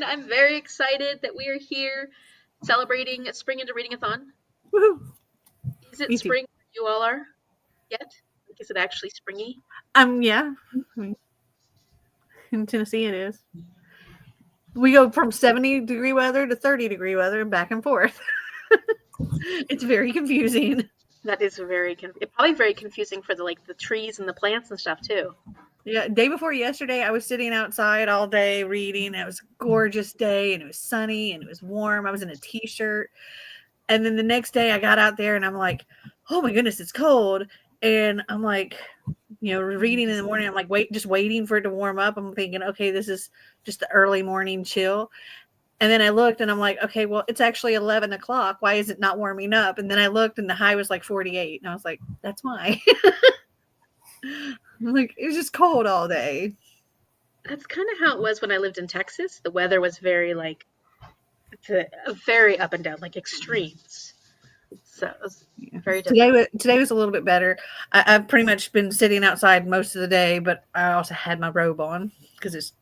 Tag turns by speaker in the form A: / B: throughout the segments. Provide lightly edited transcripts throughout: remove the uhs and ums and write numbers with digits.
A: I'm very excited that we are here celebrating Spring-Into-Reading-Athon.
B: Woohoo!
A: Is it spring where you all are yet? Like, is it actually springy?
B: Yeah. In Tennessee it is. We go from 70-degree weather to 30-degree weather and back and forth. It's very confusing.
A: That is probably very confusing for the trees and the plants and stuff too.
B: Yeah, day before yesterday, I was sitting outside all day reading. It was a gorgeous day, and it was sunny, and it was warm. I was in a t-shirt. And then the next day, I got out there, and I'm like, oh my goodness, it's cold. And I'm like, reading in the morning, I'm like, just waiting for it to warm up. I'm thinking, okay, this is just the early morning chill. And then I looked, and I'm like, okay, well, it's actually 11 o'clock. Why is it not warming up? And then I looked, and the high was like 48. And I was like, that's why. Like, it was just cold all day.
A: That's kind of how it was when I lived in Texas. The weather was very very up and down, like extremes. So it was very different.
B: Today was a little bit better. I've pretty much been sitting outside most of the day, but I also had my robe on because it's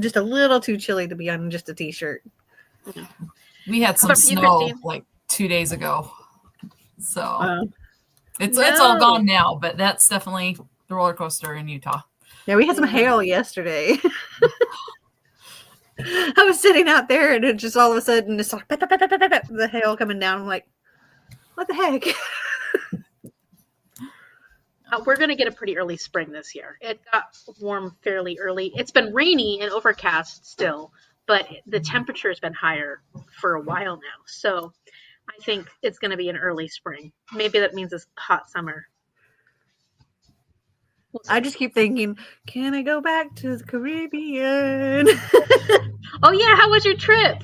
B: just a little too chilly to be on just a t-shirt.
C: We had some snow like 2 days ago, so it's all gone now. But that's definitely the roller coaster in Utah.
B: Yeah, we had some hail yesterday. I was sitting out there, and it just all of a sudden it's like the hail coming down. I'm like, what the heck?
A: We're going to get a pretty early spring this year. It got warm fairly early. It's been rainy and overcast still, but the temperature has been higher for a while now. So I think it's going to be an early spring. Maybe that means it's hot summer.
B: I just keep thinking, can I go back to the Caribbean?
A: Oh, yeah. How was your trip?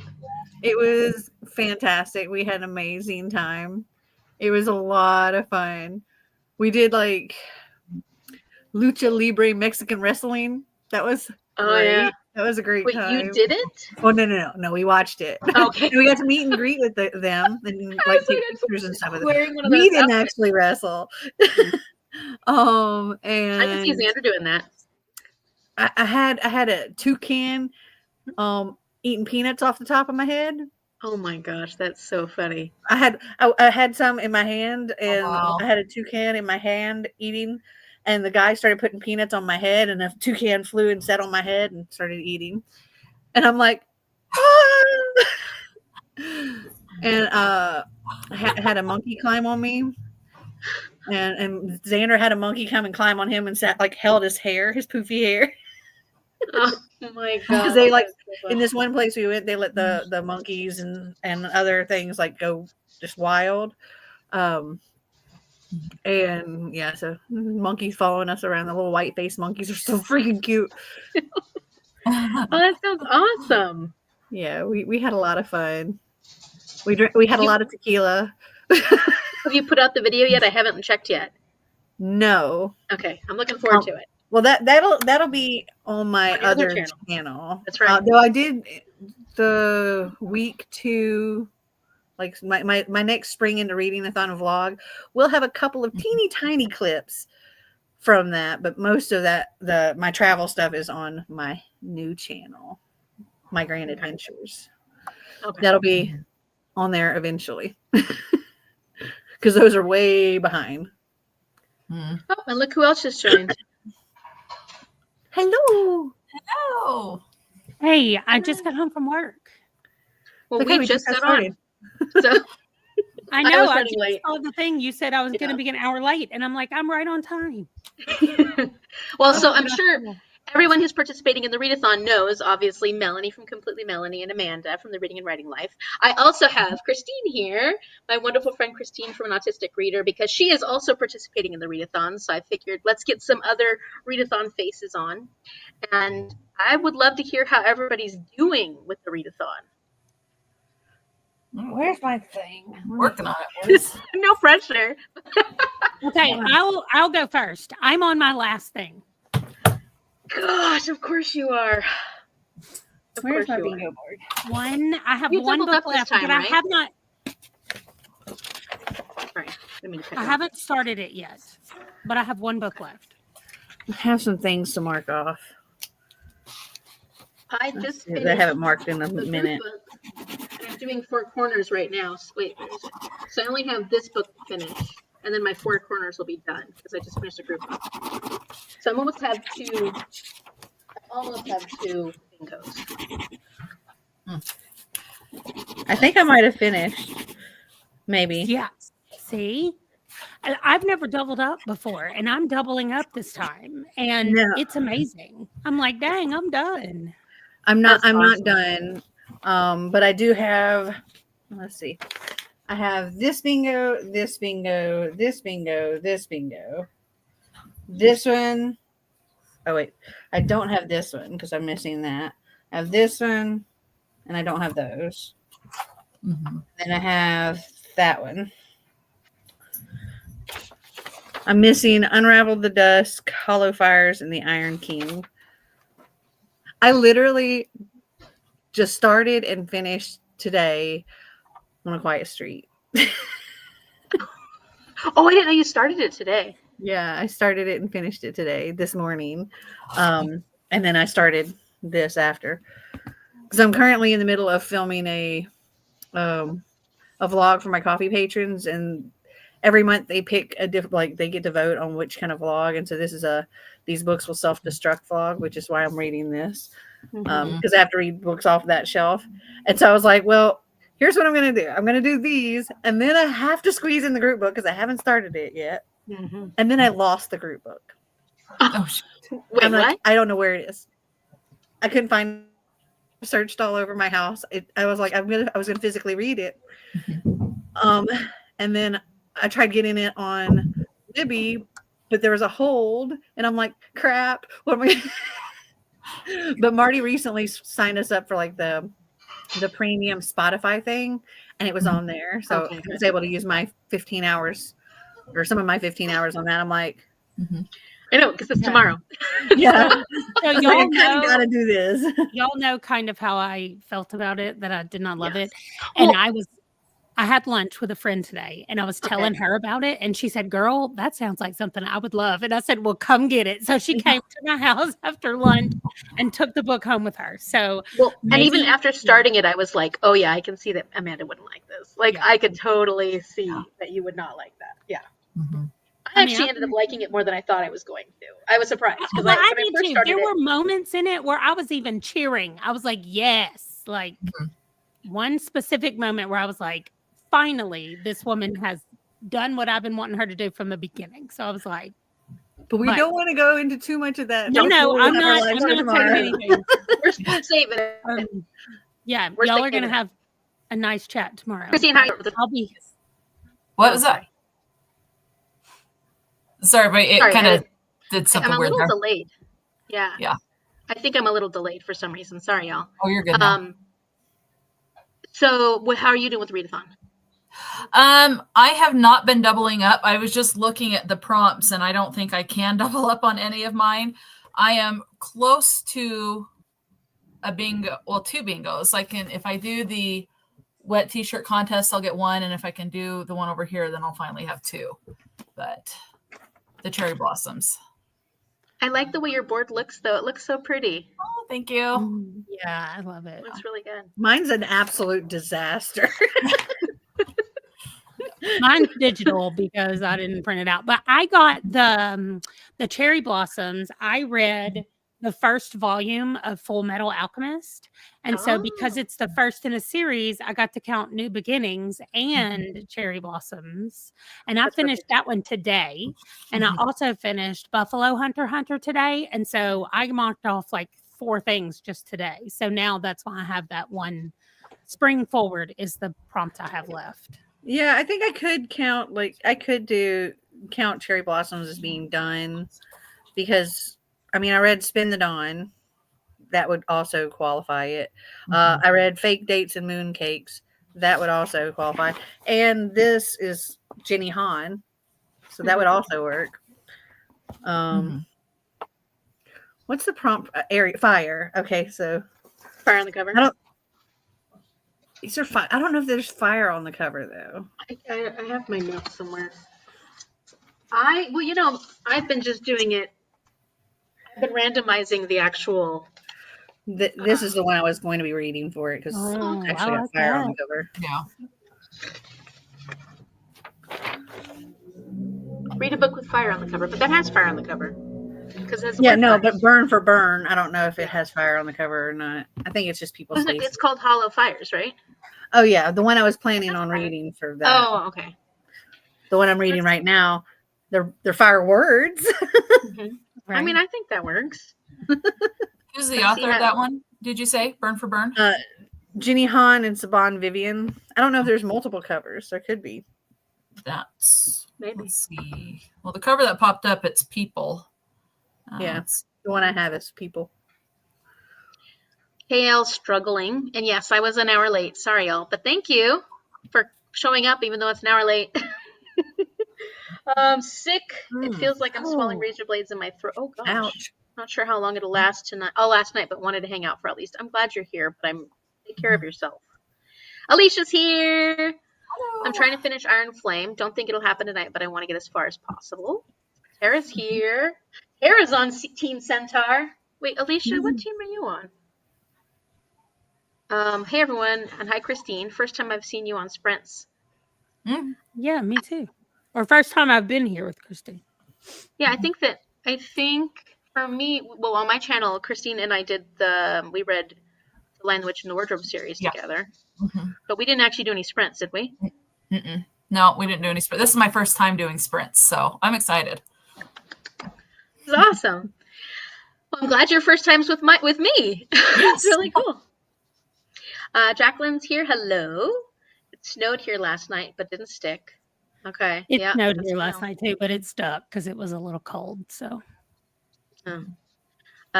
B: It was fantastic. We had an amazing time. It was a lot of fun. We did like lucha libre Mexican wrestling. That was great. Yeah. That was a great time.
A: Wait, you did it?
B: Oh, no. We watched it.
A: Okay.
B: We got to meet and greet with them and like take pictures and stuff with them. We didn't actually wrestle. And
A: I can see Xander doing that.
B: I had a toucan eating peanuts off the top of my head.
A: Oh my gosh, that's so funny.
B: I had some in my hand, and I had a toucan in my hand eating, and the guy started putting peanuts on my head, and a toucan flew and sat on my head and started eating. And I'm like, ah! And I had a monkey climb on me. And Xander had a monkey come and climb on him and held his hair, his poofy hair.
A: Oh my god!
B: Because they in this one place we went, they let the monkeys and other things go just wild. And yeah, so monkeys following us around. The little white faced monkeys are so freaking cute.
A: Oh, that sounds awesome.
B: Yeah, we had a lot of fun. We had a lot of tequila.
A: Have you put out the video yet? I haven't checked yet.
B: No.
A: Okay, I'm looking forward to it.
B: Well, that'll be on my other channel.
A: That's right.
B: Though I did the week 2, like my next Spring-Into-Reading-Athon vlog. We'll have a couple of teeny tiny clips from that, but most of that my travel stuff is on my new channel, My Grand Adventures. Okay. That'll be on there eventually. Because those are way behind.
A: Oh, and look who else just joined.
B: Hello.
D: Hey, I just got home from work.
A: Well, we just got on. So
D: I know. I just saw the thing. You said I was going to be an hour late, and I'm like, I'm right on time.
A: Well, so I'm sure everyone who's participating in the readathon knows, obviously, Melanie from Completely Melanie and Amanda from the Reading and Writing Life. I also have Christine here, my wonderful friend Christine from An Autistic Reader, because she is also participating in the readathon. So I figured let's get some other readathon faces on. And I would love to hear how everybody's doing with the readathon.
B: Where's my thing?
C: I'm working on it.
A: No pressure.
D: Okay, I'll go first. I'm on my last thing.
A: Gosh, of course you are.
B: Where's my bingo board?
D: I have one book left, but I have not.
A: Sorry,
D: I haven't started it yet, but I have one book left.
B: I have some things to mark off.
A: I just
B: I
A: finished
B: have it marked in a
A: the
B: minute.
A: group book, and I'm doing Four Corners right now. So wait, where is it? So I only have this book finished, and then my Four Corners will be done because I just finished a group book. So I almost have two bingos.
B: I think I might have finished. Maybe.
D: Yeah. See? I've never doubled up before, and I'm doubling up this time, and it's amazing. I'm like, dang, I'm done.
B: I'm not done. But I do have, let's see. I have this bingo, this bingo, this bingo, this bingo. This one. Oh wait, I don't have this one because I'm missing that. I have this one, and I don't have those. And I have that one. I'm missing Unravel the Dusk, Hollow Fires, and the Iron King. I literally just started and finished today on A Quiet Street.
A: Oh, I didn't know you started it today.
B: Yeah, I started it and finished it today, this morning. And then I started this after. Because I'm currently in the middle of filming a vlog for my coffee patrons, and every month they pick a different, like they get to vote on which kind of vlog. And so this is these books will self-destruct vlog, which is why I'm reading this. Because I have to read books off that shelf. And so I was like, well, here's what I'm going to do. I'm going to do these, and then I have to squeeze in the group book because I haven't started it yet. And then I lost the group book.
A: Oh, wait,
B: I'm
A: what?
B: like, I don't know where it is. I couldn't find it. Searched all over my house. I was like, I was gonna physically read it. And then I tried getting it on Libby, but there was a hold, and I'm like, crap. What am I? But Marty recently signed us up for like the premium Spotify thing, and it was on there, so I was able to use my 15 hours or some of my 15 hours on that. I'm like,
A: I know, because it's tomorrow.
B: Yeah.
D: So y'all know,
B: gotta do this.
D: Y'all know kind of how I felt about it, that I did not love it. And I had lunch with a friend today, and I was telling her about it, and she said, girl, that sounds like something I would love. And I said, well, come get it. So she came to my house after lunch and took the book home with her. So
A: and even after starting it, I was like, oh yeah, I can see that Amanda wouldn't like this. Like I could totally see that you would not like that. Yeah. I actually ended up liking it more than I thought I was going to. I was surprised.
D: Well, I did too. There were moments in it where I was even cheering. I was like, yes. Like one specific moment where I was like, finally, this woman has done what I've been wanting her to do from the beginning. So I was like,
B: but we don't want to go into too much of that.
D: No, I'm not saying anything.
A: We're saving it.
D: Yeah, y'all are going to have a nice chat tomorrow.
A: I'll
D: be.
C: What was that? Sorry, but it kind of did something weird.
A: I'm a little delayed. Yeah. I think I'm a little delayed for some reason. Sorry, y'all.
C: Oh, you're good now.
A: So how are you doing with Readathon?
C: I have not been doubling up. I was just looking at the prompts, and I don't think I can double up on any of mine. I am close to a bingo, well, 2 bingos. If I do the wet t-shirt contest, I'll get 1, and if I can do the one over here, then I'll finally have 2. But the cherry blossoms.
A: I like the way your board looks, though. It looks so pretty.
C: Oh, thank you.
D: Yeah, I love it.
A: It looks really good.
B: Mine's an absolute disaster.
D: Mine's digital because I didn't print it out. But I got the cherry blossoms. I read the first volume of Full Metal Alchemist. And so because it's the first in a series, I got to count New Beginnings and Cherry Blossoms. And I finished that one today. And I also finished Buffalo Hunter today. And so I marked off like 4 things just today. So now that's why I have that one. Spring Forward is the prompt I have left.
B: Yeah, I think I could count, count Cherry Blossoms as being done, because I read Spin the Dawn. That would also qualify it. I read Fake Dates and Mooncakes. That would also qualify. And this is Jenny Han. So that would also work. What's the prompt? Fire. Okay, so.
A: Fire on the cover?
B: Is there fire? I don't know if there's fire on the cover, though.
A: I have my notes somewhere. I've been just doing it. I've been randomizing the actual
B: This is the one I was going to be reading for it because
D: Oh,
B: it's actually
D: I
B: got
D: like
B: fire on the
D: that.
B: cover.
C: Yeah.
A: Read a book with fire on the cover, but that has fire on the cover because it has the
B: Yeah,
A: word
B: no,
A: fire.
B: but Burn for Burn, I don't know if it has fire on the cover or not. I think it's just people's faces.
A: It's called Hollow Fires, right?
B: Oh yeah, the one I was planning on reading for that.
A: Oh, okay.
B: The one I'm reading right now, they're fire words.
A: Mhm.
D: Right.
A: I mean, I think that works.
C: Who's the author of that one? Did you say Burn for Burn?
B: Ginny Han and Saban Vivian. I don't know if there's multiple covers. There could be.
C: That's
A: Maybe.
C: Let's see. Well, the cover that popped up, it's People.
B: Yeah, the one I have is People.
A: KL struggling, and yes, I was an hour late. Sorry, y'all, but thank you for showing up, even though it's an hour late. Sick. It feels like I'm swallowing razor blades in my throat. Oh gosh.
B: Ouch.
A: Not sure how long it'll last tonight. Oh, last night, but wanted to hang out for at least. I'm glad you're here, but take care of yourself. Alicia's here.
C: Hello.
A: I'm trying to finish Iron Flame. Don't think it'll happen tonight, but I want to get as far as possible. Tara's here. Tara's on Team Centaur. Wait, Alicia, what team are you on? Hey everyone, and hi Christine. First time I've seen you on Sprints.
D: Yeah, me too. Or first time I've been here with Christine.
A: Yeah, I think for me, well, on my channel, Christine and I we read the Lion, the Witch, and the Wardrobe series together. But we didn't actually do any sprints, did we?
C: No, we didn't do any sprints. This is my first time doing sprints, so I'm excited.
A: This is awesome. Well, I'm glad your first time's with me. It's really cool. Jacqueline's here. Hello. It snowed here last night, but didn't stick. Okay.
D: It snowed here last night too, but it stuck because it was a little cold. So.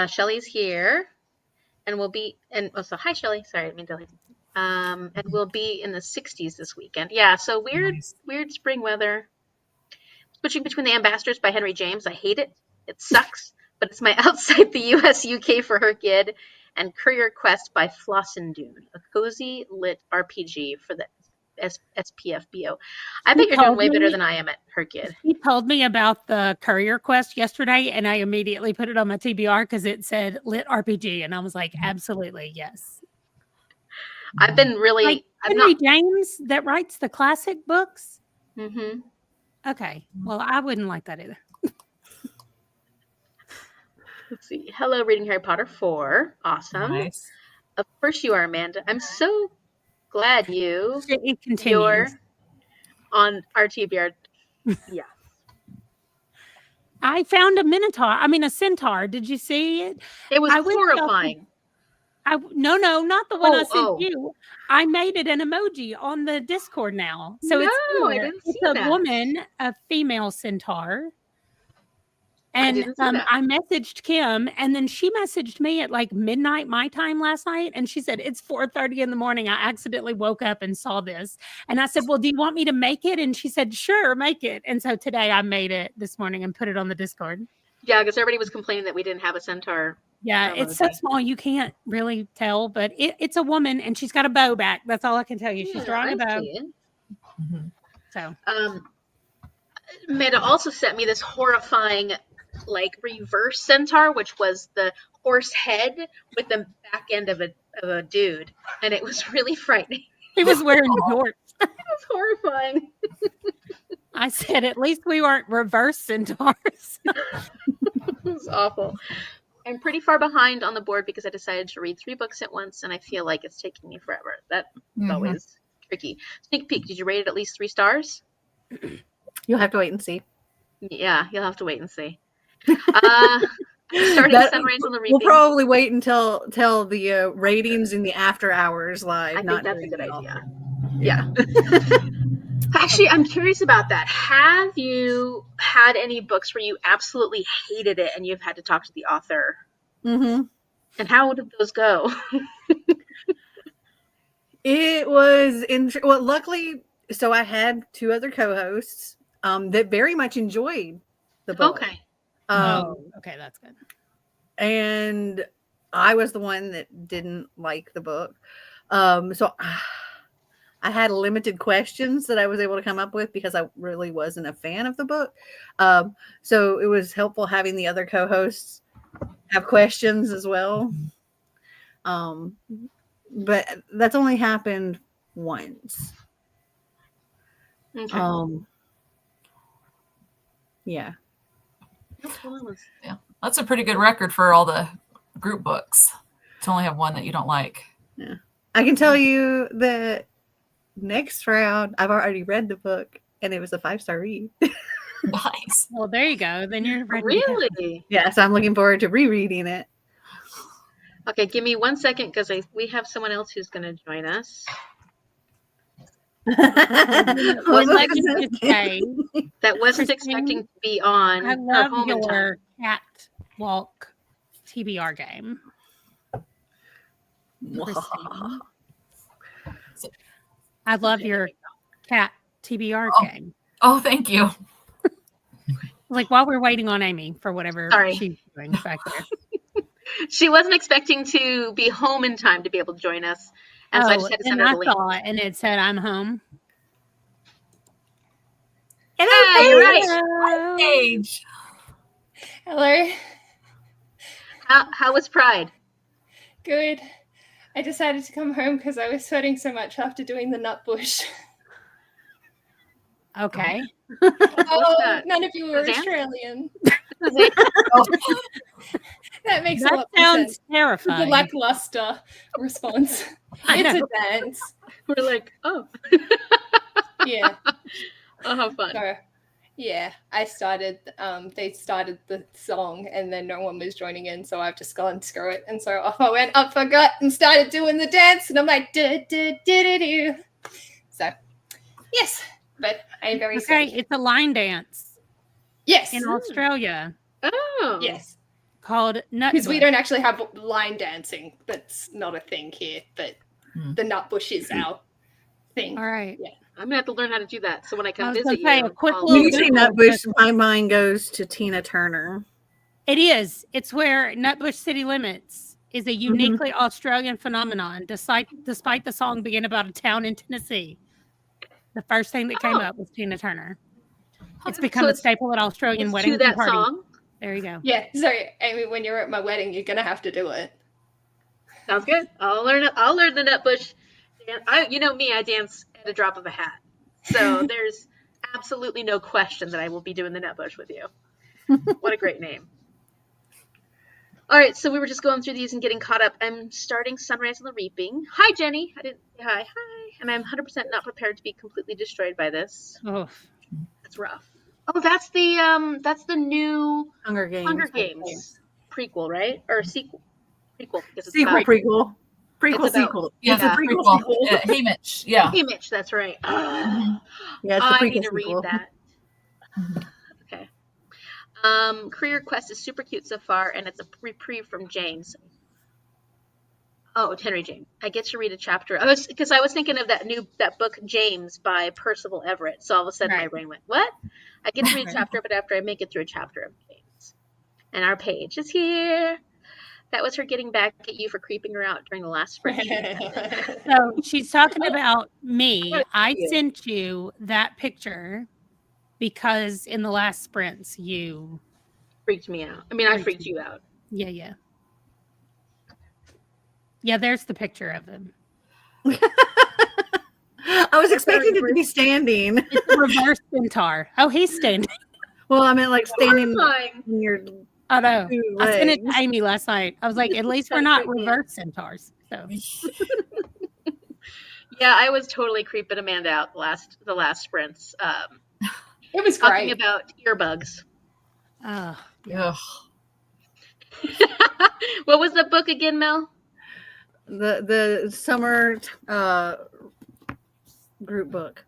A: Shelly's here, and so hi Shelly. Sorry, I didn't mean to. And we'll be in the 60s this weekend. Yeah. So weird spring weather. Switching Between the Ambassadors by Henry James. I hate it. It sucks, but it's my outside the US UK for her kid. And Courier Quest by Flossendoon, a cozy lit RPG for the SPFBO. I bet you're doing way better than I am at her kid.
D: He told me about the Courier Quest yesterday, and I immediately put it on my TBR because it said lit RPG, and I was like, absolutely, yes.
A: I've been really...
D: Like Henry James that writes the classic books?
A: Mm-hmm.
D: Okay, well, I wouldn't like that either.
A: Let's see. Hello, reading Harry Potter 4. Awesome.
C: Nice.
A: Of course you are, Amanda. I'm so glad you're on our TBR. Yeah.
D: I found a centaur. Did you see it?
A: It was horrifying.
D: No, not the one I sent you. I made it an emoji on the Discord now. So
A: I didn't see that.
D: It's a woman, a female centaur. And I messaged Kim, and then she messaged me at like midnight my time last night, and she said, it's 4:30 in the morning. I accidentally woke up and saw this. And I said, well, do you want me to make it? And she said, sure, make it. And so today I made it this morning and put it on the Discord.
A: Yeah, because everybody was complaining that we didn't have a centaur.
D: Yeah, it's so small you can't really tell, but it's a woman, and she's got a bow back. That's all I can tell you. She's drawing a bow. So
A: Amanda also sent me this horrifying reverse centaur, which was the horse head with the back end of a dude, and it was really frightening.
D: He was wearing jorts.
A: It was horrifying.
D: I said, at least we weren't reverse centaurs.
A: It was awful. I'm pretty far behind on the board because I decided to read 3 books at once, and I feel like it's taking me forever. That's always tricky. Sneak peek. Did you rate it at least 3 stars?
B: You'll have to wait and see.
A: Yeah, you'll have to wait and see. Starting Sunrise on the Reaping.
B: We'll probably wait until the ratings in the after hours live.
A: I think that's a good idea. Yeah. Actually, I'm curious about that. Have you had any books where you absolutely hated it and you've had to talk to the author?
B: Mm-hmm.
A: And how did those go?
B: It was well, luckily, so I had 2 other co-hosts that very much enjoyed the book.
A: Okay.
D: Okay, that's good.
B: And I was the one that didn't like the book. So I had limited questions that I was able to come up with because I really wasn't a fan of the book. So it was helpful having the other co-hosts have questions as well. But that's only happened once.
A: Okay.
B: Yeah.
C: Yeah, that's a pretty good record for all the group books to only have one that you don't like.
B: Yeah. I can tell you the next round, I've already read the book and it was a 5-star read.
C: Nice.
D: Well, there you go. Then you're ready to go.
A: Really?
B: Yeah, so I'm looking forward to rereading it.
A: Okay, give me 1 second because we have someone else who's going to join us.
B: What
D: Would
B: book
D: like
B: is
D: to
B: that?
D: say,
A: That wasn't
D: Christine,
A: expecting to be on
D: I
A: her
D: love
A: home in time.
D: your catwalk TBR game. Christine. I love your cat TBR game.
C: Oh, thank you.
D: Like while we're waiting on Amy for whatever
A: Sorry.
D: she's doing back there.
A: She wasn't expecting to be home in time to be able to join us, and so I just had to send
D: and
A: her
D: I
A: the link.
D: saw it, and it said, "I'm home."
A: Hey, you're right.
D: Hello.
C: Age.
E: Hello.
A: How was Pride?
E: Good. I decided to come home because I was sweating so much after doing the nut bush.
D: Okay.
E: Oh,
A: that?
E: none of you were
A: Suzanne?
E: Australian.
C: Oh,
E: That makes a
D: That
E: lot more
D: sounds
E: sense. The
D: terrifying.
E: lackluster response.
D: I
E: It's
D: know.
E: a dance.
A: We're like, oh,
E: Yeah.
A: oh, how fun.
E: So, yeah, I started, they started the song and then no one was joining in. So I've just gone, screw it. And so off I went, I forgot and started doing the dance. And I'm like, do. So, yes, but I'm very
D: Okay,
E: sorry.
D: it's a line dance
E: Yes.
D: in Australia
A: Oh,
E: Yes.
D: called nut.
E: Because we don't actually have line dancing. That's not a thing here. But the nut bush is our thing.
D: All right.
E: Yeah.
A: I'm gonna have to learn how to do that. So when I
D: I
A: come
D: was
A: visit
D: gonna say,
A: you,
D: a quick
A: I'll-
B: When
D: little
B: you say
D: Google
B: Nutbush,
D: just-
B: my mind goes to Tina Turner.
D: It is. It's where Nutbush City Limits is a uniquely Australian phenomenon, despite the song being about a town in Tennessee. The first thing that came up was Tina Turner. It's become
A: So
D: a staple at Australian
A: it's
D: weddings
A: to
D: and
A: that
D: parties.
A: song.
D: There you go.
E: Yeah. So, Amy, when you're at my wedding, you're going to have to do it.
A: Sounds good. I'll learn it. I'll learn the Nutbush. You know me, I dance at a drop of a hat. So there's absolutely no question that I will be doing the Nutbush with you. What a great name. All right, so we were just going through these and getting caught up. I'm starting Sunrise on the Reaping. Hi, Jenny. I didn't say hi. Hi. And I'm 100% not prepared to be completely destroyed by this.
D: Oh,
A: It's rough. Oh, that's the new
B: Hunger Games.
A: Hunger Games prequel, right? Or sequel. Prequel because it's
B: Sequel,
A: about
B: prequel. Prequel,
A: It's about-
B: sequel.
C: Yeah,
B: It's
C: the
B: a prequel,
C: prequel.
B: sequel.
C: Hey, Mitch. Yeah.
A: Hey Mitch, that's right.
B: Yeah, it's the
A: I
B: prequel,
A: need to
B: sequel.
A: read that. Okay. Career Quest is super cute so far, and it's a reprieve from James. Oh, Henry James. I get to read a chapter. I was thinking of that book James by Percival Everett. So all of a sudden my
D: Right.
A: brain went, what? I get to read a
D: Right.
A: chapter, but after I make it through a chapter of James. And our page is here. That was her getting back at you for creeping her out during the last sprint.
D: so she's talking about me.
A: gotta
D: I
A: see you.
D: sent you that picture because in the last sprints, you,
A: Freaked me out. I mean, I
D: Freaked
A: freaked you out.
D: yeah. Yeah, there's the picture of him.
B: I was expecting it to be standing.
D: It's a reverse centaur. Oh, he's standing.
B: Well, I meant like standing
A: Horrifying.
B: in your
D: Oh no.
B: two
D: I sent it
B: legs.
D: to Amy last night. I was like, at least we're
A: Kinda
D: not
A: creepy.
D: reverse centaurs. So
A: Yeah, I was totally creeping Amanda out the last sprints.
E: It was
A: Talking
E: great.
A: about earbugs.
C: Ugh.
A: What was the book again, Mel?
B: The summer group book.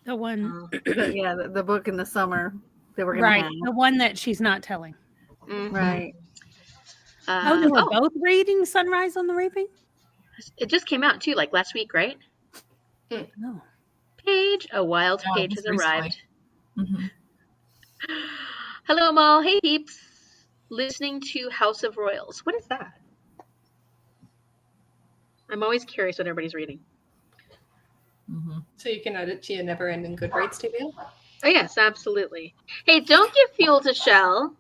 D: the one
B: The book in the summer that we're gonna
D: right,
B: have.
D: the one that she's not telling.
A: Mhm.
B: Right.
D: Oh, they were both reading Sunrise on the Reaping?
A: It just came out too, like last week, right?
D: No.
A: Paige, a wild
C: Yeah,
A: page
C: just
A: has arrived.
C: Mhm.
A: Hello, Mal. Hey, peeps. Listening to House of Royals. What is that? I'm always curious what everybody's reading.
C: Mhm.
E: So you can add it to your never-ending Goodreads TBR.
A: Oh, yes, absolutely. Hey, don't give fuel to Shell.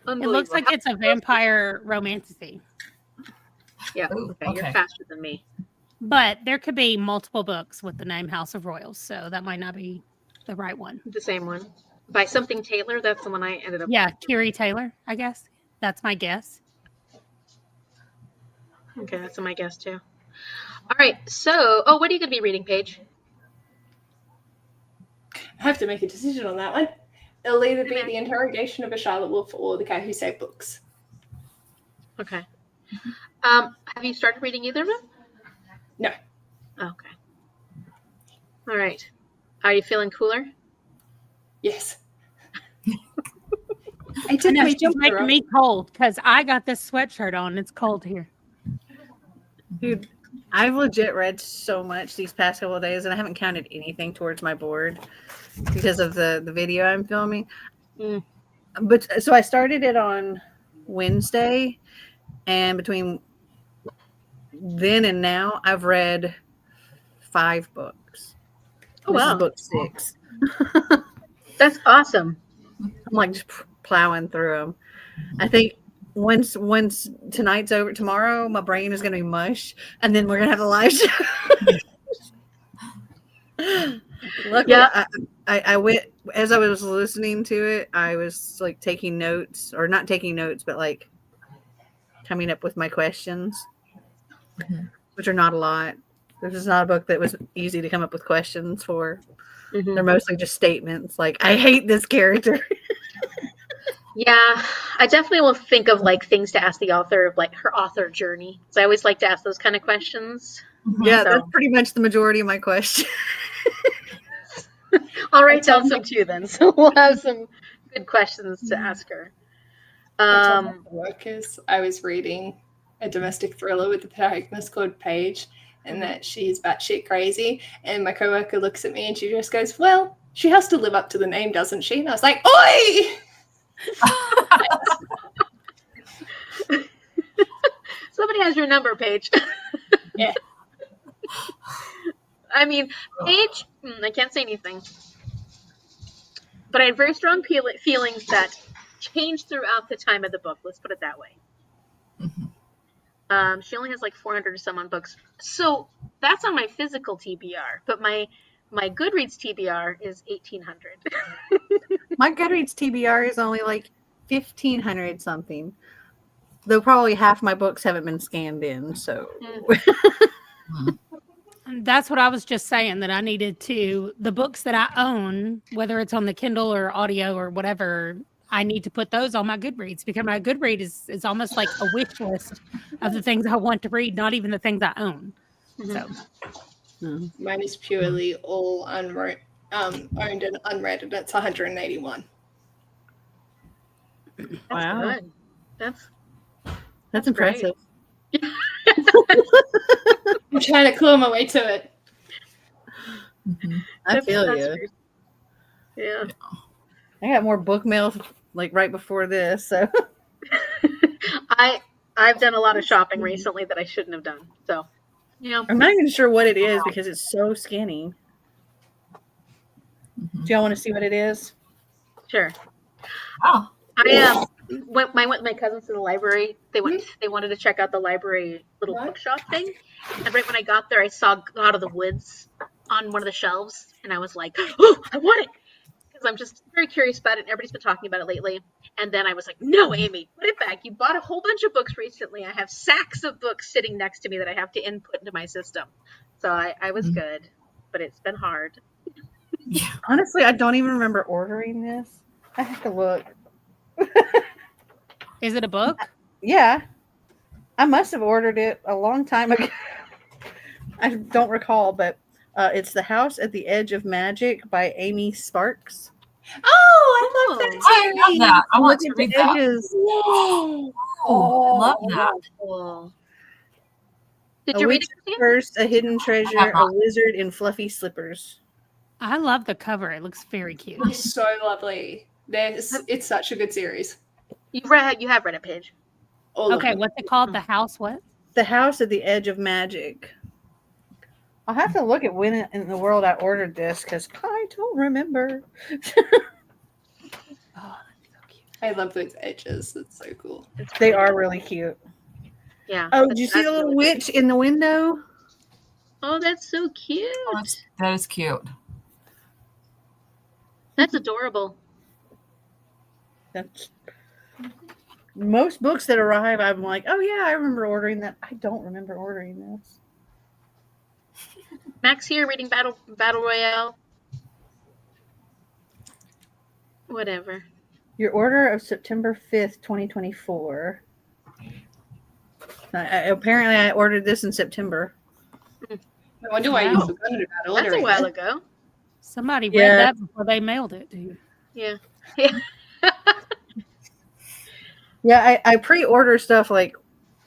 D: It looks like it's a vampire romantasy.
A: Yeah.
C: Ooh,
A: Okay, you're
C: okay.
A: faster than me.
D: But there could be multiple books with the name House of Royals, so that might not be the right one.
A: The same one. By something Taylor, that's the one I ended up.
D: Yeah, Kiri Taylor, I guess. That's my guess.
A: Okay, that's my guess too. All right, so, what are you going to be reading, Paige?
E: I have to make a decision on that one. It'll either be The Interrogation of a Charlotte Wolfe or The Guy Who Saved Books.
A: Okay. Have you started reading either of them?
E: No.
A: Okay. All right. Are you feeling cooler?
E: Yes. I took
D: No,
E: my
D: she's
E: jumper
D: making
E: off.
D: me cold because I got this sweatshirt on. It's cold here.
B: Dude, I've legit read so much these past couple of days, and I haven't counted anything towards my board because of the video I'm filming. But so I started it on Wednesday, and between then and now, I've read 5 books.
A: Oh,
B: This
A: wow.
B: is book 6.
A: That's awesome.
B: I'm like just plowing through them. I think once tonight's over, tomorrow my brain is going to be mush, and then we're going to have a live show. Luckily,
A: Yeah.
B: I went as I was listening to it. I was like taking notes, or not taking notes, but like coming up with my questions, which are not a lot. This is not a book that was easy to come up with questions for.
A: Mhm.
B: They're mostly just statements like, I hate this character.
A: Yeah, I definitely will think of like things to ask the author of like her author journey. So I always like to ask those kind of questions.
B: Yeah,
A: So-
B: that's pretty much the majority of my question.
A: I'll write down some too then. So we'll have some good questions to ask her.
E: I told my coworkers I was reading a domestic thriller with the protagonist called Paige, and that she's batshit crazy. And my coworker looks at me and she just goes, "Well, she has to live up to the name, doesn't she?" And I was like, "Oi!"
A: Somebody has your number, Paige.
E: Yeah.
A: I mean, Paige, I can't say anything. But I had very strong feelings that changed throughout the time of the book. Let's put it that way. She only has like 400 or some on books. So that's on my physical TBR. But my Goodreads TBR is 1,800.
B: My Goodreads TBR is only like 1,500 something. Though probably half my books haven't been scanned in, so
D: That's what I was just saying, that I needed to, the books that I own, whether it's on the Kindle or audio or whatever, I need to put those on my Goodreads, because my Goodreads is almost like a wish list of the things I want to read, not even the things I own. So
E: Mine is purely all owned and unread, and it's 181.
B: wow,
A: Good.
B: that's impressive.
E: I'm trying to claw my way to it.
B: I feel you.
A: That's yeah.
B: I got more book mail like right before this, so
A: I've done a lot of shopping recently that I shouldn't have done. So,
B: I'm not even sure what it is because it's so skinny. Do y'all want to see what it is?
A: Sure.
C: Oh,
A: I went with my cousins to the library. They wanted to check out the library little bookshop thing. And right when I got there, I saw God of the Woods on one of the shelves, and I was like, "Oh, I want it!" Because I'm just very curious about it. And everybody's been talking about it lately. And then I was like, "No, Amy, put it back. You bought a whole bunch of books recently. I have sacks of books sitting next to me that I have to input into my system." So I was good, but it's been hard.
C: yeah.
B: Honestly, I don't even remember ordering this. I have to look.
D: is it a book?
B: Yeah, I must have ordered it a long time ago. I don't recall, but it's The House at the Edge of Magic by Amy Sparks.
E: Oh, I love that
C: I love
E: series.
C: that. I want
B: Look
C: to
B: at the
C: read that.
B: edges.
C: Oh, I love that.
A: Cool. Did
B: A
A: you read
B: witch's
A: it, Christine?
B: purse, a hidden treasure, a
C: not.
B: wizard in fluffy slippers.
D: I love the cover. It looks very cute.
E: It's so lovely. It's such a good series.
A: You have read it, Paige.
E: All of
D: Okay,
E: them.
D: what's it called? The House what?
B: The House at the Edge of Magic. I'll have to look at when in the world I ordered this because I don't remember.
D: Oh, that's so cute.
E: I love those edges. It's so cool.
B: They are really cute.
A: Yeah.
B: Oh, did you see the little
A: really
B: witch in the window?
A: Oh, that's so cute.
C: Oh, that is cute.
A: That's adorable.
B: That's most books that arrive. I'm like, oh yeah, I remember ordering that. I don't remember ordering this.
A: Max here reading Battle Royale. Whatever.
B: Your order of September 5th, 2024. Apparently, I ordered this in September.
E: I wonder why you forgot about ordering.
A: That's a while ago.
D: Somebody read that before they mailed it to you.
A: Yeah. Yeah.
B: Yeah, I pre-order stuff like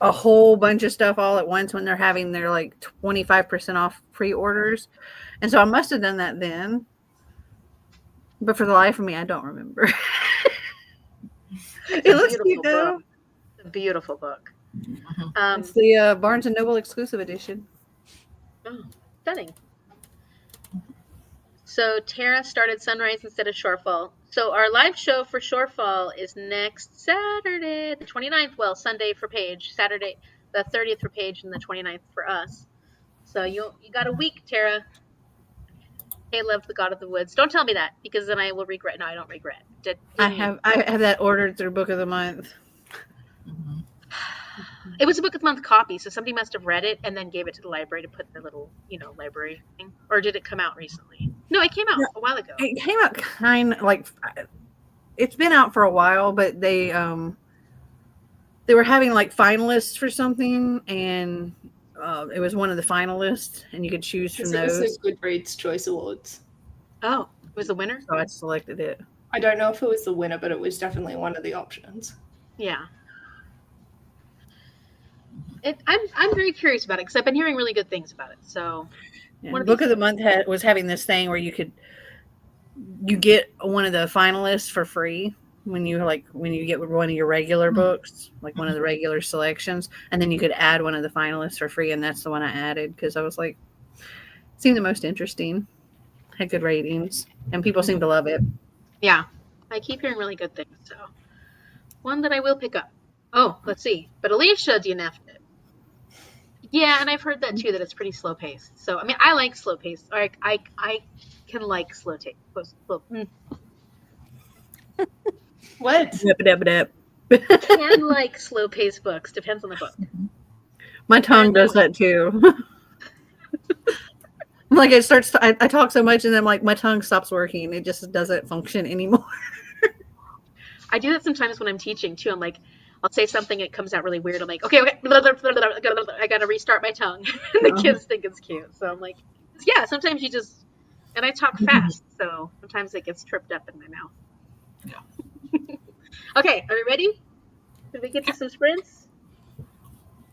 B: a whole bunch of stuff all at once when they're having their like 25% off pre-orders. And so I must have done that then. But for the life of me, I don't remember. It looks cute though.
A: It's a beautiful book.
B: It's the Barnes & Noble exclusive edition.
A: Oh, stunning. So Tara started Sunrise instead of Shorefall. So our live show for Shorefall is next Saturday, the 29th. Well, Sunday for Paige, Saturday the 30th for Paige, and the 29th for us. So you got a week, Tara. Hey, love the God of the Woods. Don't tell me that, because then I will regret. No, I don't regret.
B: I have that ordered through Book of the Month.
A: It was a Book of the Month copy, so somebody must have read it and then gave it to the library to put in the little, library thing. Or did it come out recently? No, it came out a while ago.
B: It came out kind of like, it's been out for a while, but they were having like finalists for something, and it was one of the finalists, and you could choose from those.
E: It was the Goodreads Choice Awards.
A: Oh, it was the winner?
B: So I selected it.
E: I don't know if it was the winner, but it was definitely one of the options.
A: Yeah. I'm very curious about it because I've been hearing really good things about it. So,
B: Book of the Month was having this thing where you get one of the finalists for free when you get one of your regular books, like one of the regular selections, and then you could add one of the finalists for free, and that's the one I added because I was like, it seemed the most interesting, had good ratings, and people seem to love it.
A: Yeah, I keep hearing really good things. So, one that I will pick up. Oh, let's see. But Alicia DNF'd it. Yeah, and I've heard that too, that it's pretty slow paced. So, I mean, I like slow paced. Or I can like slow tape.
E: What?
A: I can like slow paced books. Depends on the book.
B: My tongue does that too. Like it starts to, I talk so much and then like my tongue stops working. It just doesn't function anymore.
A: I do that sometimes when I'm teaching too. I'm like, I'll say something, it comes out really weird. I'm like, okay, I gotta restart my tongue. And the kids think it's cute. So I'm like, yeah, sometimes you just, and I talk fast, so sometimes it gets tripped up in my mouth.
C: Yeah.
A: Okay, are we ready? Did we get to some sprints?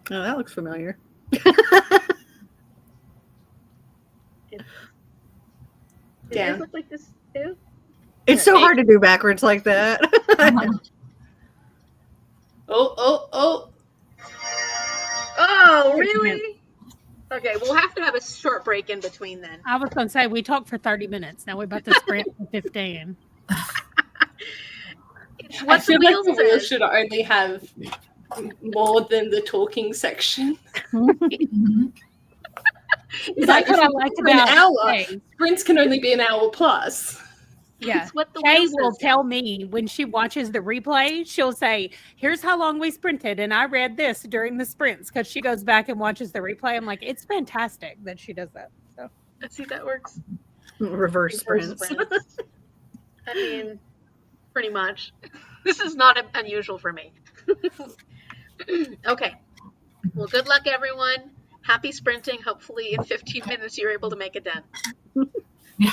B: Oh, that looks familiar.
A: Does yours look like this too?
B: It's so hard to do backwards like that.
E: Oh,
A: really? Okay, we'll have to have a short break in between then.
D: I was going to say, we talked for 30 minutes. Now we're about to sprint for 15.
E: I feel like the wheel should only have more than the talking section.
D: That's what I like about
E: an hour.
D: Kay.
E: Sprints can only be an hour plus.
D: Yeah.
A: What the
D: Kay will tell me when she watches the replay, she'll say, here's how long we sprinted. And I read this during the sprints because she goes back and watches the replay. I'm like, it's fantastic that she does that. So
A: let's see if that works.
B: Reverse sprints.
A: I mean, pretty much. This is not unusual for me. Okay. Well, good luck, everyone. Happy sprinting. Hopefully in 15 minutes you're able to make it done.
C: Yeah.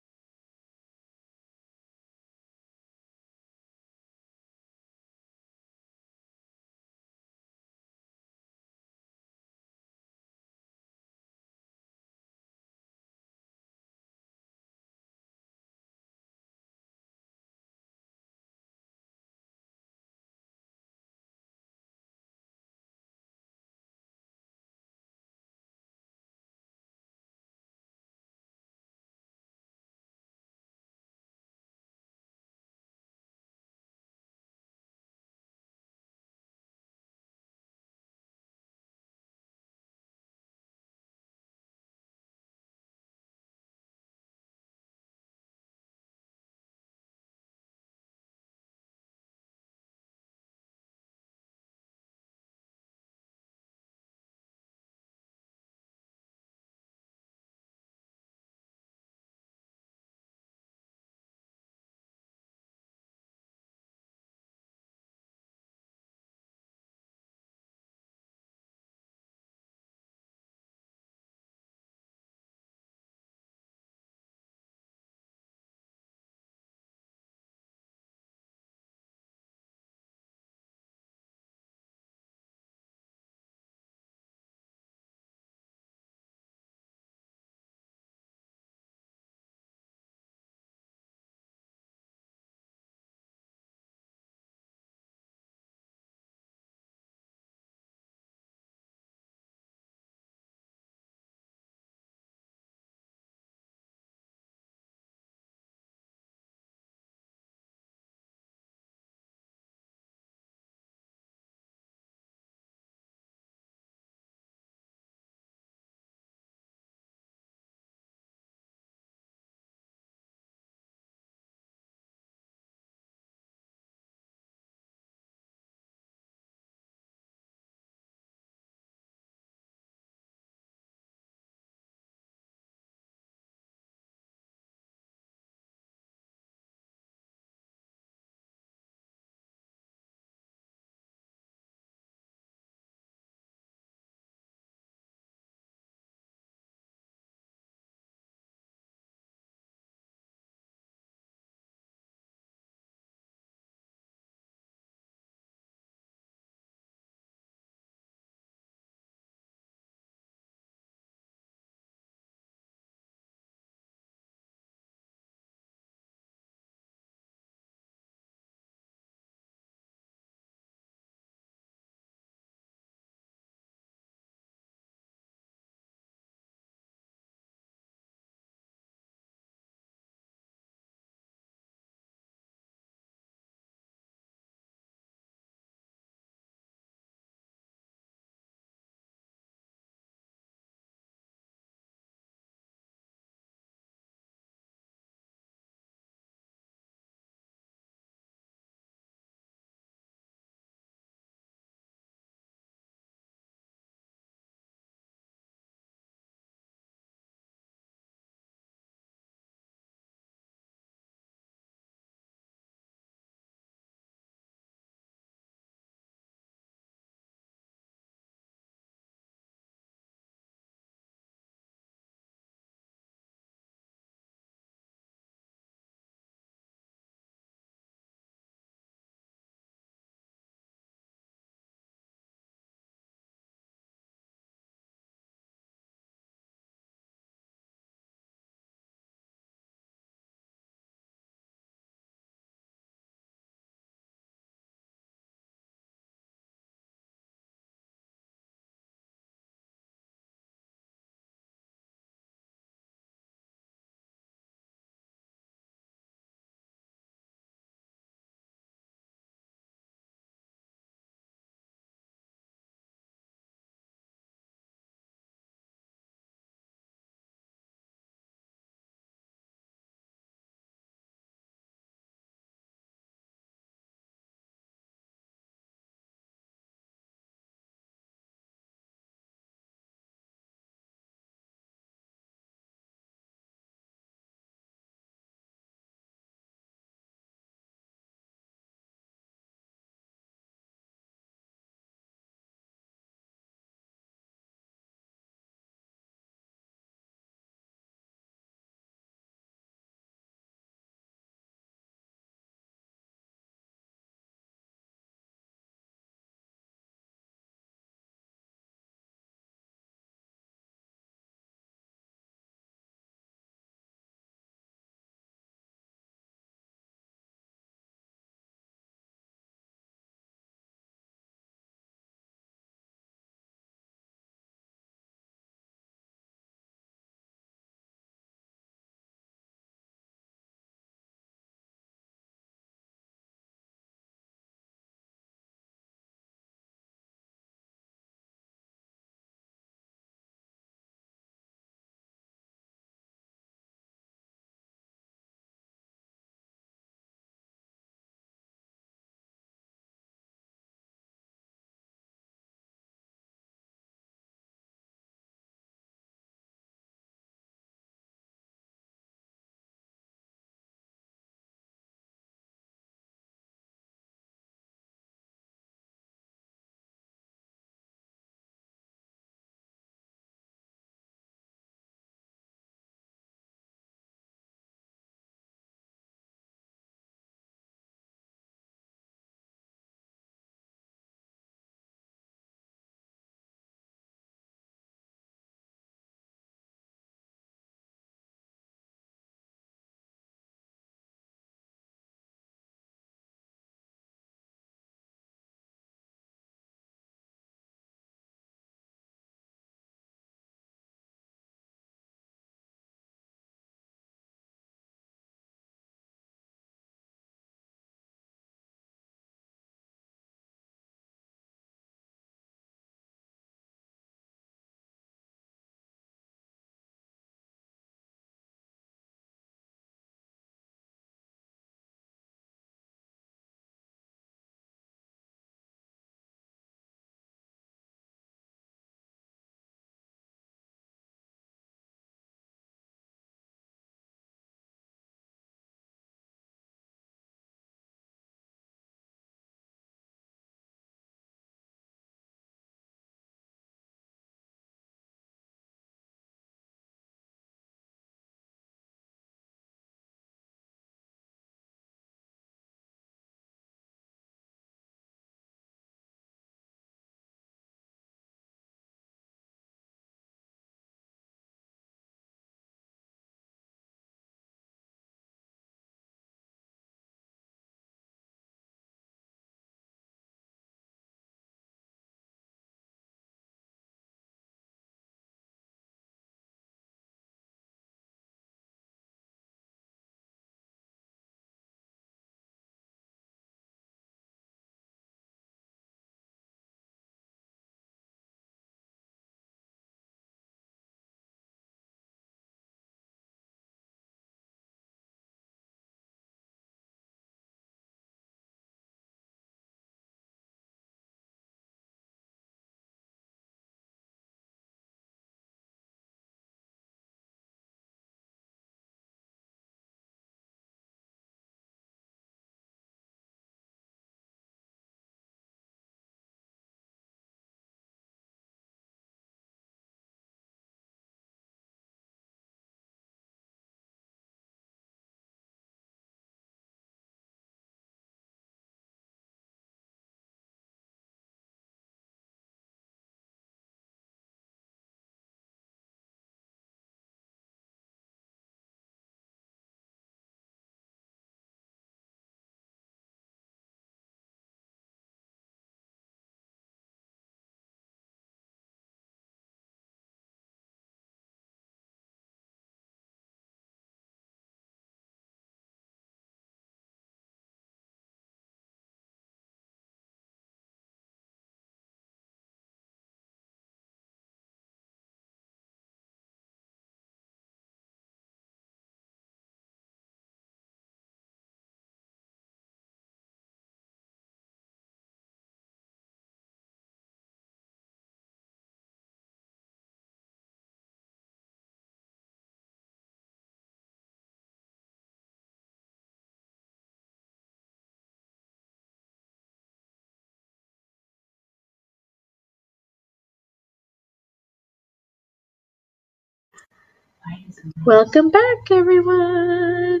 A: Welcome back, everyone.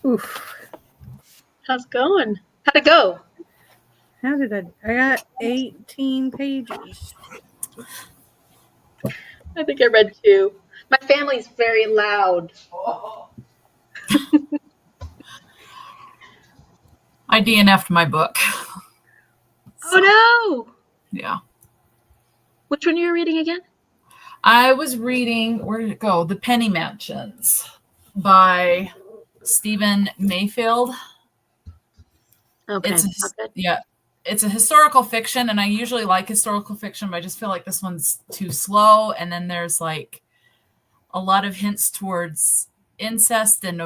B: Oof.
A: How's it going? How'd it go?
B: How did I got 18 pages.
A: I think I read 2. My family's very loud.
C: I DNF'd my book.
A: Oh no!
C: Yeah.
A: Which one are you reading again?
C: I was reading, where did it go? The Penny Mansions by Stephen Mayfield.
A: Okay.
C: It's a historical fiction, and I usually like historical fiction, but I just feel like this one's too slow. And then there's like a lot of hints towards incest and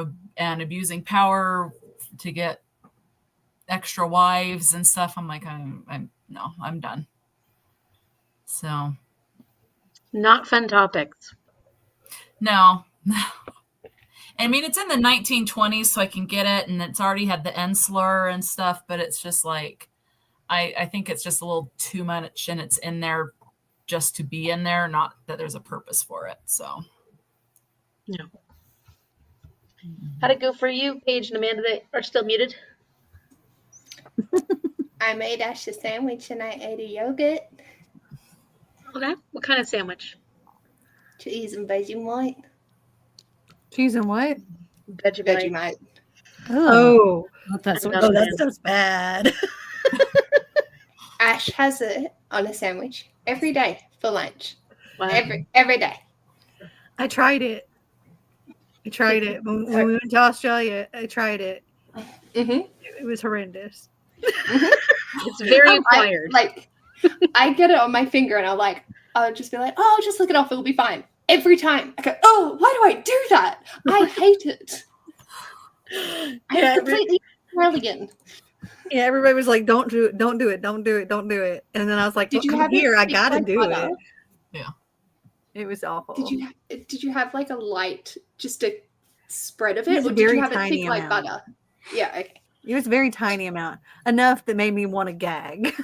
C: abusing power to get extra wives and stuff. I'm like, I'm done. So
A: Not fun topics.
C: no. I mean, it's in the 1920s, so I can get it, and it's already had the N slur and stuff, but it's just like, I think it's just a little too much, and it's in there just to be in there, not that there's a purpose for it. So,
A: No. How'd it go for you, Paige and Amanda? They are still muted.
E: I made Ash a sandwich and I ate a yogurt.
A: Okay. What kind of sandwich?
E: Cheese and Vegemite.
B: Cheese and what?
E: Vegemite.
B: Oh,
D: that's
B: that sounds bad.
E: Ash has it on a sandwich every day for lunch.
A: Wow.
E: Every day.
B: I tried it. When we went to Australia. I tried it.
E: Mm-hmm.
B: It was horrendous.
A: It's very acquired.
E: I get it on my finger and I'll just be like, oh, just lick it off. It'll be fine. Every time. I go, oh, why do I do that? I hate it. I'm completely brilliant.
B: Yeah, everybody was like, don't do it, don't do it, don't do it, don't do it. And then I was like,
E: Did you
B: I'm
E: have
B: here,
E: it
B: I gotta do
E: butter?
B: it.
C: yeah.
B: It was awful.
E: Did you have like a light, just a spread of
B: It
E: it?
B: was
E: Or
B: a
E: did you
B: very
E: have it
B: tiny
E: thick like
B: amount.
E: butter? Yeah, okay.
B: It was a very tiny amount. Enough that made me want to gag.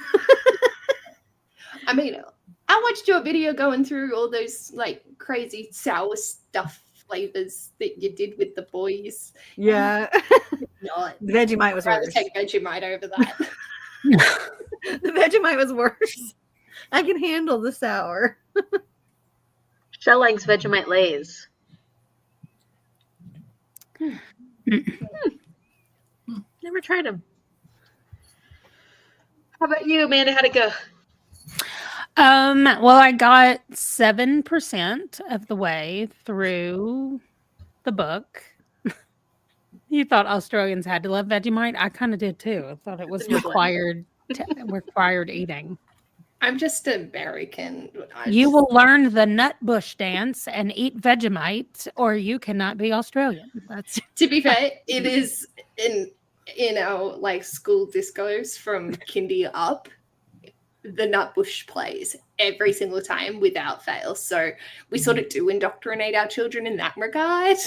E: I mean, I watched your video going through all those like crazy sour stuff flavors that you did with the boys.
B: Yeah.
E: Not.
B: The Vegemite was
E: I'd rather
B: worse.
E: take Vegemite over that.
B: The Vegemite was worse. I can handle the sour.
A: Shell likes Vegemite Lays. Never tried them. How about you, Amanda? How'd it go?
D: Well, I got 7% of the way through the book. You thought Australians had to love Vegemite? I kind of did too. I thought it was required eating.
E: I'm just American.
D: You will learn the nut bush dance and eat Vegemite, or you cannot be Australian. That's
E: To be fair, it is in our like school discos from kindy up. The Nutbush plays every single time without fail. So we sort of do indoctrinate our children in that regard.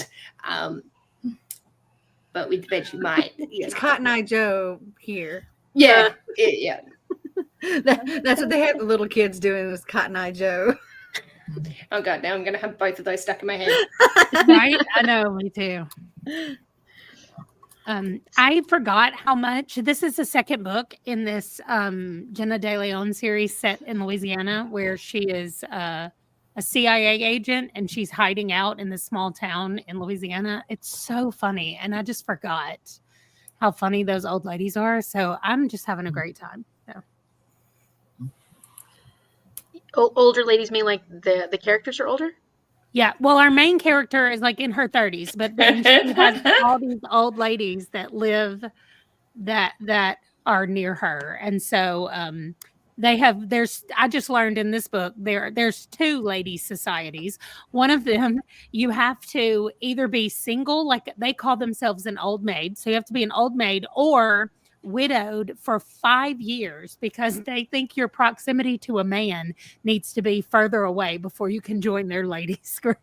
E: But with Vegemite,
B: It's Cotton Eye Joe here.
E: yeah.
B: That's what they have the little kids doing is Cotton Eye Joe.
E: Oh god, now I'm gonna have both of those stuck in my head.
D: right. I know, me too. I forgot how much. This is the second book in this Jenna De Leon series set in Louisiana, where she is a CIA agent and she's hiding out in this small town in Louisiana. It's so funny, and I just forgot how funny those old ladies are. So I'm just having a great time. So.
A: Older ladies mean like the characters are older?
D: Yeah, well, our main character is like in her 30s, but then she has all these old ladies that live that are near her, and so I just learned in this book there's 2 lady societies. One of them, you have to either be single, like they call themselves an old maid, so you have to be an old maid, or widowed for 5 years because they think your proximity to a man needs to be further away before you can join their ladies group.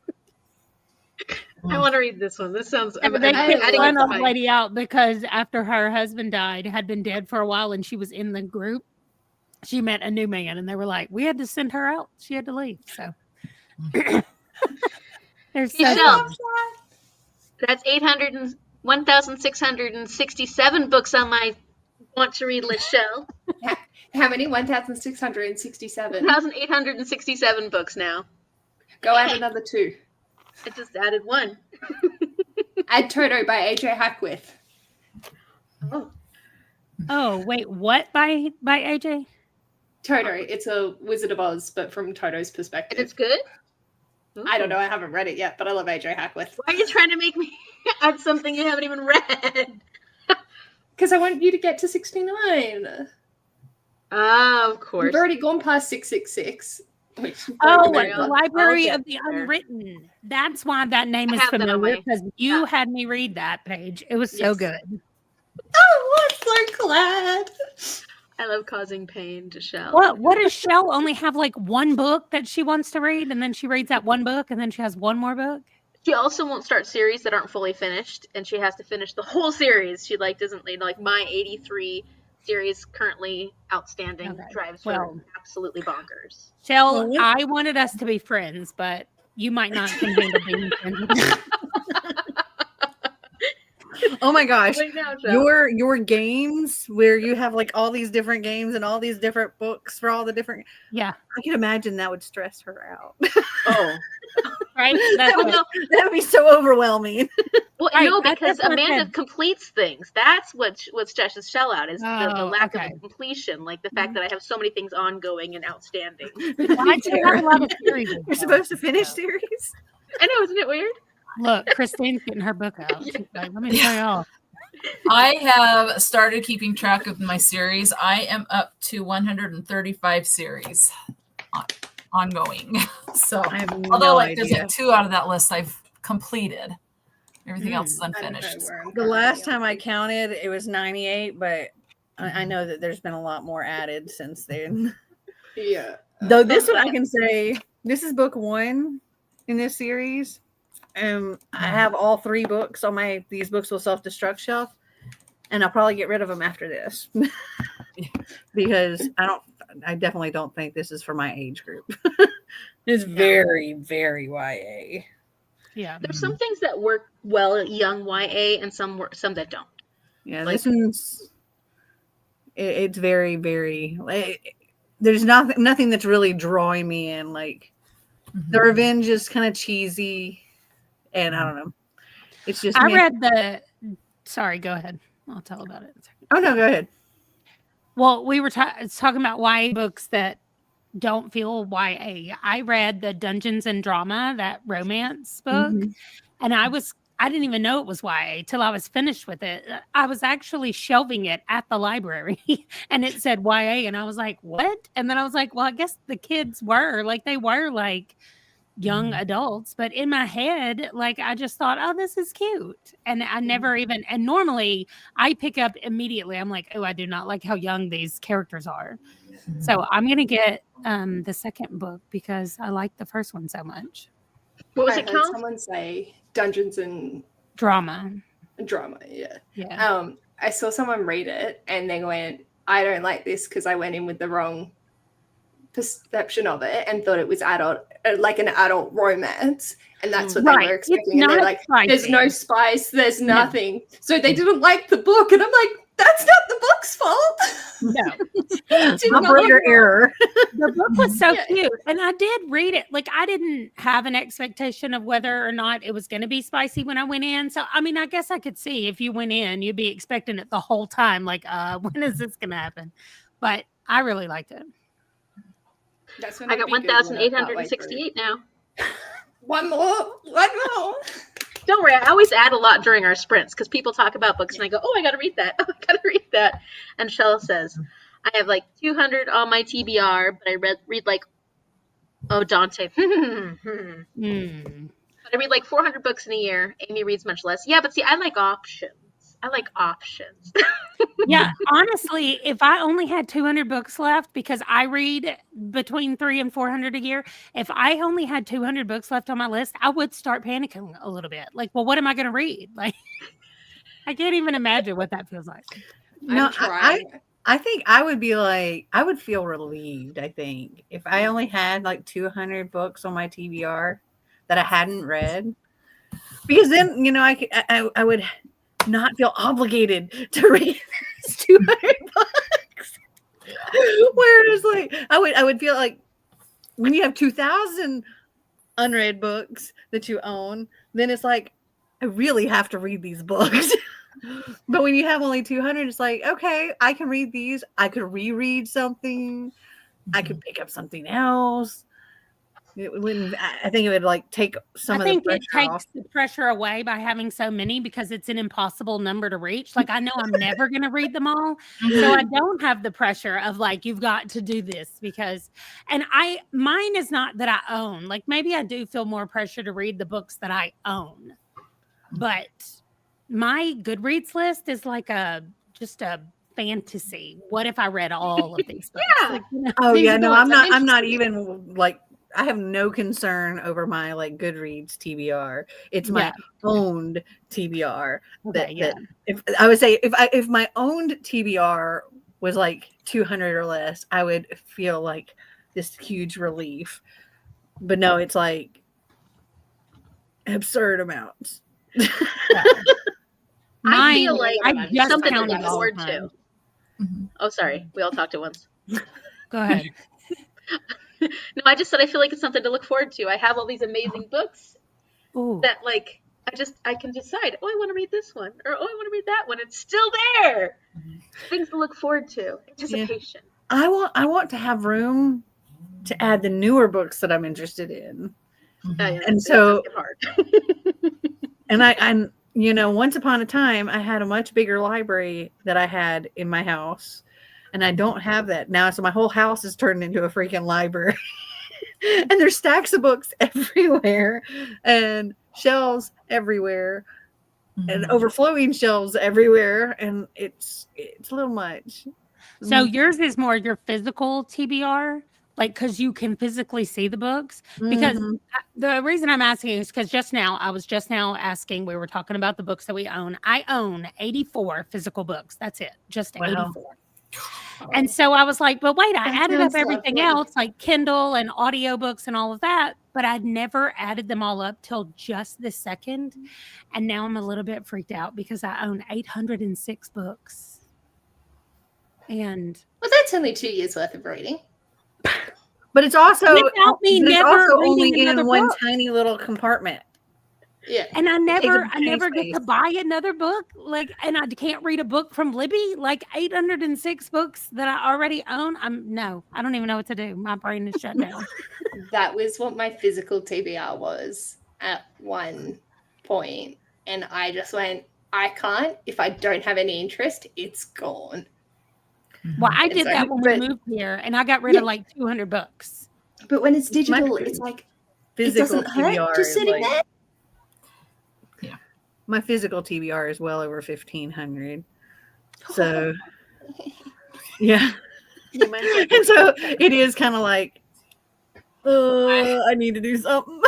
A: I want to read this one. This sounds.
D: They kicked one old lady out because after her husband had been dead for a while, and she was in the group, she met a new man, and they were like, we had to send her out. She had to leave. So There's
A: Hey,
D: so
A: Shell,
D: many.
A: that's 1,667 books on my want to read list, Shell.
E: How many? 1,667.
A: 1,867 books now.
E: Go add another 2.
A: I just added one.
E: Add Toto by AJ Hackworth.
A: Oh,
D: Oh, wait, what by AJ?
E: Toto. It's a Wizard of Oz, but from Toto's
A: and
E: perspective.
A: it's good?
E: I don't know. I haven't read it yet, but I love AJ Hackworth.
A: Why are you trying to make me add something you haven't even read?
E: Because I want you to get to 69.
A: Ah, of course.
E: We've already gone past 666.
D: Oh,
A: Very
D: the
A: well.
D: Library
A: I'll
D: of the
A: get there.
D: Unwritten. That's why that name
A: I
D: is
A: have that on
D: familiar,
A: my-
D: because you
A: yeah.
D: had me read that page. It was so
A: Yes.
D: good.
E: Oh, I'm so glad.
A: I love causing pain to Shell.
D: What does Shell only have, like one book that she wants to read, and then she reads that one book, and then she has one more book?
A: She also won't start series that aren't fully finished, and she has to finish the whole series. She doesn't like my 83 series currently outstanding
D: Okay.
A: drives
D: Well-
A: her absolutely bonkers.
D: Shell,
E: Well,
D: I wanted us to be friends, but you might not can handle being friends.
B: Oh my gosh.
A: Wait now, Shell.
B: Your games where you have like all these different games and all these different books for all the different
D: Yeah,
B: I can imagine that would stress her out.
A: Oh.
D: right? That's
A: Well,
D: what-
A: no,
B: That would be so overwhelming.
A: well,
D: Right,
A: no,
D: that's
A: because
D: what I
A: Amanda
D: said.
A: completes things. That's what stresses Shell out is the
D: Oh,
A: lack
D: okay.
A: of completion, like the fact that I have so many things ongoing and outstanding.
D: I still have a lot of series.
B: You're supposed to finish series.
A: I know, isn't it weird?
D: Look, Christine's getting her book out. She's like, let me tell y'all.
C: I have started keeping track of my series. I am up to 135 series ongoing. So,
B: I have
C: although
B: no
C: like there's
B: idea.
C: like 2 out of that list I've completed. Everything else is
E: I don't know
C: unfinished.
E: where I'm
B: The last
E: currently
B: time I
E: up to.
B: counted, it was 98, but I know that there's been a lot more added since then.
E: Yeah.
B: Though this one, I can say this is book 1 in this series. I have all 3 books on my These Books Will Self-Destruct shelf, and I'll probably get rid of them after this because I definitely don't think this is for my age group. It's very, very YA.
D: Yeah.
A: There's some things that work well young YA and some that don't.
B: Yeah,
A: Like-
B: this one's it's very, very there's nothing that's really drawing me in. Like the revenge is kind of cheesy, and I don't know. It's just
D: I
B: meh.
D: read the. Sorry, go ahead. I'll tell about it.
B: Oh no, go ahead.
D: Well, we were talking about YA books that don't feel YA. I read the Dungeons and Drama, that romance book,
B: Mhm.
D: and I didn't even know it was YA till I was finished with it. I was actually shelving it at the library and it said YA, and I was like, what? And then I was like, well, I guess the kids were like young adults, but in my head, like I just thought, oh, this is cute. And I never even, and normally I pick up immediately. I'm like, oh, I do not like how young these characters are. So I'm going to get the second book because I like the first one so much.
A: What was
E: I
A: it
E: heard
A: called?
E: someone say Dungeons and
D: Drama.
E: Drama. Yeah.
D: Yeah.
E: I saw someone read it and they went, I don't like this because I went in with the wrong perception of it and thought it was adult, like an adult romance, and that's what they
D: Right.
E: were
D: It's
E: expecting. And they're
D: not
E: like, there's no
D: spicy.
E: spice, there's
D: No.
E: nothing. So they didn't like the book, and I'm like, that's not the book's fault.
D: No.
E: Did
B: Operator
E: nothing wrong.
B: error.
D: The book was so
E: Yeah.
D: cute. And I did read it. Like, I didn't have an expectation of whether or not it was going to be spicy when I went in. So, I mean, I guess I could see if you went in, you'd be expecting it the whole time. Like, when is this going to happen? But I really liked it.
E: That's when
A: I
E: I'd
A: got
E: be Googling it partway through.
A: 1,868 now.
E: One more.
A: Don't worry, I always add a lot during our sprints because people talk about books and I go, oh, I gotta read that. Oh, I gotta read that. And Shell says, I have like 200 on my TBR, but I read like, oh, Dante. But I read like 400 books in a year. Amy reads much less. Yeah, but see, I like options.
D: Yeah, honestly, if I only had 200 books left, because I read between 300 and 400 a year, if I only had 200 books left on my list, I would start panicking a little bit. Like, well, what am I going to read? Like, I can't even imagine what that feels like.
B: No,
E: I'm trying.
B: I think I would be like, I would feel relieved, I think. If I only had like 200 books on my TBR, that I hadn't read, because then I would not feel obligated to read these 200 books. Whereas like I would feel like when you have 2,000 unread books that you own, then it's like I really have to read these books. But when you have only 200, it's like, okay, I can read these. I could reread something. I could pick up something else. It wouldn't. I think it would like take some
D: I
B: of the
D: think
B: pressure
D: it takes
B: off.
D: the pressure away by having so many, because it's an impossible number to reach. Like, I know I'm never going to read them all. So I don't have the pressure of like, you've got to do this and mine is not that I own. Like, maybe I do feel more pressure to read the books that I own. But my Goodreads list is like just a fantasy. What if I read all of these books?
A: Yeah.
D: Like, you know,
B: Oh
A: These
B: yeah,
A: are the
B: no,
A: ones
B: I'm not
A: interested in.
B: even like, I have no concern over my like Goodreads TBR. It's my
D: Yeah.
B: owned TBR.
D: Okay, yeah.
B: If I would say if my owned TBR was like 200 or less, I would feel like this huge relief. But no, it's like absurd amounts.
A: I feel like
D: I just
A: something to
D: counted
A: look
D: all
A: forward
D: of
A: to.
C: Mhm.
A: Oh, sorry. We all talked at once.
D: Go ahead.
A: No, I just said I feel like it's something to look forward to. I have all these amazing books
D: Ooh.
A: that like I can decide, oh, I want to read this one, or oh, I want to read that one. It's still there. Things to look forward to. Anticipation.
B: I want to have room to add the newer books that I'm interested in.
A: Oh, yeah,
B: And
A: that
B: so-
A: does get hard.
B: And I'm once upon a time I had a much bigger library that I had in my house, and I don't have that now. So my whole house is turned into a freaking library. And there's stacks of books everywhere and shelves everywhere and overflowing shelves everywhere, and it's a little much.
D: So yours is more your physical TBR, like, because you can physically see the books. Because
B: Mhm.
D: the reason I'm asking is because I was just now asking, we were talking about the books that we own. I own 84 physical books. That's it, just
B: Wow.
D: 84. And so I was like, but wait, I
E: That
D: added up
E: sounds
D: everything
E: lovely.
D: else, like Kindle and audiobooks and all of that, but I'd never added them all up till just this second. And now I'm a little bit freaked out because I own 806 books. And
E: Well, that's only 2 years worth of reading.
B: But it's also,
D: without me
B: but it's
D: never
B: also
D: reading
B: only in
D: another
B: one
D: book.
B: tiny little compartment.
E: Yeah.
D: And I
B: takes up
D: never
B: tiny
D: get
B: space.
D: to buy another book. Like, and I can't read a book from Libby. Like 806 books that I already own. I don't even know what to do. My brain is shut down.
E: That was what my physical TBR was at one point. And I just went, I can't. If I don't have any interest, it's gone.
D: Well, I
E: And
D: did
E: so-
D: that when
E: but-
D: we moved here, and I got rid of like 200 books.
E: But when it's
B: My
E: digital, it's like, it
B: Physical
E: doesn't hurt
B: TBR
E: just
B: is
E: sitting
B: like,
E: there.
B: my physical TBR is well over 1,500. So yeah.
A: Yeah, mine's like-
B: And so it is kind of like, I need to do something.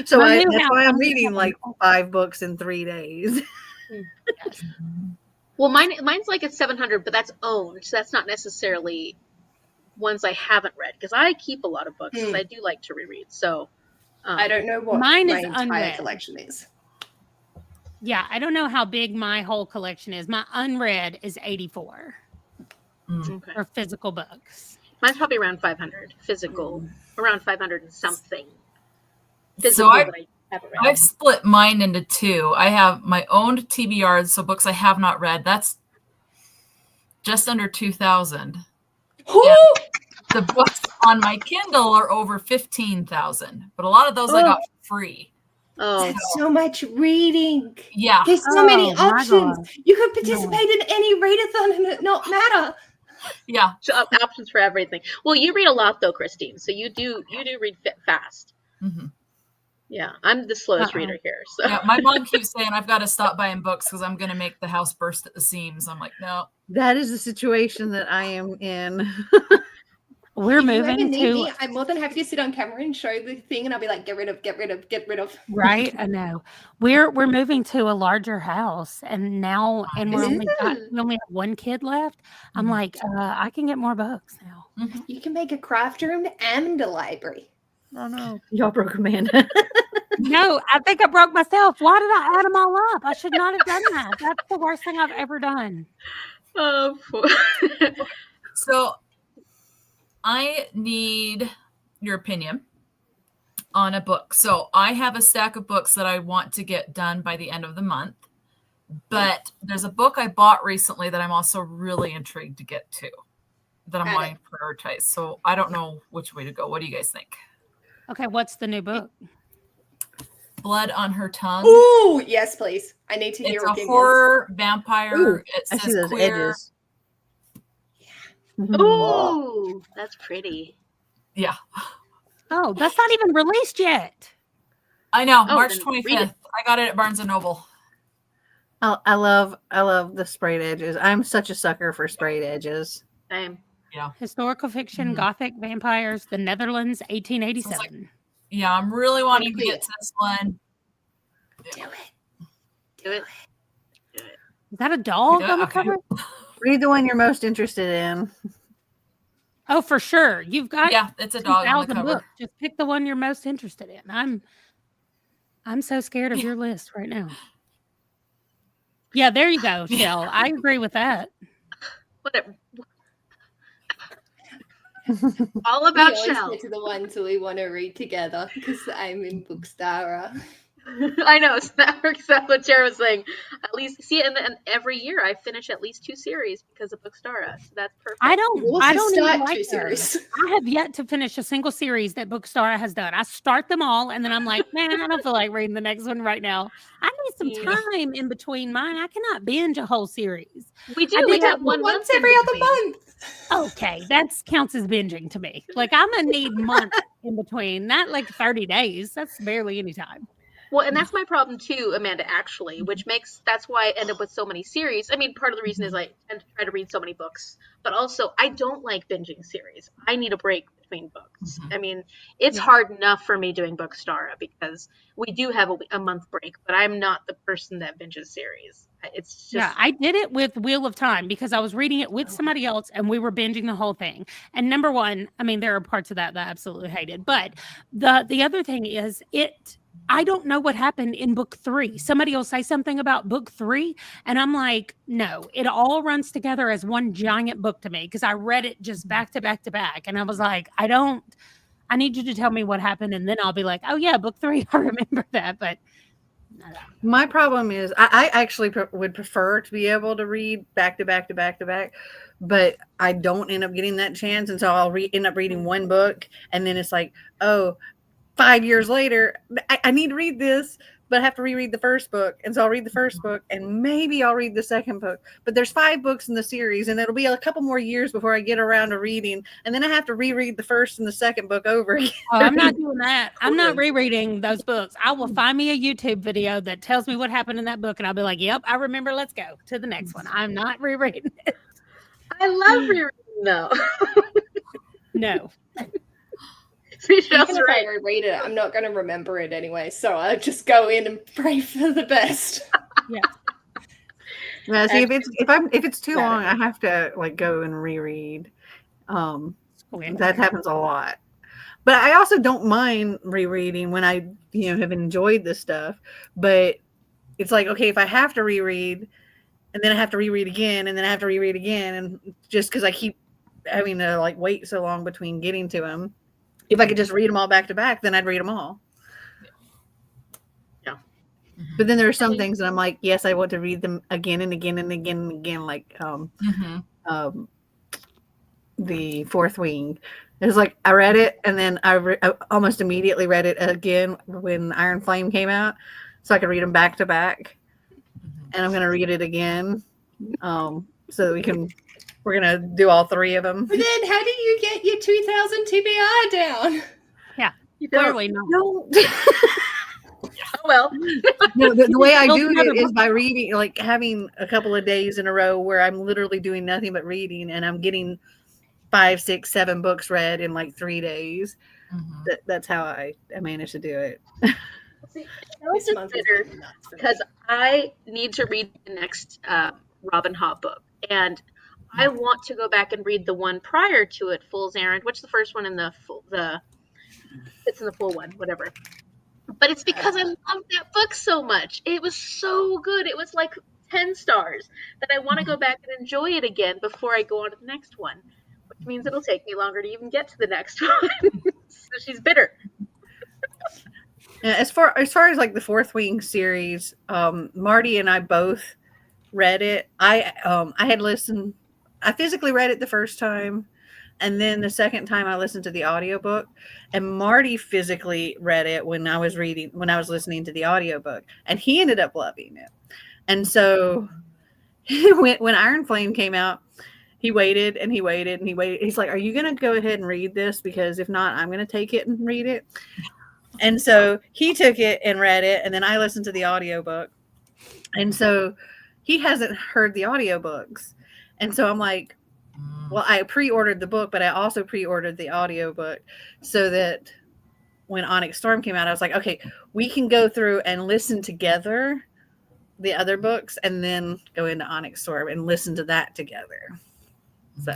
B: So
D: My new
B: that's
D: house,
B: why I'm
D: I'm
B: reading
D: just
B: like 5 books in 3 days.
A: Well, mine's like at 700, but that's owned. So that's not necessarily ones I haven't read, because I keep a lot of books because I do like to reread. So
E: I don't know what
D: Mine
E: my
D: is
E: entire
D: unread.
E: collection is.
D: Yeah, I don't know how big my whole collection is. My unread is 84
A: Okay.
D: for physical books.
A: Mine's probably around 500 physical, around 500 and something.
C: So
A: Physical that I haven't read.
C: I've split mine into two. I have my owned TBRs, so books I have not read. That's just under 2,000.
E: Who?
C: The books on my Kindle are over 15,000, but a lot of those I got for free.
A: Oh,
E: That's so much reading.
C: Yeah.
E: There's so many
D: Oh, my
E: options.
D: God.
E: You could participate in any readathon and it not matter.
C: Yeah.
A: so options for everything. Well, you read a lot though, Christine. So you do read fast.
C: hmm
A: Yeah, I'm the slowest
D: Uh-uh.
A: reader here. So
C: Yeah. My mom keeps saying I've got to stop buying books because I'm going to make the house burst at the seams. I'm like, no.
B: That is the situation that I am in.
D: We're
E: If you ever
D: moving
E: need
D: to
E: me, I'm more than happy to sit on camera and show the thing, and I'll be like, get rid of.
D: right. I know we're moving to a larger house, and now we only have one kid left. I'm like, I can get more books now.
E: You can make a craft room and a library.
B: Oh no, y'all broke Amanda.
D: No, I think I broke myself. Why did I add them all up? I should not have done that. That's the worst thing I've ever done.
A: Oh,
C: So I need your opinion on a book. So I have a stack of books that I want to get done by the end of the month. But there's a book I bought recently that I'm also really intrigued to get to, that I'm wanting to prioritize. So I don't know which way to go. What do you guys think?
D: Okay, what's the new book?
C: Blood on Her Tongue.
E: Ooh, yes, please. I need to hear
C: It's a
E: opinions.
C: horror vampire.
B: Ooh,
C: It
B: I see
C: says
B: those
C: queer.
B: edges.
A: ooh, that's pretty.
C: Yeah,
D: Oh, that's not even released yet.
C: I know.
A: Oh,
C: March
A: then read
C: 25th.
A: it.
C: I got it at Barnes and Noble.
B: I love the sprayed edges. I'm such a sucker for sprayed edges.
A: Same.
D: Historical fiction,
C: Mhm.
D: Gothic vampires, the Netherlands, 1887.
C: Yeah, I'm really wanting to get to this one.
E: Do it.
A: Do it.
D: Is that a dog
C: Yeah,
D: on the
C: okay.
D: cover?
B: Read the one you're most interested in.
D: Oh, for sure. You've got
C: Yeah, it's a dog on the
D: 2,000
C: cover.
D: books. Just pick the one you're most interested in. I'm so scared of your list right now. Yeah, there you go, Shell. I agree with that.
A: Whatever. All
E: We
A: about
E: always
A: Shell.
E: get to the ones that we want to read together because I'm in Bookstara.
A: I know. So that works out what Jared was saying. At least see, and every year I finish at least 2 series because of Bookstara. So that's perfect.
D: I don't
E: We'll
D: even
E: start
D: like
E: 2
D: those.
E: series.
D: I have yet to finish a single series that Bookstara has done. I start them all and then I'm like, man, I don't feel like reading the next one right now. I need some
A: Yeah.
D: time in between mine. I cannot binge a whole series.
A: We do.
D: I
A: We
D: did
A: have
D: that
A: one
E: Once
A: month in
E: every other
A: between.
E: month.
D: Okay, that counts as binging to me. Like I'm gonna need months in between, not like 30 days. That's barely any time.
A: Well, and that's my problem too, Amanda, actually, which makes that's why I end up with so many series. I mean, part of the reason is I tend to try to read so many books, but also I don't like binging series. I need a break between books. I mean, it's hard enough for me doing Bookstara because we do have a month break, but I'm not the person that binges series. It's just
D: Yeah, I did it with Wheel of Time because I was reading it with somebody else and we were binging the whole thing. And number one, I mean, there are parts of that I absolutely hated, but the other thing is I don't know what happened in book 3. Somebody will say something about book 3, and I'm like, no, it all runs together as one giant book to me because I read it just back to back to back. And I was like, I need you to tell me what happened, and then I'll be like, oh yeah, book 3, I remember that. But
B: My problem is I actually would prefer to be able to read back to back to back to back, but I don't end up getting that chance. And so I'll end up reading one book, and then it's like, oh, 5 years later, I need to read this, but I have to reread the first book. And so I'll read the first book and maybe I'll read the second book. But there's 5 books in the series and it'll be a couple more years before I get around to reading. And then I have to reread the first and the second book over again.
D: oh, I'm not doing that. I'm not rereading those books. I will find me a YouTube video that tells me what happened in that book, and I'll be like, yep, I remember. Let's go to the next one. I'm not rereading it.
A: I love rereading though.
D: No.
E: Even if I reread it, I'm not going to remember it anyway. So I just go in and pray for the best.
D: Yeah.
B: Yeah, see, if it's too long, I have to like go and reread. That happens a lot. But I also don't mind rereading when I have enjoyed this stuff. But it's like, okay, if I have to reread, and then I have to reread again, and then I have to reread again, and just because I keep having to like wait so long between getting to them. If I could just read them all back to back, then I'd read them all.
A: Yeah.
B: But then there are some things that I'm like, yes, I want to read them again and again and again and again, like The Fourth Wing. It's like I read it, and then I almost immediately read it again when Iron Flame came out, so I could read them back to back. And I'm going to read it again, so that we're going to do all 3 of them.
E: But then how do you get your 2000 TBR down?
D: Yeah,
A: You
D: clearly not.
B: No.
A: Oh, well.
B: No, the way I do it is by reading, like having a couple of days in a row where I'm literally doing nothing but reading, and I'm getting 5, 6, 7 books read in like 3 days. That's how I managed to do it.
A: See, this month because I need to read the next Robin Hobb book, and I want to go back and read the one prior to it, Fool's Errand. What's the first one in it's in the full one, whatever. But it's because I loved that book so much. It was so good. It was like 10 stars that I want to go back and enjoy it again before I go on to the next one, which means it'll take me longer to even get to the next one. So she's bitter.
B: Yeah, as far as like the Fourth Wing series, Marty and I both read it. I had listened. I physically read it the first time, and then the second time I listened to the audiobook. And Marty physically read it when I was listening to the audiobook, and he ended up loving it. And so when Iron Flame came out, he waited and he waited and he waited. He's like, "Are you going to go ahead and read this? Because if not, I'm going to take it and read it." And so he took it and read it, and then I listened to the audiobook. And so he hasn't heard the audiobooks. And so I'm like, well, I pre-ordered the book, but I also pre-ordered the audiobook so that when Onyx Storm came out, I was like, okay, we can go through and listen together the other books and then go into Onyx Storm and listen to that together. So,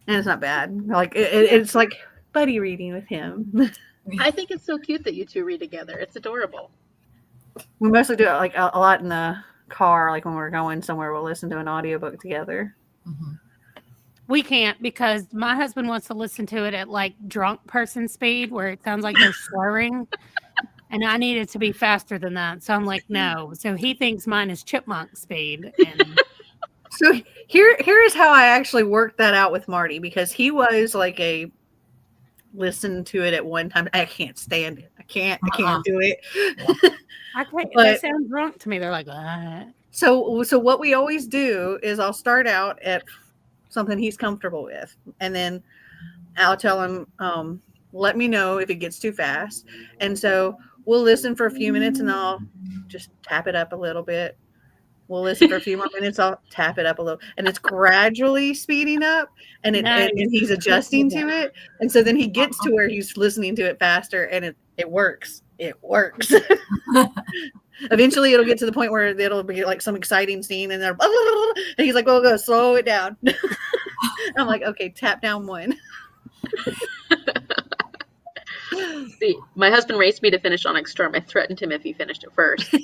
B: and it's not bad. Like it's like buddy reading with him.
A: I think it's so cute that you two read together. It's adorable.
B: We mostly do it like a lot in the car, like when we're going somewhere, we'll listen to an audiobook together.
C: Mm-hmm.
D: We can't because my husband wants to listen to it at like drunk person speed where it sounds like they're slurring. And I need it to be faster than that. So I'm like, no. So he thinks mine is chipmunk speed. And
B: so here is how I actually worked that out with Marty, because he was like a listen to it at one time. I can't stand it. I can't do it.
D: I can't,
B: But,
D: they sound drunk to me. They're like, ah.
B: So what we always do is I'll start out at something he's comfortable with, and then I'll tell him, let me know if it gets too fast. And so we'll listen for a few minutes and I'll just tap it up a little bit. We'll listen for a few more minutes. I'll tap it up a little, and it's gradually speeding up, and and he's adjusting to it. And so then he gets to where he's listening to it faster, and it works. It works. Eventually, it'll get to the point where it'll be like some exciting scene, and they're and he's like, "Go, slow it down." I'm like, "Okay, tap down one."
A: See, my husband raced me to finish Onyx Storm. I threatened him if he finished it first.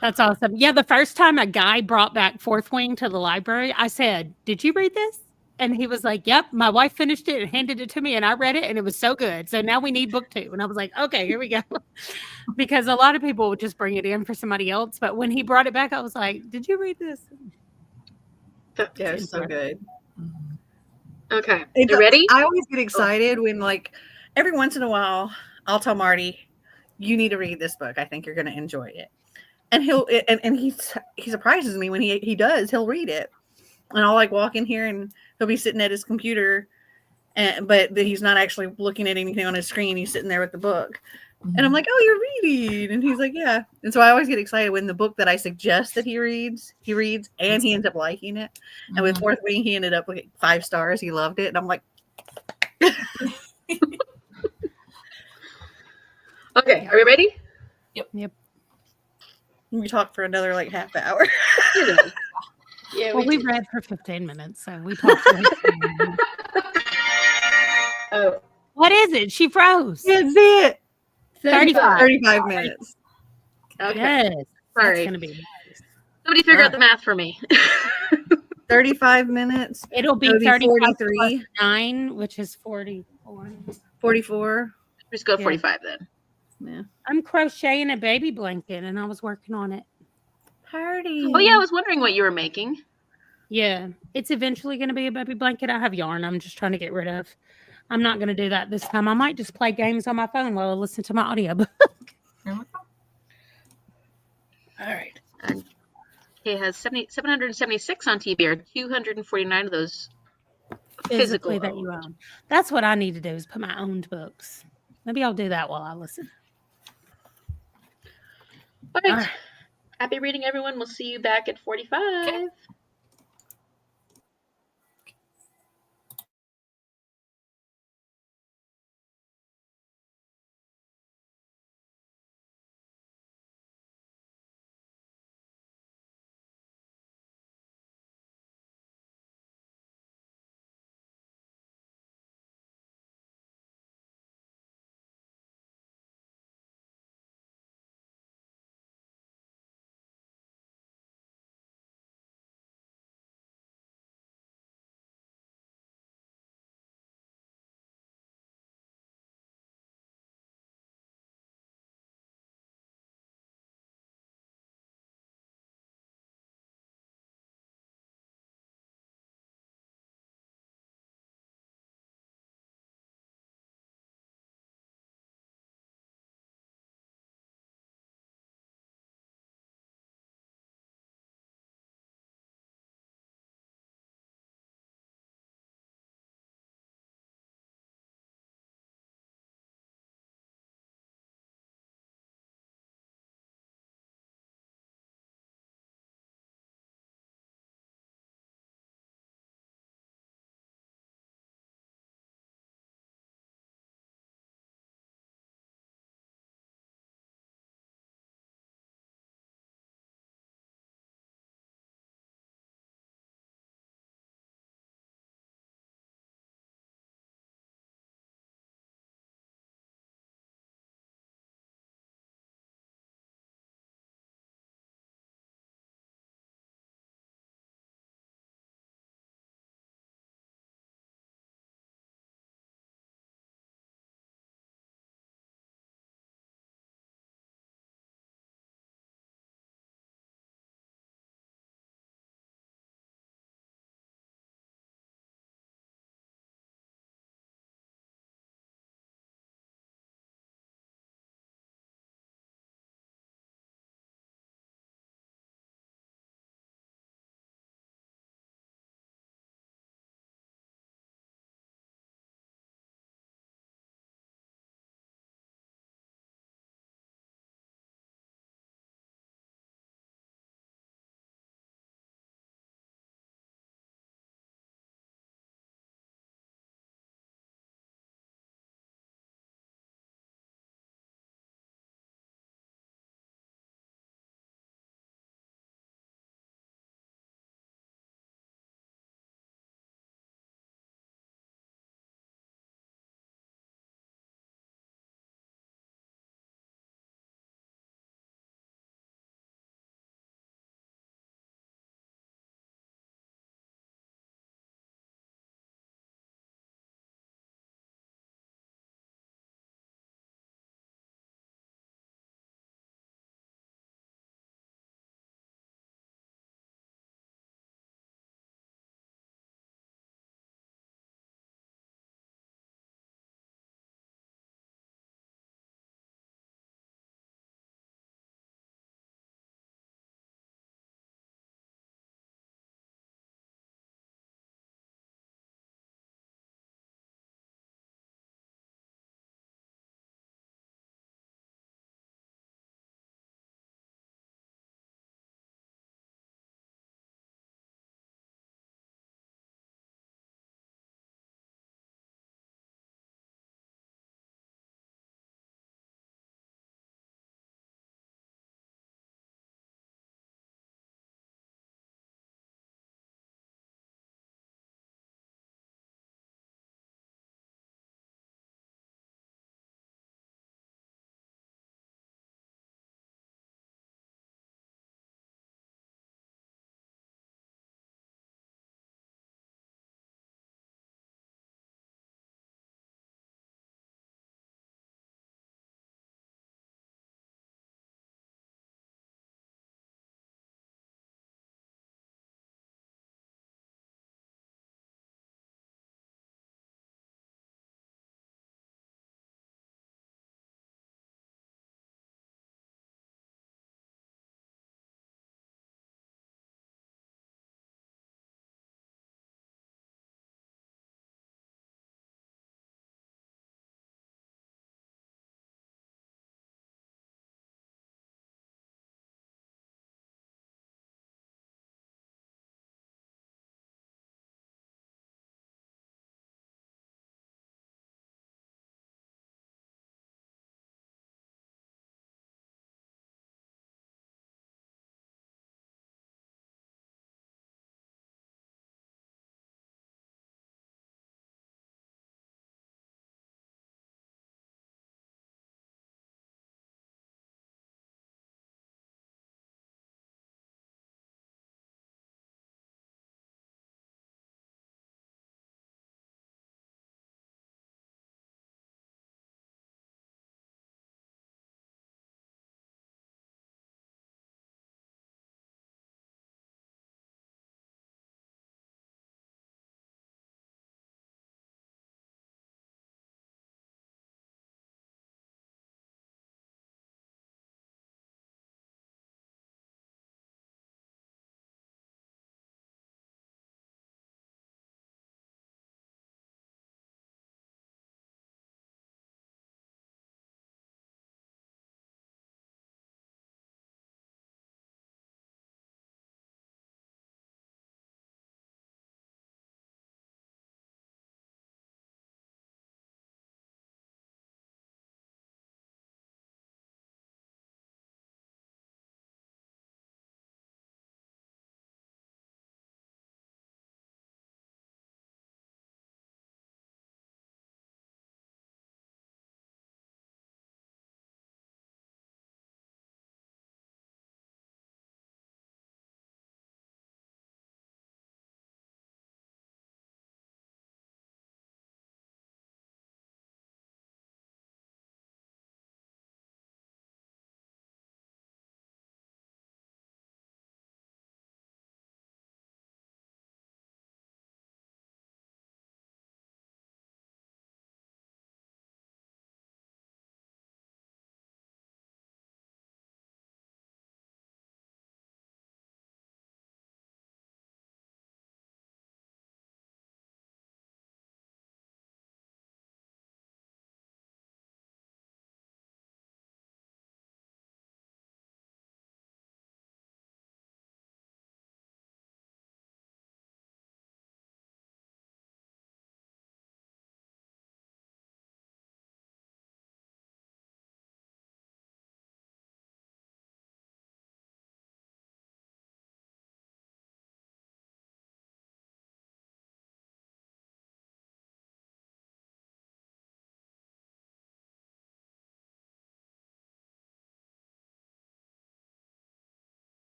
D: That's awesome. Yeah, the first time a guy brought back Fourth Wing to the library, I said, "Did you read this?" And he was like, "Yep, my wife finished it and handed it to me, and I read it, and it was so good. So now we need book 2." And I was like, "Okay, here we go." Because a lot of people would just bring it in for somebody else. But when he brought it back, I was like, "Did you read this?"
B: Yeah, it's so good.
A: Okay, you ready?
B: I always get excited when, like, every once in a while, I'll tell Marty, "You need to read this book. I think you're going to enjoy it." And he surprises me when he does. He'll read it, and I'll like walk in here and he'll be sitting at his computer, but he's not actually looking at anything on his screen. He's sitting there with the book, and I'm like, "Oh, you're reading?" And he's like, "Yeah." And so I always get excited when the book that I suggest that he reads, and he ends up liking it. And with Fourth Wing, he ended up with 5 stars. He loved it, and I'm like,
A: Okay, are we ready?
D: Yep.
B: we talked for another like half hour.
E: Yeah,
D: Well, we read for 15 minutes, so we talked for 15 minutes.
A: Oh,
D: What is it? She froze.
B: That's it.
D: 35
B: minutes.
A: okay.
D: Yes.
A: Sorry.
D: That's going to be nice.
A: Somebody figure out the math for me.
B: 35 minutes.
D: It'll be 35 plus 9, which is 44.
B: 44.
A: Just go 45 then.
B: Yeah.
D: I'm crocheting a baby blanket, and I was working on it.
B: Party.
A: Oh yeah, I was wondering what you were making.
D: Yeah, it's eventually going to be a baby blanket. I have yarn I'm just trying to get rid of. I'm not going to do that this time. I might just play games on my phone while I listen to my audiobook.
C: Here we go.
B: All right.
A: And it has 776 on TBR, 249 of those
D: Physically
A: physical
D: that you own. That's what I need to do is put my owned books. Maybe I'll do that while I listen.
A: All right. Happy reading, everyone. We'll see you back at 45.
C: Okay.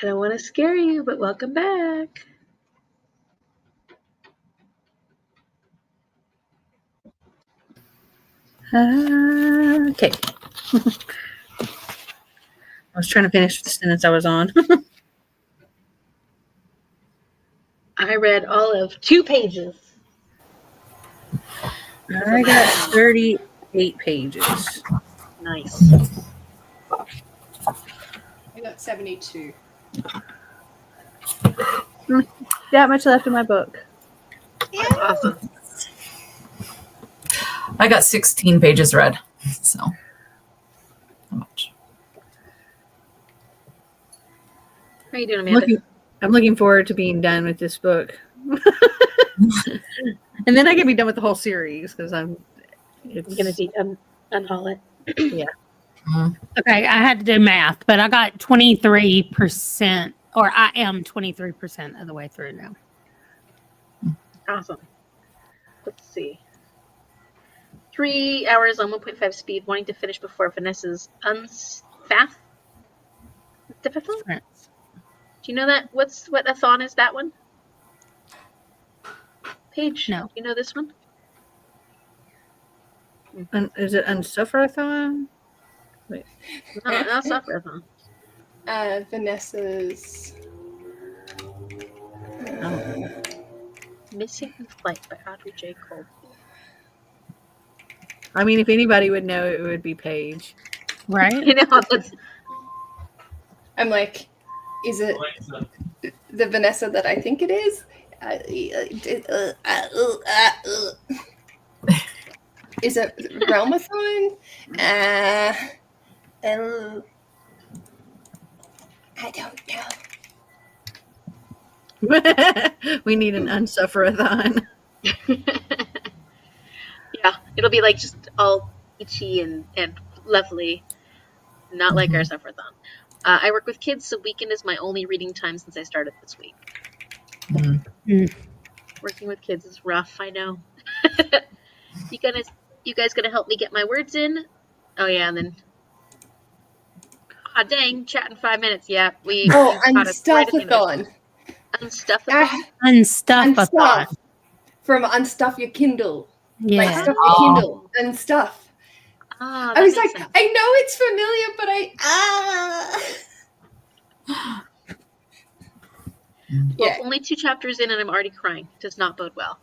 A: I don't want to scare you, but welcome back.
B: Okay. I was trying to finish the sentence I was on.
A: I read all of 2 pages.
B: I got 38 pages.
A: Nice.
E: I got 72.
B: That much left in my book.
A: That's awesome.
C: I got 16 pages read. So, not much.
A: How you doing, Amanda?
B: I'm looking forward to being done with this book. And then I can be done with the whole series because I'm
A: going to unhaul it.
B: Yeah.
D: Okay, I had to do math, but I got 23%, or I am 23% of the way through now.
A: Awesome. Let's see. 3 hours on 1.5 speed, wanting to finish before Vanessa's Unstaff. Difficult? Do you know that? What athon is that one? Paige?
D: No.
A: Do you know this one?
B: Is it Seasonathon? Wait.
A: No, not Suffer-athon.
E: Vanessa's.
A: Missing in Flight by Audrey J. Cole.
B: I mean, if anybody would know, it would be Paige.
D: Right?
A: You know,
E: I'm like, is it the Vanessa that I think it is? Is it Realmathon? I don't know.
B: We need an Unsuffer-athon.
A: yeah, it'll be like just all itchy and lovely, not like our Suffer-athon. I work with kids, so weekend is my only reading time since I started this week. Working with kids is rough, I know. You guys gonna help me get my words in? Oh yeah, and then dang, chat in 5 minutes. Yeah, we
E: Unstuffathon.
A: Unstuffathon?
D: Unstuffathon.
E: From Unstuff Your Kindle.
D: Yeah.
E: Like stuff your Kindle and stuff.
A: Ah,
E: I was like,
A: sense.
E: I know it's familiar, but
A: Well,
E: yeah.
A: only 2 chapters in and I'm already crying. Does not bode well.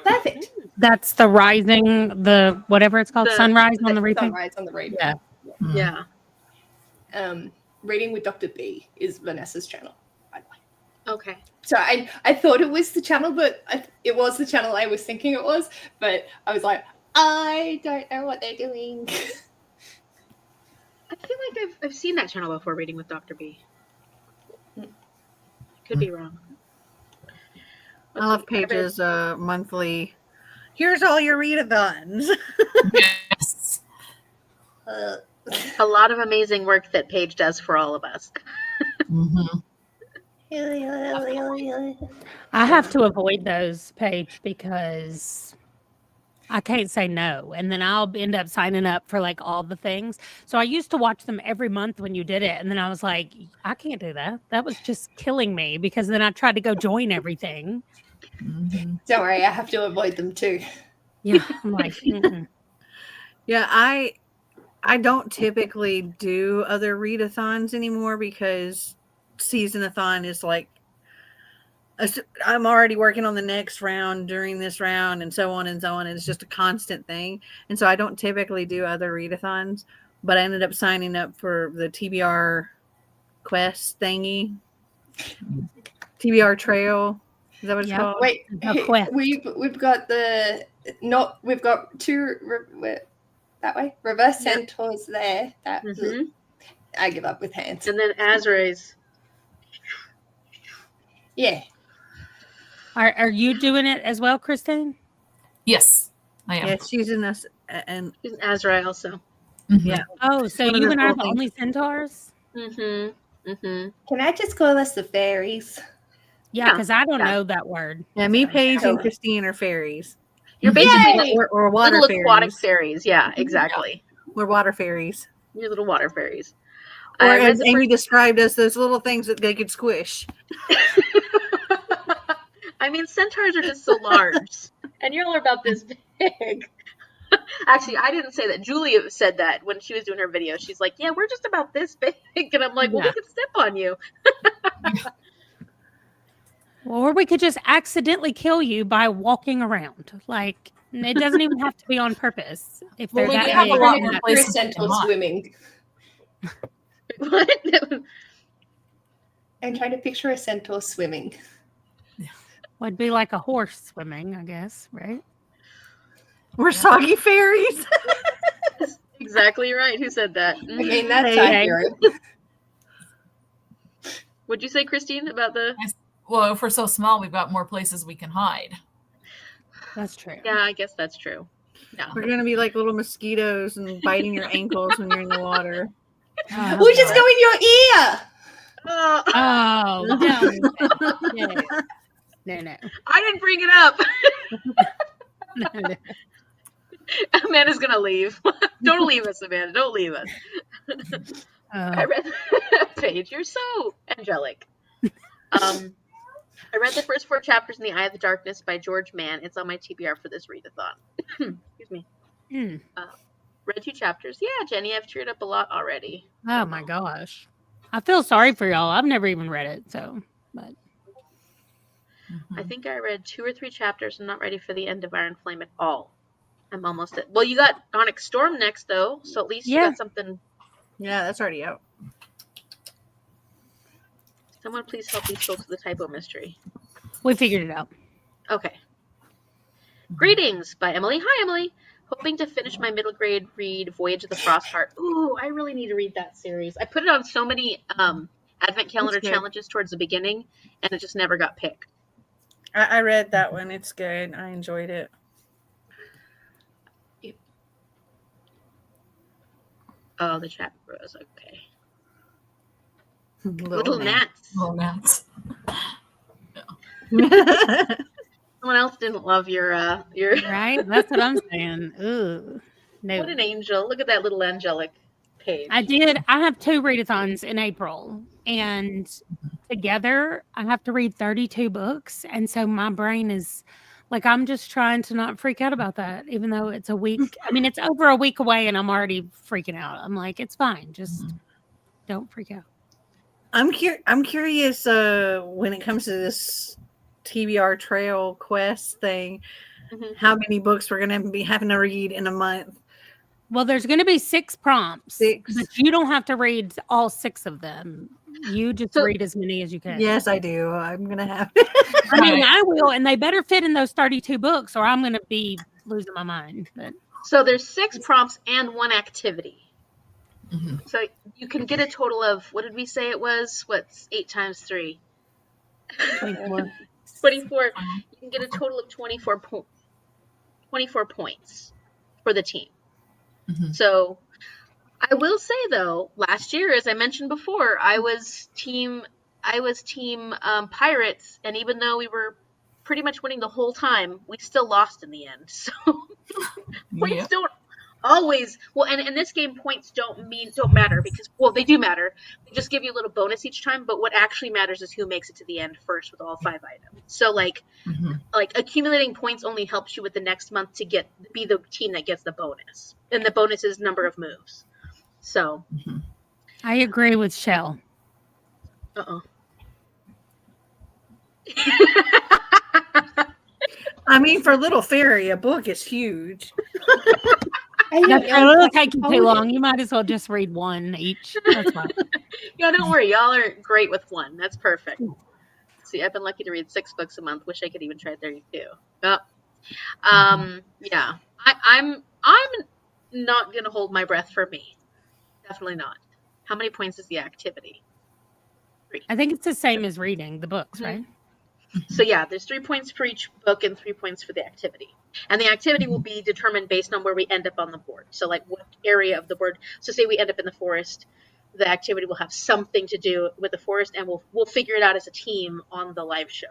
E: Perfect.
D: That's the rising, the whatever it's called, sunrise on the reaping.
E: Sunrise on the Reaping.
D: Yeah.
A: Yeah.
E: Reading with Dr. B is Vanessa's channel, by the way.
A: Okay.
E: So I thought it was the channel, but it was the channel I was thinking it was. But I was like, I don't know what they're doing.
A: I feel like I've seen that channel before, Reading with Dr. B. Could be wrong.
B: I love Paige's monthly. Here's all your readathons.
C: Yes.
A: A lot of amazing work that Paige does for all of us.
D: I have to avoid those, Paige, because I can't say no. And then I'll end up signing up for like all the things. So I used to watch them every month when you did it. And then I was like, I can't do that. That was just killing me because then I tried to go join everything.
E: Don't worry, I have to avoid them too.
D: Yeah. I'm like, mm-mm.
B: Yeah, I don't typically do other readathons anymore because Seasonathon is like, I'm already working on the next round during this round and so on and so on. It's just a constant thing. And so I don't typically do other readathons, but I ended up signing up for the TBR quest thingy. TBR trail. Is that what it's called?
E: Wait,
D: The quest.
E: we've got we've got 2 that way. Reverse centaurs there. I give up with hands.
A: And then Azrae's.
E: Yeah.
D: Are you doing it as well, Christine?
C: Yes, I am.
B: Yeah, she's in this. And
A: She's an Azrae also.
B: yeah.
D: Oh, so
B: One of
D: you
B: the
D: and I are
B: cool
D: the
B: things.
D: only centaurs?
E: Can I just call us the fairies?
D: Yeah, because I don't know that word.
B: Yeah, me, Paige, and Christine are fairies.
A: You're basically
B: We're water
A: little
B: fairies.
A: aquatic fairies. Yeah, exactly.
B: We're water fairies.
A: You're little water fairies.
B: Or
A: I read
B: as
A: the
B: Amy
A: first.
B: described as those little things that they could squish.
A: I mean, centaurs are just so large, and y'all are about this big. Actually, I didn't say that. Julia said that when she was doing her video. She's like, "Yeah, we're just about this big," and I'm like, "Well, we
D: Yeah.
A: could step on you."
D: Or we could just accidentally kill you by walking around. Like, it doesn't even have to be on purpose. If
C: Well,
D: they're
C: we
D: that
C: do have a
D: big,
C: lot
D: and
C: more
D: that-
C: places.
E: Centaur swimming.
A: What?
E: I'm trying to picture a centaur swimming.
D: would be like a horse swimming, I guess, right?
B: We're soggy fairies.
A: Exactly right. Who said that?
E: I mean, that's
B: Hey.
E: accurate.
A: What'd you say, Christine, about the?
C: Well, if we're so small, we've got more places we can hide.
D: That's true.
A: Yeah, I guess that's true. Yeah.
B: We're gonna be like little mosquitoes and biting your ankles when you're in the water.
D: Oh,
E: We'll just
D: God.
E: go in your ear.
D: Oh, no. No.
A: I didn't bring it up.
D: No.
A: Amanda's gonna leave. Don't leave us, Amanda. Don't leave us. I
D: Oh,
A: read Paige, you're so angelic. I read the first 4 chapters in The Eye of the Darkness by George Mann. It's on my TBR for this readathon. Excuse me.
D: mm.
A: Read 2 chapters. Yeah, Jenny, I've cheered up a lot already.
D: Oh my gosh. I feel sorry for y'all. I've never even read it, so but
A: I think I read 2 or 3 chapters. I'm not ready for the end of Iron Flame at all. I'm almost at. Well, you got Onyx Storm next, though, so at least you
D: Yeah.
A: got something.
B: Yeah, that's already out.
A: Someone please help these folks with the typo mystery.
D: we figured it out.
A: Okay. Greetings by Emily. Hi, Emily. Hoping to finish my middle grade read Voyage of the Frostheart. Ooh, I really need to read that series. I put it on so many advent calendar
B: good.
A: challenges towards the beginning, and it just never got picked.
B: I read that one. It's good. I enjoyed it.
A: Oh, the chat rose. Okay. Little gnats.
C: Oh, gnats.
A: Someone else didn't love your
D: Right? That's what I'm saying. Ooh. No.
A: What an angel. Look at that little angelic page.
D: I did. I have 2 readathons in April, and together I have to read 32 books. And so my brain is like, I'm just trying to not freak out about that, even though it's a week. I mean, it's over a week away, and I'm already freaking out. I'm like, it's fine. Just don't freak out.
B: I'm curious when it comes to this TBR Trail Quest thing,
A: Mhm.
B: how many books we're going to be having to read in a month.
D: Well, there's going to be 6 prompts,
B: 6.
D: but you don't have to read all 6 of them. You just
A: So-
D: read as many as you can.
B: Yes, I do. I'm going to have
D: I mean, I will, and they better fit in those 32 books, or I'm going to be losing my mind. But
A: So there's 6 prompts and 1 activity.
C: Mhm.
A: So you can get a total of, what did we say it was? What's 8 times 3?
D: 24.
A: 24. You can get a total of 24 points for the team.
C: Mhm.
A: So I will say though, last year, as I mentioned before, I was team Pirates, and even though we were pretty much winning the whole time, we still lost in the end. So points
C: Yeah.
A: don't always and in this game points don't matter because they do matter. They just give you a little bonus each time, but what actually matters is who makes it to the end first with all 5 items. So like accumulating points only helps you with the next month to be the team that gets the bonus. And the bonus is number of moves. So
D: I agree with Shell.
B: I mean, for Little Fairy, a book is huge.
E: I don't
D: It'll
E: know.
D: take you too long. You might as well just read 1 each. That's fine.
A: Yeah, don't worry. Y'all are great with 1. That's perfect. See, I've been lucky to read 6 books a month. Wish I could even try 32. Oh. Yeah. I'm not gonna hold my breath for me. Definitely not. How many points is the activity? 3.
D: I think it's the same as reading the books, right?
A: So yeah, there's 3 points for each book and 3 points for the activity. And the activity will be determined based on where we end up on the board. So like what area of the board. So say we end up in the forest, the activity will have something to do with the forest, and we'll figure it out as a team on the live show.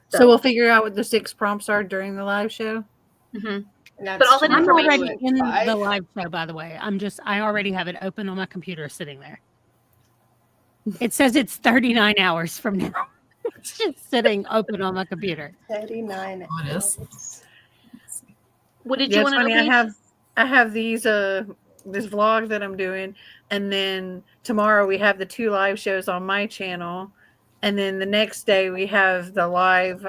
B: So we'll figure out what the 6 prompts are during the live show.
A: Mm-hmm.
E: And
A: But all the
D: I'm
A: information-
D: already in
E: 5.
D: the live show, by the way. I already have it open on my computer sitting there. It says it's 39 hours from now. It's just sitting open on my computer.
E: 39
C: Oh, it is.
E: hours.
A: What did
B: Yeah,
A: you
B: it's
A: want to
B: funny.
A: know?
B: I have these this vlog that I'm doing, and then tomorrow we have the 2 live shows on my channel, and then the next day we have the live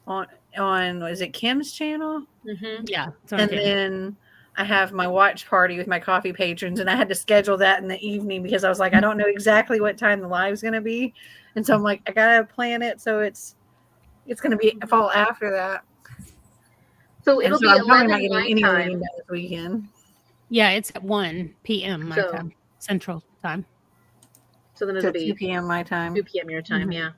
B: on was it Kim's channel?
A: Mm-hmm.
D: Yeah.
B: And then I have my watch party with my coffee patrons, and I had to schedule that in the evening because I was like, I don't know exactly what time the live's going to be, and so I'm like, I gotta plan it so it's going to be fall after that.
A: So
B: And
A: it'll
B: so
A: be
B: I'm probably
A: 11
B: not getting
A: my
B: any reading
A: time.
B: done this weekend.
D: Yeah, it's at 1 p.m. my
A: So-
D: time, Central Time.
A: So then
B: So
A: it'll
B: 2
A: be
B: p.m. my time.
A: 2 p.m. your time.
D: Mhm.
A: Yeah.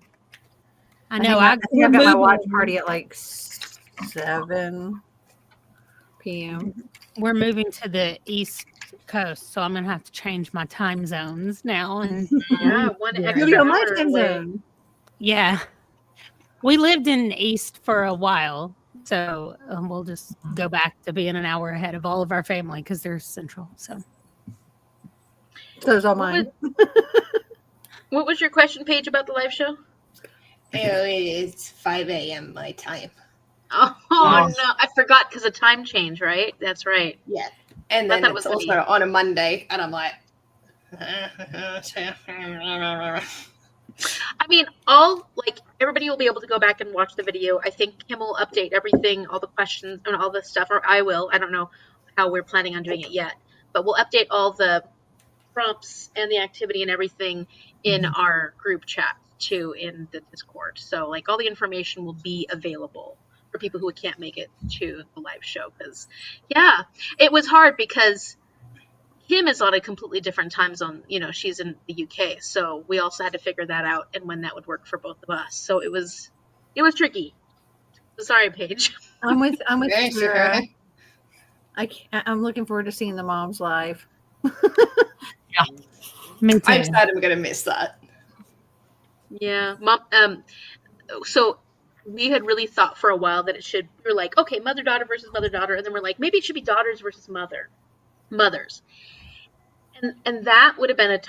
D: I know.
B: I think I've got my watch
D: moving.
B: party at like 7 p.m.
D: We're moving to the East Coast, so I'm gonna have to change my time zones now. And
A: Yeah, one
D: Yeah.
A: extra
B: You'll be on my
A: hour
B: time
A: away.
B: zone.
D: yeah, we lived in the East for a while, so we'll just go back to being an hour ahead of all of our family because they're Central. So
B: So is all
A: What
B: mine.
A: What was your question page about the live show?
E: It is 5 a.m. my time.
A: Oh
C: Wow.
A: no, I forgot because of time change, right? That's right.
E: Yeah. And
A: I
E: then
A: thought it
E: it's
A: was gonna
E: also
A: be-
E: on a Monday, and I'm like,
A: I mean, everybody will be able to go back and watch the video. I think Kim will update everything, all the questions and all the stuff, or I will. I don't know how we're planning on doing it yet, but we'll update all the prompts and the activity and everything in our group chat too in the Discord. So like all the information will be available for people who can't make it to the live show. Because yeah, it was hard because Kim is on a completely different time zone. You know, she's in the UK, so we also had to figure that out and when that would work for both of us. So it was tricky. Sorry, Paige.
B: I'm with
E: Yeah,
B: Sarah.
E: sure.
B: I'm looking forward to seeing the moms live.
D: me too.
E: I'm sad I'm gonna miss that.
A: Yeah, Mom. So we had really thought for a while that we were like, okay, mother daughter versus mother daughter, and then we're like, maybe it should be daughters versus mothers, and that would have been a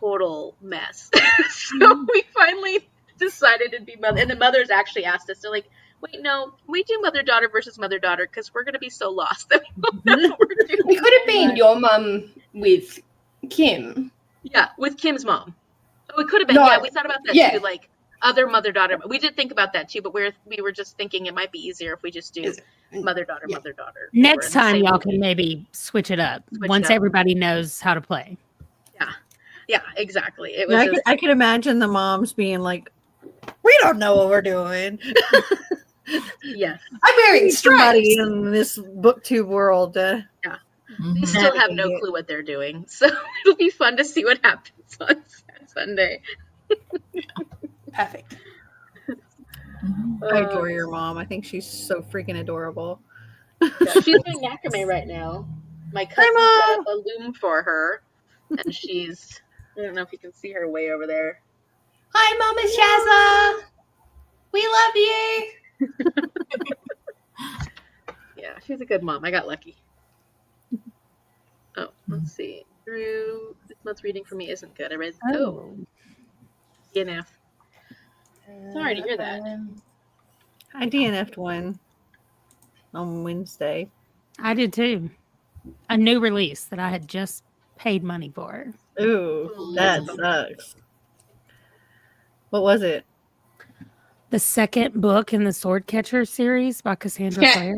A: total mess. So we finally decided it'd be mother, and the mothers actually asked us, they're like, wait, no, can we do mother daughter versus mother daughter because we're gonna be so lost that we don't know what we're doing.
E: It could have been your mum with Kim.
A: Yeah, with Kim's mom. Oh, it could have been.
E: No,
A: Yeah, we thought about that
E: yeah.
A: too, like other mother daughter. We did think about that too, but we were just thinking it might be easier if we just do mother daughter,
E: Yeah.
A: mother daughter.
D: Next
A: We're in the
D: time,
A: same
D: y'all
A: movie.
D: can maybe switch it up
A: Switch it
D: once
A: up.
D: everybody knows how to play.
A: Yeah, exactly. It was
B: Yeah,
A: just
B: I could imagine the moms being like, "We don't know what we're doing."
A: yes.
E: I'm wearing
B: Somebody
E: stripes.
B: in this booktube world.
A: They
C: Mhm.
A: still have no
B: Navigate it.
A: clue what they're doing, so it'll be fun to see what happens on Sunday.
E: Perfect.
B: I adore your mom. I think she's so freaking adorable.
A: Yeah, she's doing macrame right now. My cousin set up a loom for her, and she's, I don't know if you can see her way over there.
E: Hi, Mama Shazza. We love you.
A: Yeah, she's a good mom. I got lucky. Oh, let's see. Drew, this month's reading for me isn't good. I read DNF. Sorry to hear that.
B: I DNF'd one on Wednesday.
D: I did too. A new release that I had just paid money for.
B: Ooh, that sucks. What was it?
D: The second book in the Sword Catcher series by Cassandra Clare,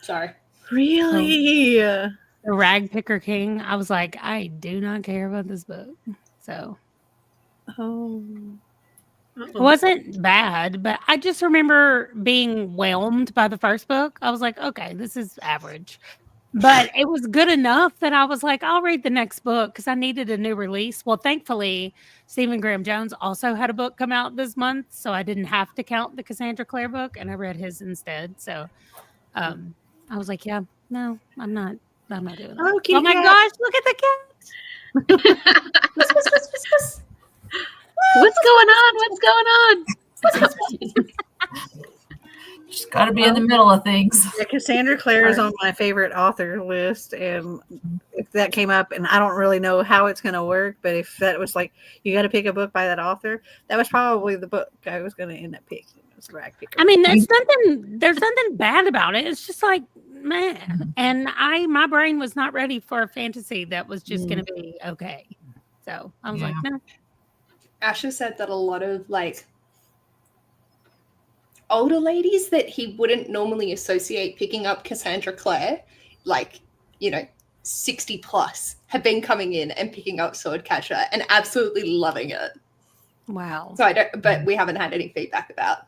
E: Sorry.
B: Really?
D: The Rag Picker King. I was like, I do not care about this book. So
B: Oh.
D: it wasn't bad, but I just remember being whelmed by the first book. I was like, okay, this is average. But it was good enough that I was like, I'll read the next book because I needed a new release. Well, thankfully, Stephen Graham Jones also had a book come out this month, so I didn't have to count the Cassandra Clare book, and I read his instead. So I was like, yeah, no, I'm not doing that.
B: Oh,
D: Oh my gosh, look at the cat.
A: What's going on? What's going on?
C: Just got to be in the middle of things.
B: Yeah, Cassandra Clare is on my favorite author list, and if that came up, and I don't really know how it's going to work, but if that was like, you got to pick a book by that author, that was probably the book I was going to end up picking.
D: I mean, there's nothing bad about it. It's just like, man. And my brain was not ready for a fantasy that was just going to be okay. So I was like, no.
E: Asher said that a lot of like older ladies that he wouldn't normally associate picking up Cassandra Clare, like, 60 plus, have been coming in and picking up Swordcatcher and absolutely loving it.
D: Wow.
E: So but we haven't had any feedback about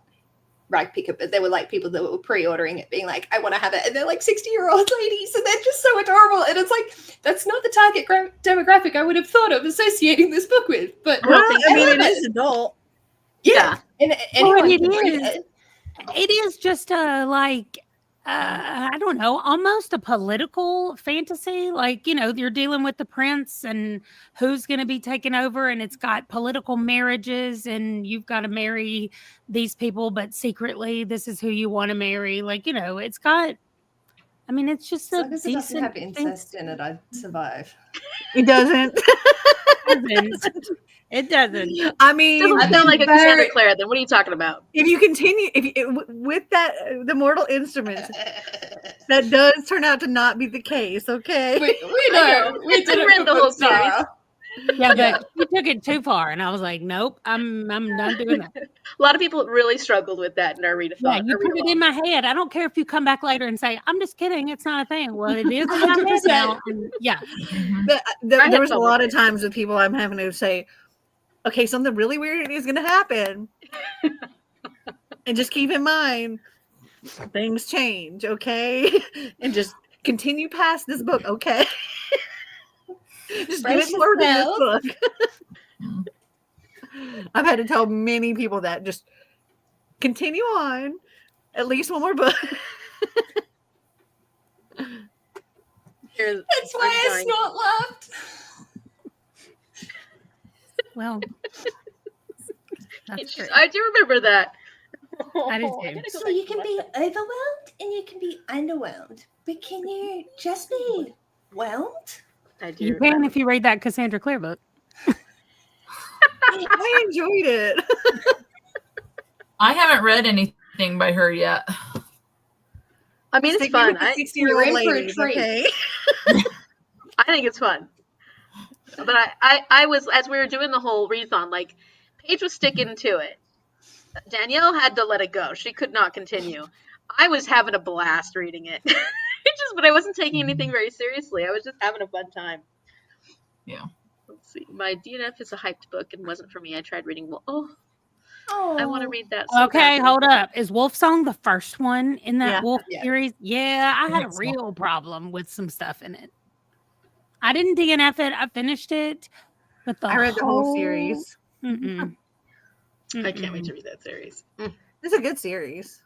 E: Rag Picker, but there were like people that were pre-ordering it being like, I want to have it, and they're like 60-year-old ladies, and they're just so adorable, and it's like, that's not the target demographic I would have thought of associating this book with, but
B: it is adult.
E: Yeah. And
D: well,
E: it
D: is just I don't know, almost a political fantasy. Like, you're dealing with the prince and who's going to be taken over, and it's got political marriages, and you've got to marry these people, but secretly this is who you want to marry. Like, it's got, I mean, it's just
E: as long as it doesn't have incest in it, I'd survive.
B: It doesn't.
D: It doesn't.
B: I mean,
A: it doesn't sound like a Cassandra Clare. Then what are you talking about?
B: If you continue, with that, the Mortal Instruments, that does turn out to not be the case. Okay,
E: we know. We didn't read the whole series.
D: Yeah, but you took it too far, and I was like, nope, I'm not doing that.
A: A lot of people really struggled with that in our readathon.
D: Yeah, you put it in my head. I don't care if you come back later and say, I'm just kidding, it's not a thing. Well, it is in my head now. Yeah.
B: There was a lot of times with people I'm having to say, okay, something really weird is going to happen. And just keep in mind, things change, okay? And just continue past this book, okay? Just do it more than this book. I've had to tell many people that. Just continue on. At least one more book.
E: That's why I snort laughed.
D: Well, that's true.
A: I do remember that.
D: I do too.
E: So you can be overwhelmed and you can be underwhelmed. But can you just be whelmed?
A: I do.
D: You can if you read that Cassandra Clare book.
B: I enjoyed it.
C: I haven't read anything by her yet.
A: I mean, it's fun.
B: 60-year-old ladies, okay?
A: I think it's fun. But I was, as we were doing the whole readathon, like, Paige was sticking to it. Danielle had to let it go. She could not continue. I was having a blast reading it. But I wasn't taking anything very seriously. I was just having a fun time.
C: Yeah.
A: Let's see. My DNF is a hyped book and wasn't for me. I tried reading I want to read that. So
D: okay,
A: badly.
D: hold up. Is Wolf Song the first one in that Wolf
E: Yeah.
D: series? Yeah, I had a real problem with some stuff in it. I didn't DNF it. I finished it. But
B: I read the whole series.
D: Mm-mm.
A: I can't wait to read that series.
B: It's a good series.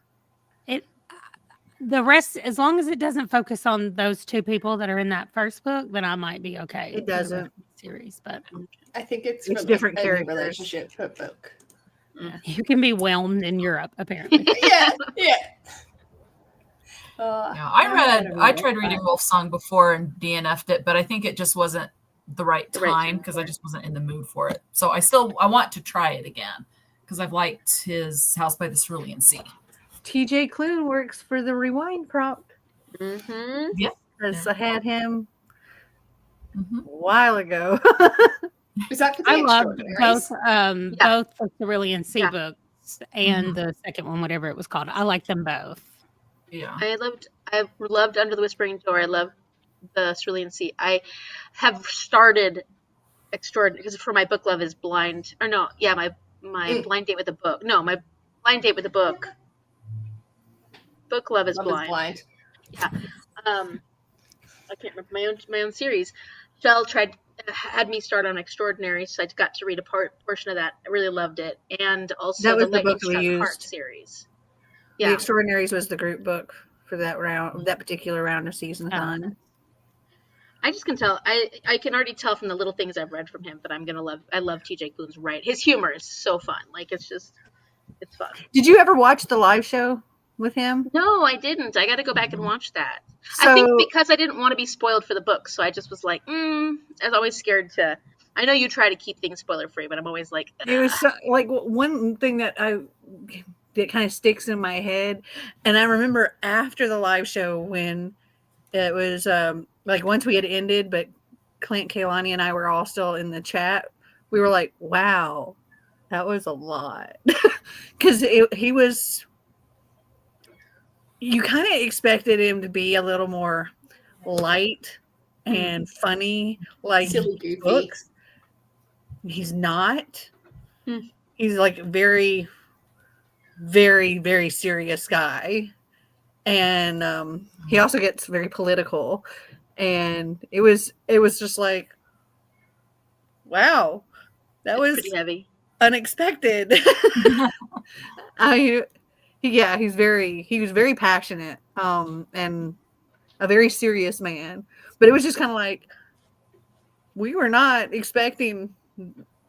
D: The rest, as long as it doesn't focus on those two people that are in that first book, then I might be okay.
B: It doesn't.
D: Series, but
E: I think it's
B: different
E: a
B: characters.
E: Relationship per book.
D: you can be whelmed in Europe, apparently.
E: Yeah.
C: I tried reading Wolf Song before and DNF'd it, but I think it just wasn't the right time because I just wasn't in the mood for it. So I want to try it again because I've liked his House by the Cerulean Sea.
B: TJ Klune works for the Rewind prompt.
A: Mm-hmm.
C: Yeah.
B: Because I had him a while ago.
E: Is that for the
D: I loved
E: Extraordinaries?
D: both the Cerulean Sea books and the second one, whatever it was called. I like them both.
C: Yeah.
A: I loved Under the Whispering Door. I loved the Cerulean Sea. I have started Extraordinary because for my book club is blind. Or no, yeah, my blind date with a book. No, my blind date with a book. Book club is blind. Yeah. I can't remember my own series. Shell had me start on Extraordinary, so I got to read a portion of that. I really loved it, and also
B: That was
A: the
B: the book
A: Lightning
B: we
A: Struck
B: used.
A: Heart series.
B: The
A: Yeah,
B: Extraordinaries was the group book for that round, that particular round of Seasonathon.
A: I just can tell. I can already tell from the little things I've read from him that I love TJ Klune's writing. His humor is so fun. Like it's fun.
B: Did you ever watch the live show? with him?
A: No, I didn't. I got to go back and watch that.
B: So
A: I think because I didn't want to be spoiled for the book, so I just was like, I was always scared to. I know you try to keep things spoiler free, but I'm always like,
B: it was like one thing that kind of sticks in my head, and I remember after the live show when it was like once we had ended, but Clint, Kaylani, and I were all still in the chat. We were like, "Wow, that was a lot," because he was. You kind of expected him to be a little more light and funny, like
E: Silly goofy.
B: books. He's not.
A: Hmm.
B: He's like very, very, very serious guy, and he also gets very political. And it was just like, wow, that was
A: pretty heavy.
B: unexpected. He was very passionate, and a very serious man. But it was just kind of like, we were not expecting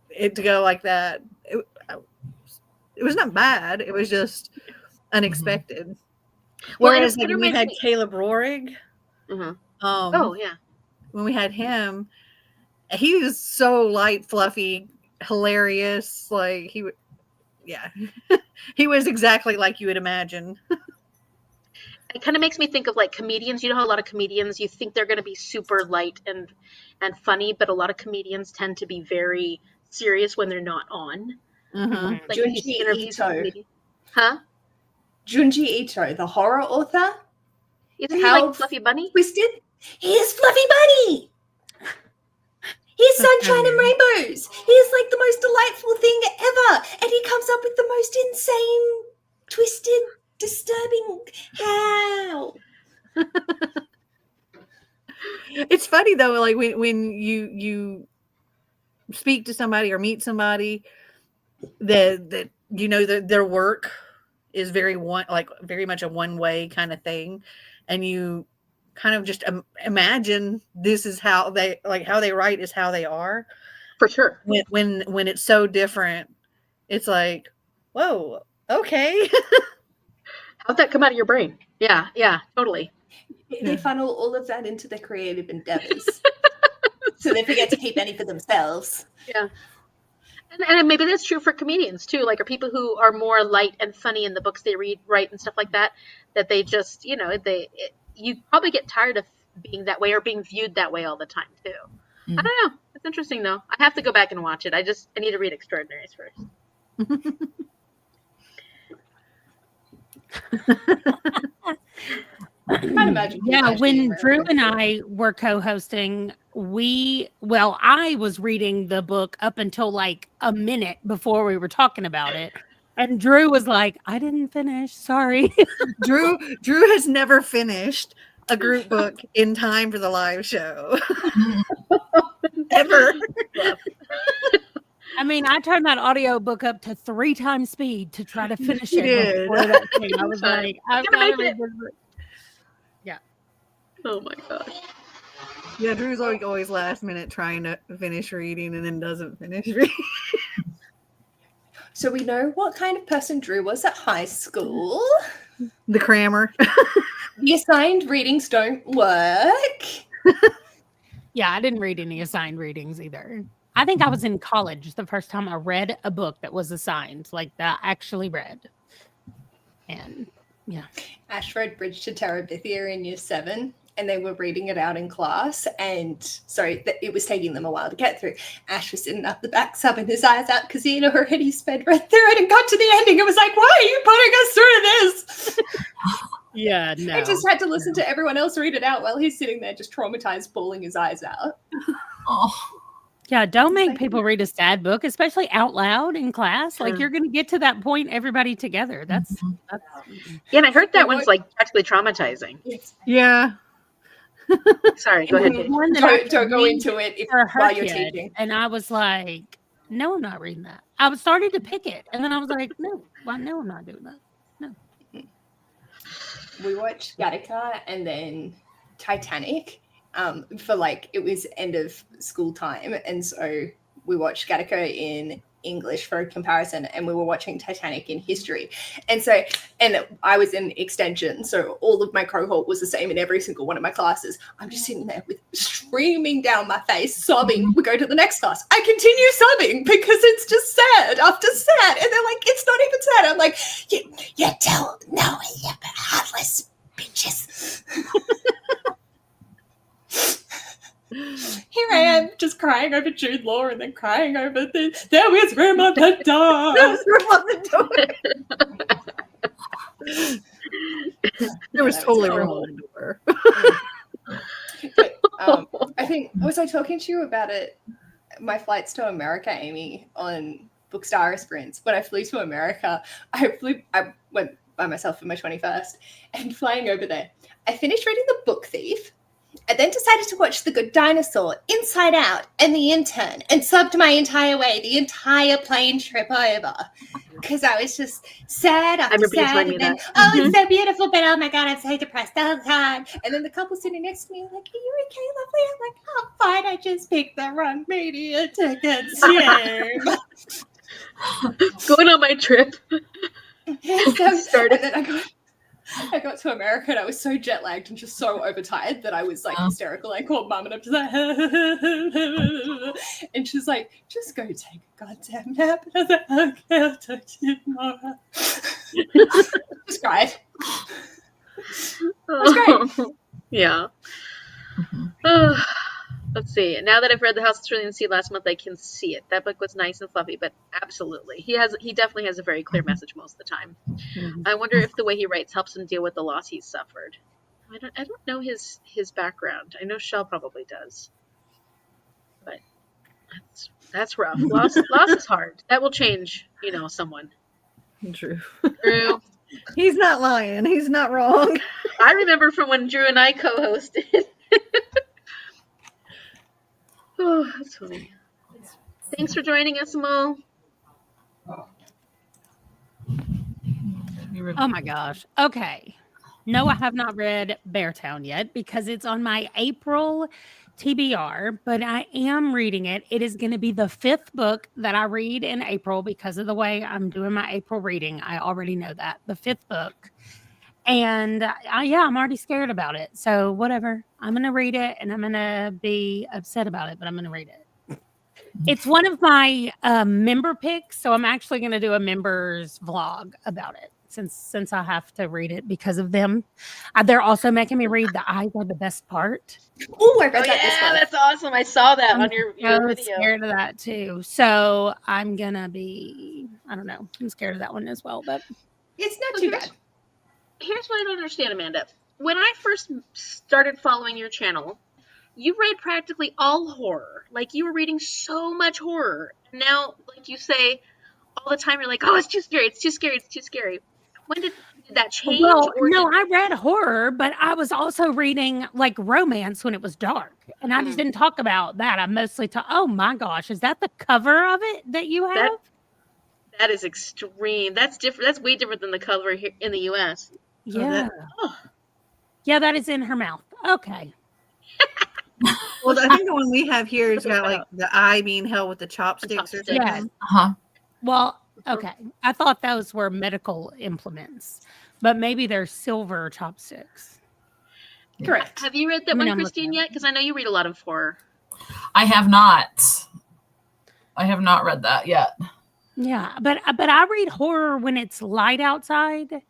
B: it to go like that. It was not bad. It was just unexpected.
A: Well,
B: Whereas like when we had Caleb Rohrig,
A: oh yeah,
B: when we had him, he was so light, fluffy, hilarious. Like he was exactly like you would imagine.
A: it kind of makes me think of like comedians. You know how a lot of comedians, you think they're going to be super light and funny, but a lot of comedians tend to be very serious when they're not on.
B: Mm-hmm.
A: Like if you see interviews with comedians. Huh?
E: Junji Ito, the horror author.
A: Isn't he like Fluffy Bunny?
E: Twisted. He is Fluffy Bunny. He's sunshine and rainbows. He is like the most delightful thing ever. And he comes up with the most insane, twisted, disturbing how.
B: It's funny though, like when you speak to somebody or meet somebody that you know that their work is very much a one way kind of thing, and you kind of just imagine this is how they write is how they are.
A: For sure.
B: When it's so different, it's like, whoa, okay.
A: How'd that come out of your brain? Yeah, totally.
E: They funnel all of that into their creative endeavors. So they forget to keep any for themselves.
A: Yeah. And maybe that's true for comedians too, like, or people who are more light and funny in the books they write and stuff like that, that they just, you probably get tired of being that way or being viewed that way all the time too. I don't know. It's interesting though. I have to go back and watch it. I need to read Extraordinaries first.
E: Can't imagine.
D: Yeah, when Drew and I were co-hosting, I was reading the book up until like a minute before we were talking about it. And Drew was like, I didn't finish. Sorry.
B: Drew has never finished a group book in time for the live show. Ever.
D: I mean, I turned that audio book up to 3 times speed to try to finish it.
B: Did.
D: Before that thing. I was like, I've got to read this book. Yeah.
A: Oh my gosh.
B: Yeah, Drew's always last minute trying to finish reading and then doesn't finish reading.
E: So we know what kind of person Drew was at high school.
B: The crammer.
E: The assigned readings don't work.
D: Yeah, I didn't read any assigned readings either. I think I was in college the first time I read a book that was assigned, like that I actually read. And yeah.
E: Ash read Bridge to Terabithia in year 7, and they were reading it out in class. And sorry, it was taking them a while to get through. Ash was sitting up the back, subbing his eyes out because he had already sped right through it and got to the ending. It was like, why are you putting us through this?
D: Yeah, no.
E: I just had to listen to everyone else read it out while he's sitting there just traumatized, bawling his eyes out.
C: Oh.
D: Yeah, don't make people read a sad book, especially out loud in class. Like, you're going to get to that point, everybody together. That's
A: yeah, and I heard that one's like practically traumatizing.
B: Yeah.
A: Sorry, go ahead.
E: Don't go into it while you're teaching.
D: And I was like, no, I'm not reading that. I was starting to pick it. And then I was like, no, I'm not doing that. No.
E: We watched Gattaca and then Titanic. For like, it was end of school time, and so we watched Gattaca in English for a comparison, and we were watching Titanic in history. And I was in extension, so all of my cohort was the same in every single one of my classes. I'm just sitting there with streaming down my face, sobbing. We go to the next class. I continue sobbing because it's just sad after sad. And they're like, it's not even sad. I'm like, you don't know it yet, but heartless bitches. Here I am, just crying over Jude Law and then crying over there was room on the door. There was room on the door.
B: There was totally room on the door.
E: But, I think, was I talking to you about it? My flights to America, Amy, on Bookstara Sprints. When I flew to America, I went by myself for my 21st, and flying over there, I finished reading The Book Thief. I then decided to watch The Good Dinosaur, Inside Out, and The Intern, and subbed my entire way, the entire plane trip over. Because I was just sad after sad, and then, oh, it's so beautiful, but oh my God, I'm so depressed all the time. And then the couple sitting next to me were like, are you okay, lovely? I'm like, oh, fine, I just picked the wrong media ticket. Shame.
A: Going on my trip.
E: And then I got to America and I was so jet lagged and just so overtired that I was like hysterical. I called mum and I'm just like, and she's like, just go take a goddamn nap. And I was like, okay, I'll talk to you tomorrow. Just cried. It was great.
A: Yeah. Let's see. Now that I've read The House That's Really in the Sea last month, I can see it. That book was nice and fluffy, but absolutely. He definitely has a very clear message most of the time. I wonder if the way he writes helps him deal with the loss he's suffered. I don't know his background. I know Shell probably does. But that's rough. Loss is hard. That will change, someone.
B: True.
A: He's
B: not lying. He's not wrong.
A: I remember from when Drew and I co-hosted. Oh, that's funny. Thanks for joining us, Mo.
D: Oh my gosh. Okay. No, I have not read Beartown yet because it's on my April TBR, but I am reading it. It is going to be the 5th book that I read in April because of the way I'm doing my April reading. I already know that. The 5th book. And I'm already scared about it. So whatever. I'm going to read it and I'm going to be upset about it, but I'm going to read it. It's one of my member picks. So I'm actually going to do a members vlog about it since I have to read it because of them. They're also making me read The Eyes Are the Best Part.
E: Oh, I read that.
A: Yeah, that's awesome. I saw that on your
D: I'm
A: video.
D: scared of that too. So I'm going to be, I don't know. I'm scared of that one as well, but
E: it's not too bad.
A: Here's what I don't understand, Amanda. When I first started following your channel, you read practically all horror. Like, you were reading so much horror. Now, like you say all the time, you're like, oh, it's too scary, it's too scary, it's too scary. When did that change?
D: Well, I read horror, but I was also reading, like, romance when it was dark. And I just didn't talk about that. I mostly oh, my gosh, is that the cover of it that you have?
A: That is extreme. That's different. That's way different than the cover here in the U.S.
D: Yeah. Yeah, that is in her mouth. Okay.
B: Well, I think the one we have here has got like the eye being held with the chopsticks or something.
D: Yeah. Well, okay. I thought those were medical implements, but maybe they're silver chopsticks.
A: Correct. Have you read that one, Christine, yet? Because I know you read a lot of horror.
C: I have not. I have not read that yet.
D: Yeah, but I read horror when it's light outside.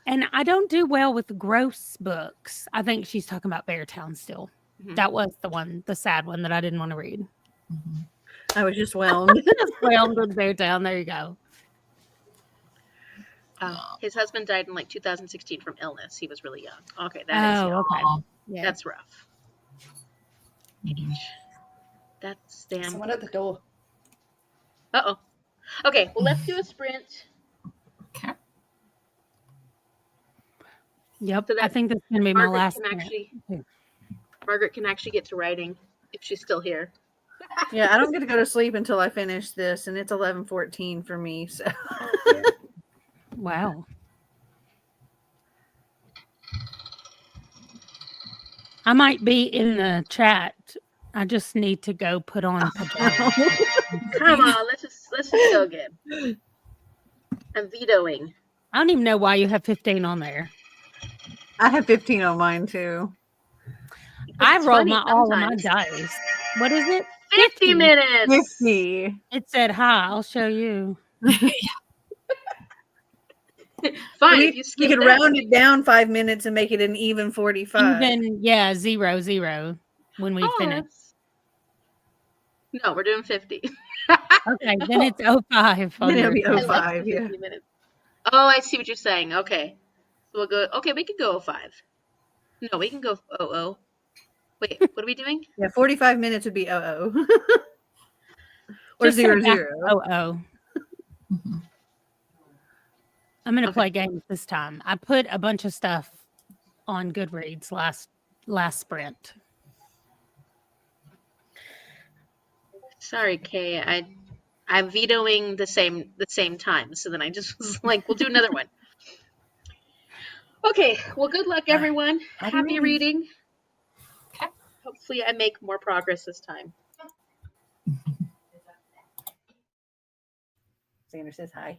D: And I don't do well with gross books. I think she's talking about Beartown still. Mm-hmm. That was the sad one that I didn't want to read.
B: Mm-hmm. I was just whelmed.
D: Whelmed with Beartown. There you go.
A: His husband died in like 2016 from illness. He was really young. Okay, that is
D: okay. Yeah.
A: That's rough. That's damn.
E: Someone at the door.
A: Uh-oh. Okay, well, let's do a sprint.
C: Okay.
D: Yep, so I think that's going to be my last
A: one. Margaret can actually get to writing if she's still here.
B: Yeah, I don't get to go to sleep until I finish this, and it's 11:14 for me. So,
D: wow. I might be in the chat. I just need to go put on pajamas.
A: Come on, Let's just go again. I'm vetoing.
D: I don't even know why you have 15 on there.
B: I have 15 on mine too.
D: I
A: It's
D: roll
A: funny
D: all of my
A: sometimes.
D: dice. What is it?
A: 50 minutes.
B: 50.
D: It said hi. I'll show you.
A: Fine,
B: We,
A: if you
B: we
A: skip
B: could
A: that.
B: round it down 5 minutes and make it an even 45.
D: Even 0 when we
A: Oh,
D: finish.
A: no, we're doing 50.
D: Okay, then it's 05 on
B: Then it'll
D: your
B: be
A: I like
B: 05,
A: the
B: yeah.
A: 50 minutes. Oh, I see what you're saying. Okay. So we'll go. Okay, we can go 05. No, we can go 00. Wait, what are we doing?
B: Yeah, 45 minutes would be 00. Or
D: Just say
B: 00.
D: back 00.
C: Mhm.
D: I'm gonna
A: Okay.
D: play games this time. I put a bunch of stuff on Goodreads last sprint.
A: Sorry, Kay. I'm vetoing the same time. So then I just was like, we'll do another one. Okay. Well, good luck, everyone. Happy reading.
C: Okay.
A: Hopefully, I make more progress this time.
B: Sandra says hi.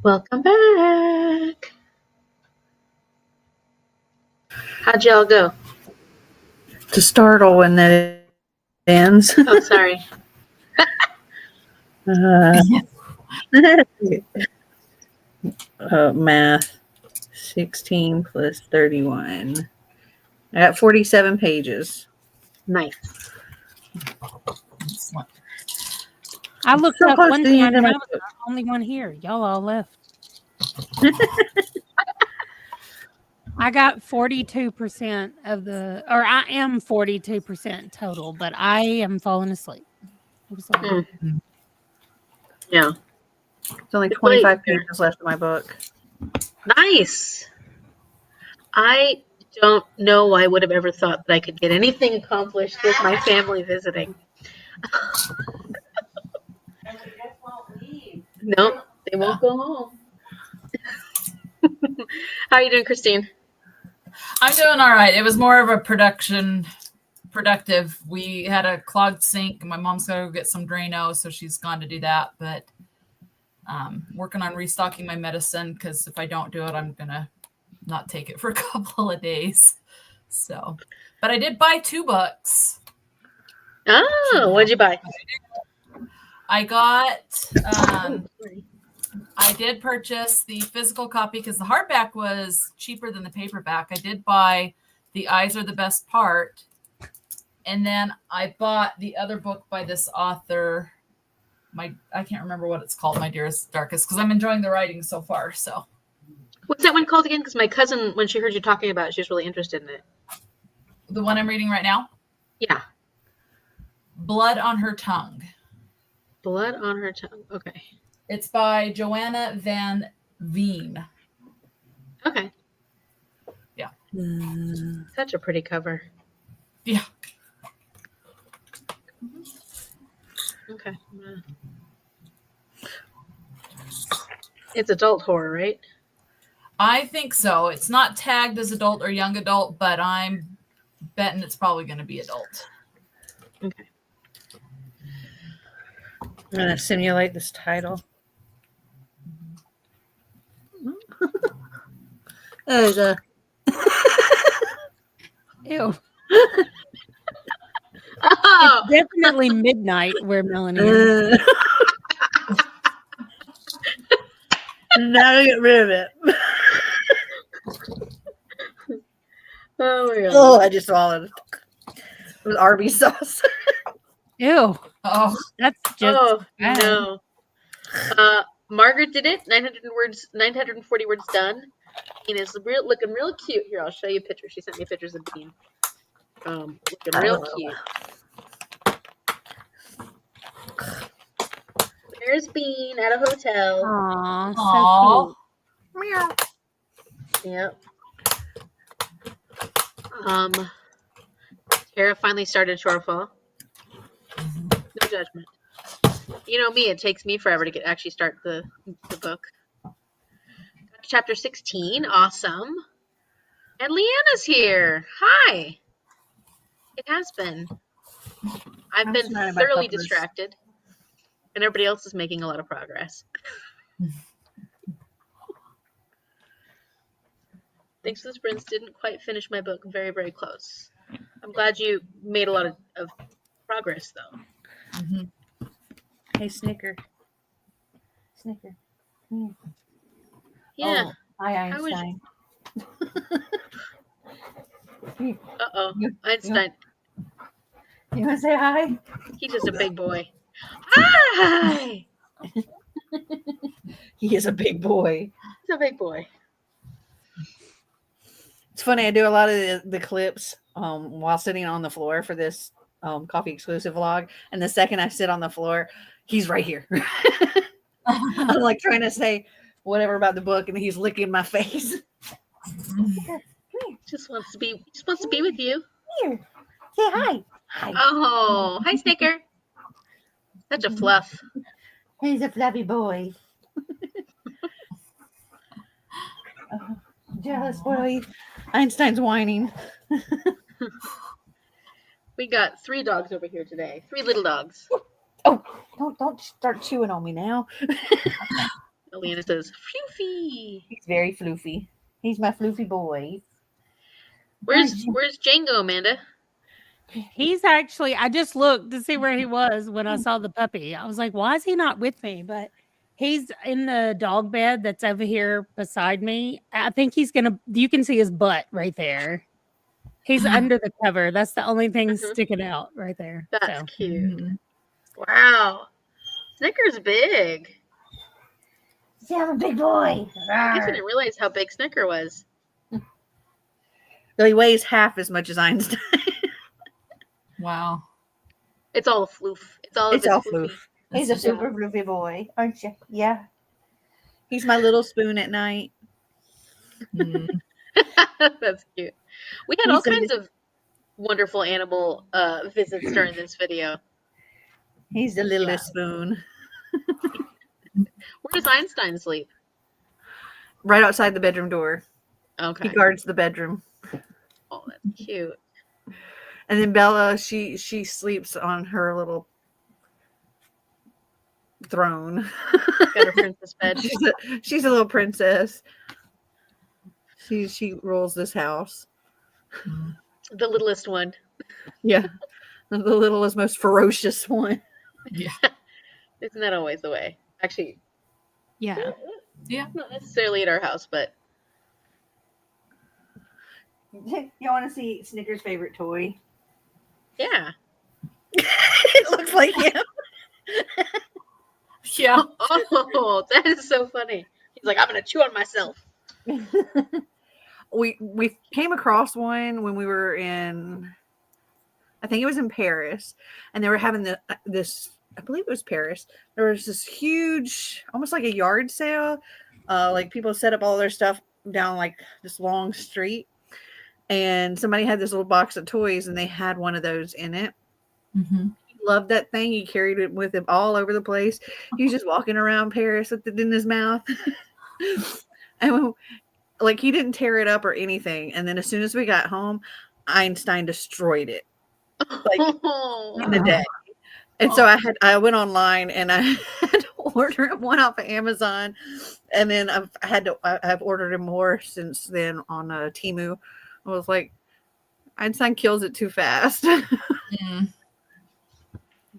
A: Welcome back. How'd y'all go?
B: To startle when that ends.
A: Oh, sorry.
B: Math. 16 plus 31. I got 47 pages.
A: Nice.
D: I looked
B: So
D: up
B: close
D: one
B: to the
D: time
B: end of
D: and
B: my
D: I was the only one here. Y'all all left. I got 42% of the, or I am 42% total, but I am falling asleep. I'm sorry.
A: Yeah.
B: There's only
A: It's
B: 25
A: late here.
B: pages left of my book.
A: Nice. I don't know I would have ever thought that I could get anything accomplished with my family visiting. Nope, they won't go home. How are you doing, Christine?
C: I'm doing all right. It was more of a productive. We had a clogged sink. My mom's got to go get some Drano, so she's gone to do that. But working on restocking my medicine, because if I don't do it, I'm going to not take it for a couple of days. So, but I did buy 2 books.
A: Oh, what'd you buy?
C: I got, I did purchase the physical copy because the hardback was cheaper than the paperback. I did buy The Eyes Are the Best Part. And then I bought the other book by this author. I can't remember what it's called, My Dearest Darkest, because I'm enjoying the writing so far. So,
A: What's that one called again? Because my cousin, when she heard you talking about it, she was really interested in it.
C: the one I'm reading right now,
A: Yeah.
C: Blood on Her Tongue.
A: Blood on Her Tongue. Okay.
C: It's by Joanna Van Veen.
A: Okay.
C: Yeah.
A: Such a pretty cover.
C: Yeah.
A: Okay. It's adult horror, right?
C: I think so. It's not tagged as adult or young adult, but I'm betting it's probably going to be adult.
A: Okay.
B: I'm going to simulate this title. There's a.
D: Ew.
A: Oh,
D: It's definitely midnight where Melanie is.
B: Now get rid of it.
A: oh my God.
B: Oh, I just swallowed. It was Arby's sauce.
D: Ew.
C: Oh,
D: That's just
A: Oh
D: bad.
A: no. Margaret did it. 940 words done. Bean is looking real cute. Here, I'll show you pictures. She sent me pictures of Bean. Looking real cute. There's Bean at a hotel.
D: Aw,
C: Aw.
D: so cute.
B: Meow.
A: Yep. Tara finally started Shorefall. No judgment. You know me, it takes me forever to actually start the book. Got to chapter 16. Awesome. And Leanna's here. Hi. It has been. I've been
B: surrounded by
A: thoroughly
B: puppers.
A: distracted. And everybody else is making a lot of progress. Thanks to the sprints, didn't quite finish my book. Very, very close. I'm glad you made a lot of progress, though.
C: Mm-hmm.
B: Hey, Snicker. Snicker.
A: Yeah.
B: Oh, hi,
A: How was-
B: Einstein.
A: Uh-oh. Einstein.
B: You want to say hi?
A: He's just a big boy. Hi!
B: He is a big boy.
A: He's a big boy.
B: It's funny. I do a lot of the clips while sitting on the floor for this coffee exclusive vlog. And the second I sit on the floor, he's right here. I'm like trying to say whatever about the book, and he's licking my face.
A: Just wants to be with you.
B: Here, say hi. Hi.
A: Oh, hi, Snicker. Such a fluff.
B: He's a fluffy boy. Oh, jealous boy. Einstein's whining.
A: We got 3 dogs over here today. 3 little dogs.
B: Oh, don't start chewing on me now.
A: Alina says, "Floofy."
B: He's very floofy. He's my floofy boy.
A: Where's Django, Amanda?
D: He's actually, I just looked to see where he was when I saw the puppy. I was like, why is he not with me? But he's in the dog bed that's over here beside me. I think you can see his butt right there. He's under the cover. That's the only thing sticking out right there.
A: That's
D: So
A: cute. Wow. Snicker's big.
B: See, I'm a big boy.
A: I didn't realize how big Snicker was.
B: So he weighs half as much as Einstein.
C: Wow.
A: It's all a floof. It's all
B: It's
A: of his
B: all
A: floofy.
B: floof. He's a super floofy boy, aren't you? Yeah. He's my little spoon at night.
A: That's cute. We had all kinds of wonderful animal visits during this video.
B: He's the littlest spoon.
A: Where does Einstein sleep?
B: Right outside the bedroom door.
A: Okay.
B: He guards the bedroom.
A: Oh, that's cute.
B: And then Bella, she sleeps on her little throne.
A: Got her princess bed.
B: She's a little princess. She rules this house.
A: The littlest one.
B: Yeah. The littlest, most ferocious one.
C: Yeah.
A: Isn't that always the way? Actually,
D: yeah.
C: Yeah.
A: not necessarily at our house, but
B: You want to see Snicker's favorite toy?
A: yeah.
B: It looks like him.
C: Yeah.
A: Oh, that is so funny. He's like, I'm gonna chew on myself.
B: We came across one when we were in, I think it was in Paris, and they were having this. I believe it was Paris. There was this huge, almost like a yard sale. Like people set up all their stuff down like this long street, and somebody had this little box of toys, and they had one of those in it.
C: Mm-hmm.
B: He loved that thing. He carried it with him all over the place. He was just walking around Paris with it in his mouth. And like he didn't tear it up or anything. And then as soon as we got home, Einstein destroyed it. Like in the day. And so I went online and I had to order one off of Amazon. And then I've ordered him more since then on Temu. I was like, Einstein kills it too fast.
C: Mm.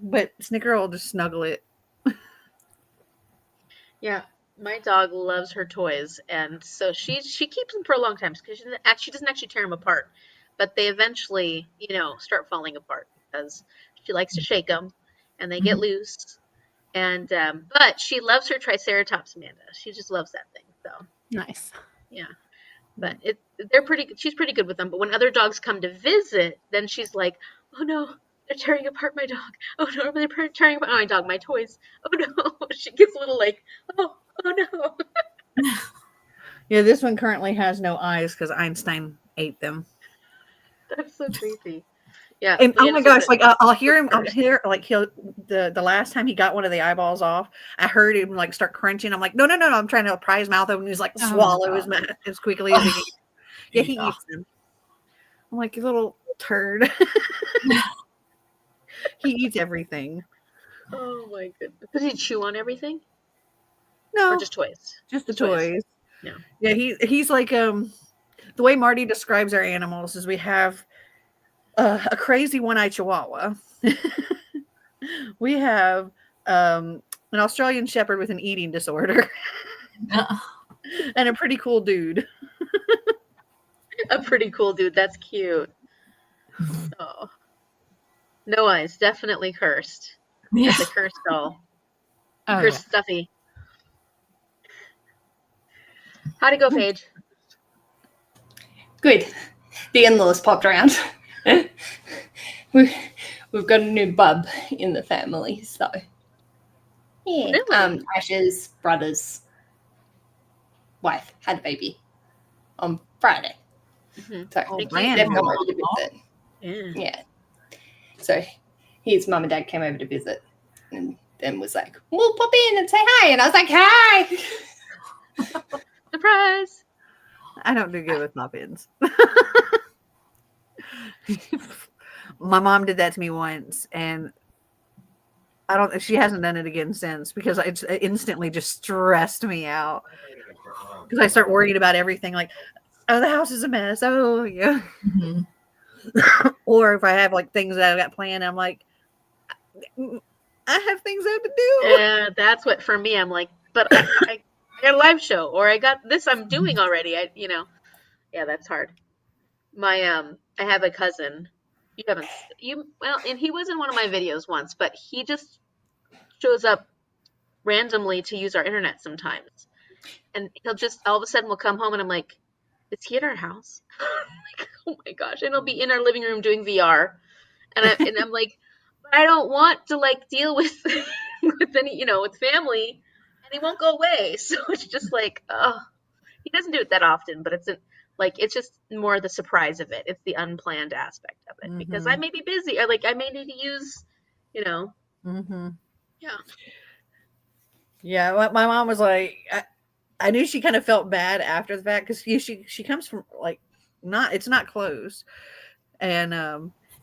B: But Snicker will just snuggle it.
A: Yeah, my dog loves her toys, and so she keeps them for a long time because she doesn't actually tear them apart, but they eventually, start falling apart because she likes to shake them, and they get loose. And but she loves her Triceratops, Amanda. She just loves that thing. So
D: Nice.
A: yeah, but she's pretty good with them. But when other dogs come to visit, then she's like, oh no. They're tearing apart my dog. Oh no, they're tearing apart my dog, my toys. Oh no. She gets a little like, oh no.
B: Yeah, this one currently has no eyes because Einstein ate them.
A: That's so creepy. Yeah.
B: And oh my gosh, like I'll hear like the last time he got one of the eyeballs off, I heard him like start crunching. I'm like, no, I'm trying to pry his mouth open. He's like swallow his mouth as quickly as he can. Yeah, he eats them. I'm like, you little turd. He eats everything.
A: Oh my goodness. Does he chew on everything?
B: No,
A: Or just toys?
B: just the toys.
A: Yeah.
B: Yeah, he's like the way Marty describes our animals is we have a crazy one-eyed Chihuahua. We have an Australian Shepherd with an eating disorder. And a pretty cool dude.
A: A pretty cool dude. That's cute. Oh. No eyes. Definitely cursed.
C: Yeah.
A: It's a cursed doll.
D: Oh,
A: Cursed stuffy. How'd it go, Paige?
E: Good. The in-laws popped around. We've got a new bub in the family, so yeah.
A: Really?
E: Ash's brother's wife had a baby on Friday.
A: Mhm.
E: So
A: Oh,
E: they've
B: random.
E: come over to visit.
A: Yeah.
E: Yeah. So his mum and dad came over to visit and then was like, we'll pop in and say hi. And I was like, hi.
A: Surprise!
B: I don't do good with pop-ins. My mom did that to me once, and I don't. She hasn't done it again since because it instantly just stressed me out because I start worrying about everything. Like, oh, the house is a mess. Oh, yeah.
C: Mhm.
B: Or if I have like things that I've got planned, I'm like, I have things I have to do.
A: Yeah, that's what for me. I'm like, but I got a live show, or I got this I'm doing already. Yeah, that's hard. I have a cousin. You haven't you well, and he was in one of my videos once, but he just shows up randomly to use our internet sometimes, and he'll just all of a sudden will come home, and I'm like, is he at our house? Like, oh my gosh, and he'll be in our living room doing VR, and I'm like, but I don't want to like deal with with any with family, and he won't go away. So it's just like, oh, he doesn't do it that often, but it's just more the surprise of it. It's the unplanned aspect of it because I may be busy or like I may need to use, you know, yeah.
B: Yeah, my mom was like, I knew she kind of felt bad after the fact because she comes from like it's not close, and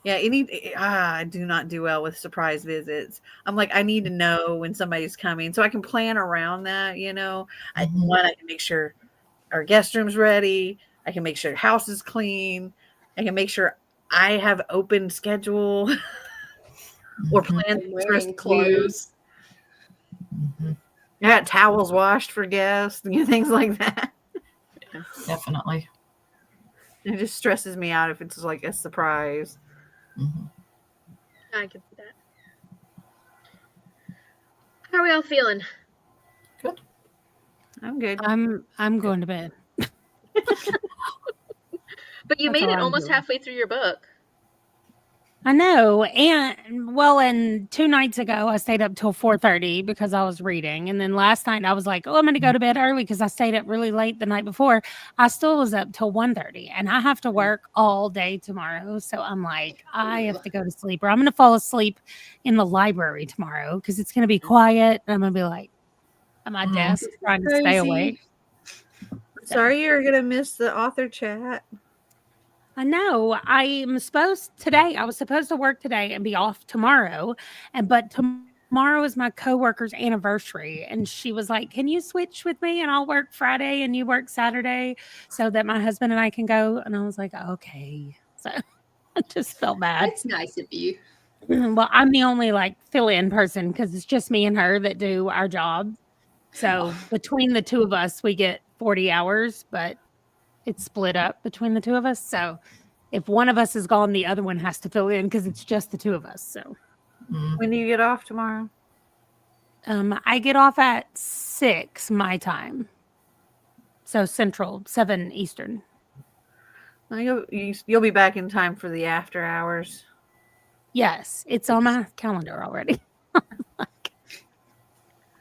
B: yeah, I do not do well with surprise visits. I'm like, I need to know when somebody's coming so I can plan around that. I can make sure our guest room's ready. I can make sure the house is clean. I can make sure I have open schedule or plan
E: wearing clothes.
B: I got towels washed for guests, things like that.
C: Definitely.
B: It just stresses me out if it's like a surprise.
A: I can see that. How are we all feeling?
C: Good.
B: I'm good.
D: I'm going to bed.
A: But you
D: That's
A: made
D: all
A: it
D: I'm
A: almost
D: doing.
A: halfway through your book.
D: I know. And 2 nights ago, I stayed up till 4:30 because I was reading. And then last night, I was like, oh, I'm going to go to bed early because I stayed up really late the night before. I still was up till 1:30 and I have to work all day tomorrow. So I'm like, I have to go to sleep or I'm going to fall asleep in the library tomorrow because it's going to be quiet. And I'm going to be like at my desk trying to stay awake.
B: Sorry you're going to miss the author chat.
D: I know. I was supposed to work today and be off tomorrow. But tomorrow is my coworker's anniversary. And she was like, can you switch with me and I'll work Friday and you work Saturday so that my husband and I can go? And I was like, okay. So I just felt bad.
E: That's nice of you.
D: Well, I'm the only like fill-in person because it's just me and her that do our job. So between the two of us, we get 40 hours, but it's split up between the two of us. So if one of us is gone, the other one has to fill in because it's just the two of us. So
B: when do you get off tomorrow?
D: I get off at 6 my time. So Central, 7 Eastern.
B: You'll be back in time for the after hours.
D: Yes, it's on my calendar already. Like,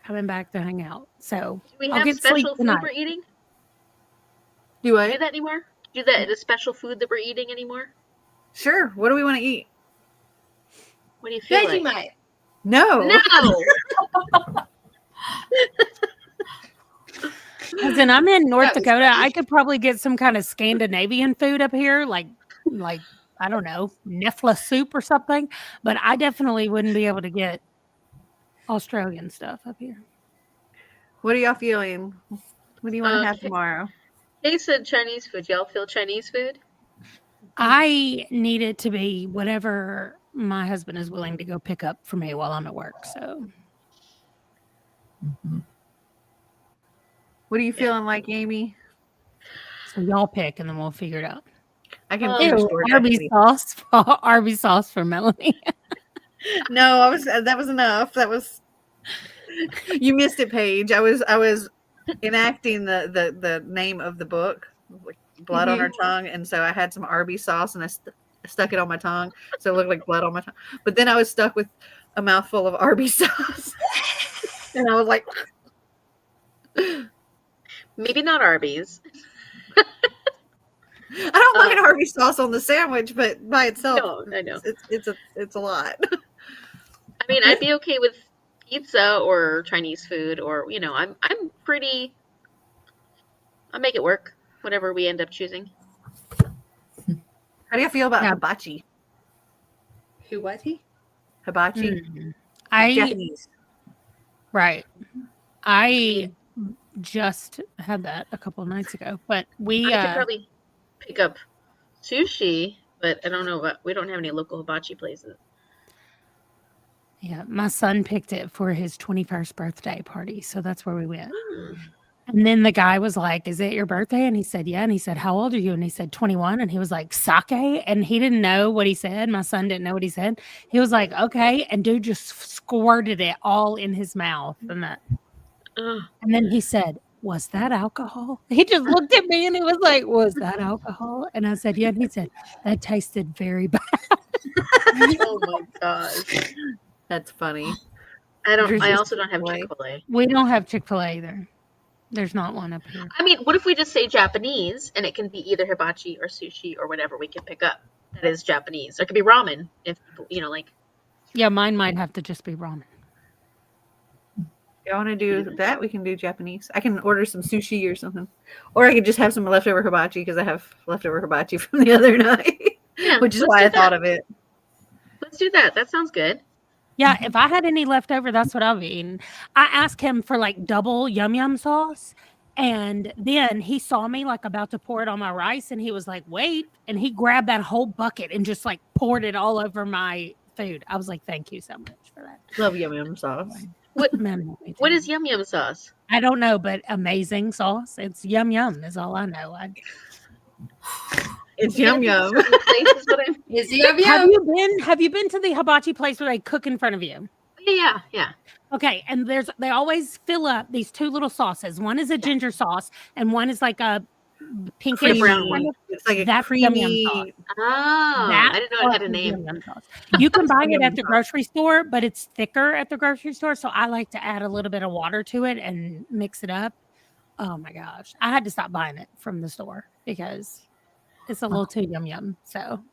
D: coming back to hang out. So
A: Do we
D: I'll
A: have
D: get sleep
A: special food
D: tonight.
A: we're eating?
B: Do
A: Do
B: what?
A: that anymore? Do that the special food that we're eating anymore?
B: Sure. What do we want to eat?
A: What do you feel like?
E: Vegemite.
B: No.
A: No.
D: Listen, I'm in North
E: That was
D: Dakota.
E: funny.
D: I could probably get some kind of Scandinavian food up here, like I don't know, Nefla soup or something. But I definitely wouldn't be able to get Australian stuff up here.
B: What are y'all feeling? What do you want to have tomorrow?
A: They said Chinese food. Y'all feel Chinese food?
D: I need it to be whatever my husband is willing to go pick up for me while I'm at work. So,
B: What are you feeling like, Amy?
D: so y'all pick and then we'll figure it out.
B: I can
A: Ew,
B: finish
D: Arby's sauce for Melanie.
B: No, that was enough. That was you missed it, Paige. I was enacting the name of the book, like blood on her tongue, and so I had some Arby's sauce and I stuck it on my tongue, so it looked like blood on my tongue. But then I was stuck with a mouthful of Arby's sauce, and I was like,
A: Maybe not Arby's.
B: I don't mind Arby's sauce on the sandwich, but by itself,
A: No, I know.
B: it's a lot.
A: I mean, I'd be okay with pizza or Chinese food, or I'm pretty. I'll make it work. Whatever we end up choosing.
B: How do you feel about hibachi?
E: Who was he?
B: Hibachi. Japanese.
D: Right. I just had that a couple of nights ago, but
A: I could probably pick up sushi, but I don't know what. We don't have any local hibachi places.
D: yeah, my son picked it for his 21st birthday party, so that's where we went. And then the guy was like, "Is it your birthday?" And he said, "Yeah." And he said, "How old are you?" And he said, 21. And he was like, "Sake?" And he didn't know what he said. My son didn't know what he said. He was like, "Okay." And dude just squirted it all in his mouth. And then he said, "Was that alcohol?" He just looked at me and he was like, "Was that alcohol?" And I said, "Yeah." And he said, "That tasted very bad."
A: Oh my gosh.
B: That's funny.
A: I also don't have Chick-fil-A.
D: We don't have Chick-fil-A either. There's not one up here.
A: I mean, what if we just say Japanese and it can be either hibachi or sushi or whatever we can pick up that is Japanese. Or it could be ramen if people, like.
D: Yeah, mine might have to just be ramen.
B: If you want to do that, we can do Japanese. I can order some sushi or something. Or I could just have some leftover hibachi because I have leftover hibachi from the other night.
A: Yeah,
B: which is why I thought of it.
A: Let's do that. That sounds good.
D: Yeah, if I had any left over, that's what I'll be eating. I asked him for like double yum yum sauce. And then he saw me like about to pour it on my rice and he was like, "Wait." And he grabbed that whole bucket and just like poured it all over my food. I was like, "Thank you so much for that."
B: Love yum yum sauce.
A: What is yum yum sauce?
D: I don't know, but amazing sauce. It's yum yum is all I know.
B: It's yum yum.
E: Is yum yum?
D: Have you been to the hibachi place where they cook in front of you?
A: Yeah.
D: Okay, and they always fill up these two little sauces. One is a ginger sauce, and one is like a pinkish
A: brown one.
B: It's like a
D: that's
B: creamy.
D: yum yum sauce.
A: Oh, I didn't know it had a name.
D: Yum yum sauce. You can buy it at the grocery store, but it's thicker at the grocery store. So I like to add a little bit of water to it and mix it up. Oh my gosh, I had to stop buying it from the store because it's a little too yum yum. So.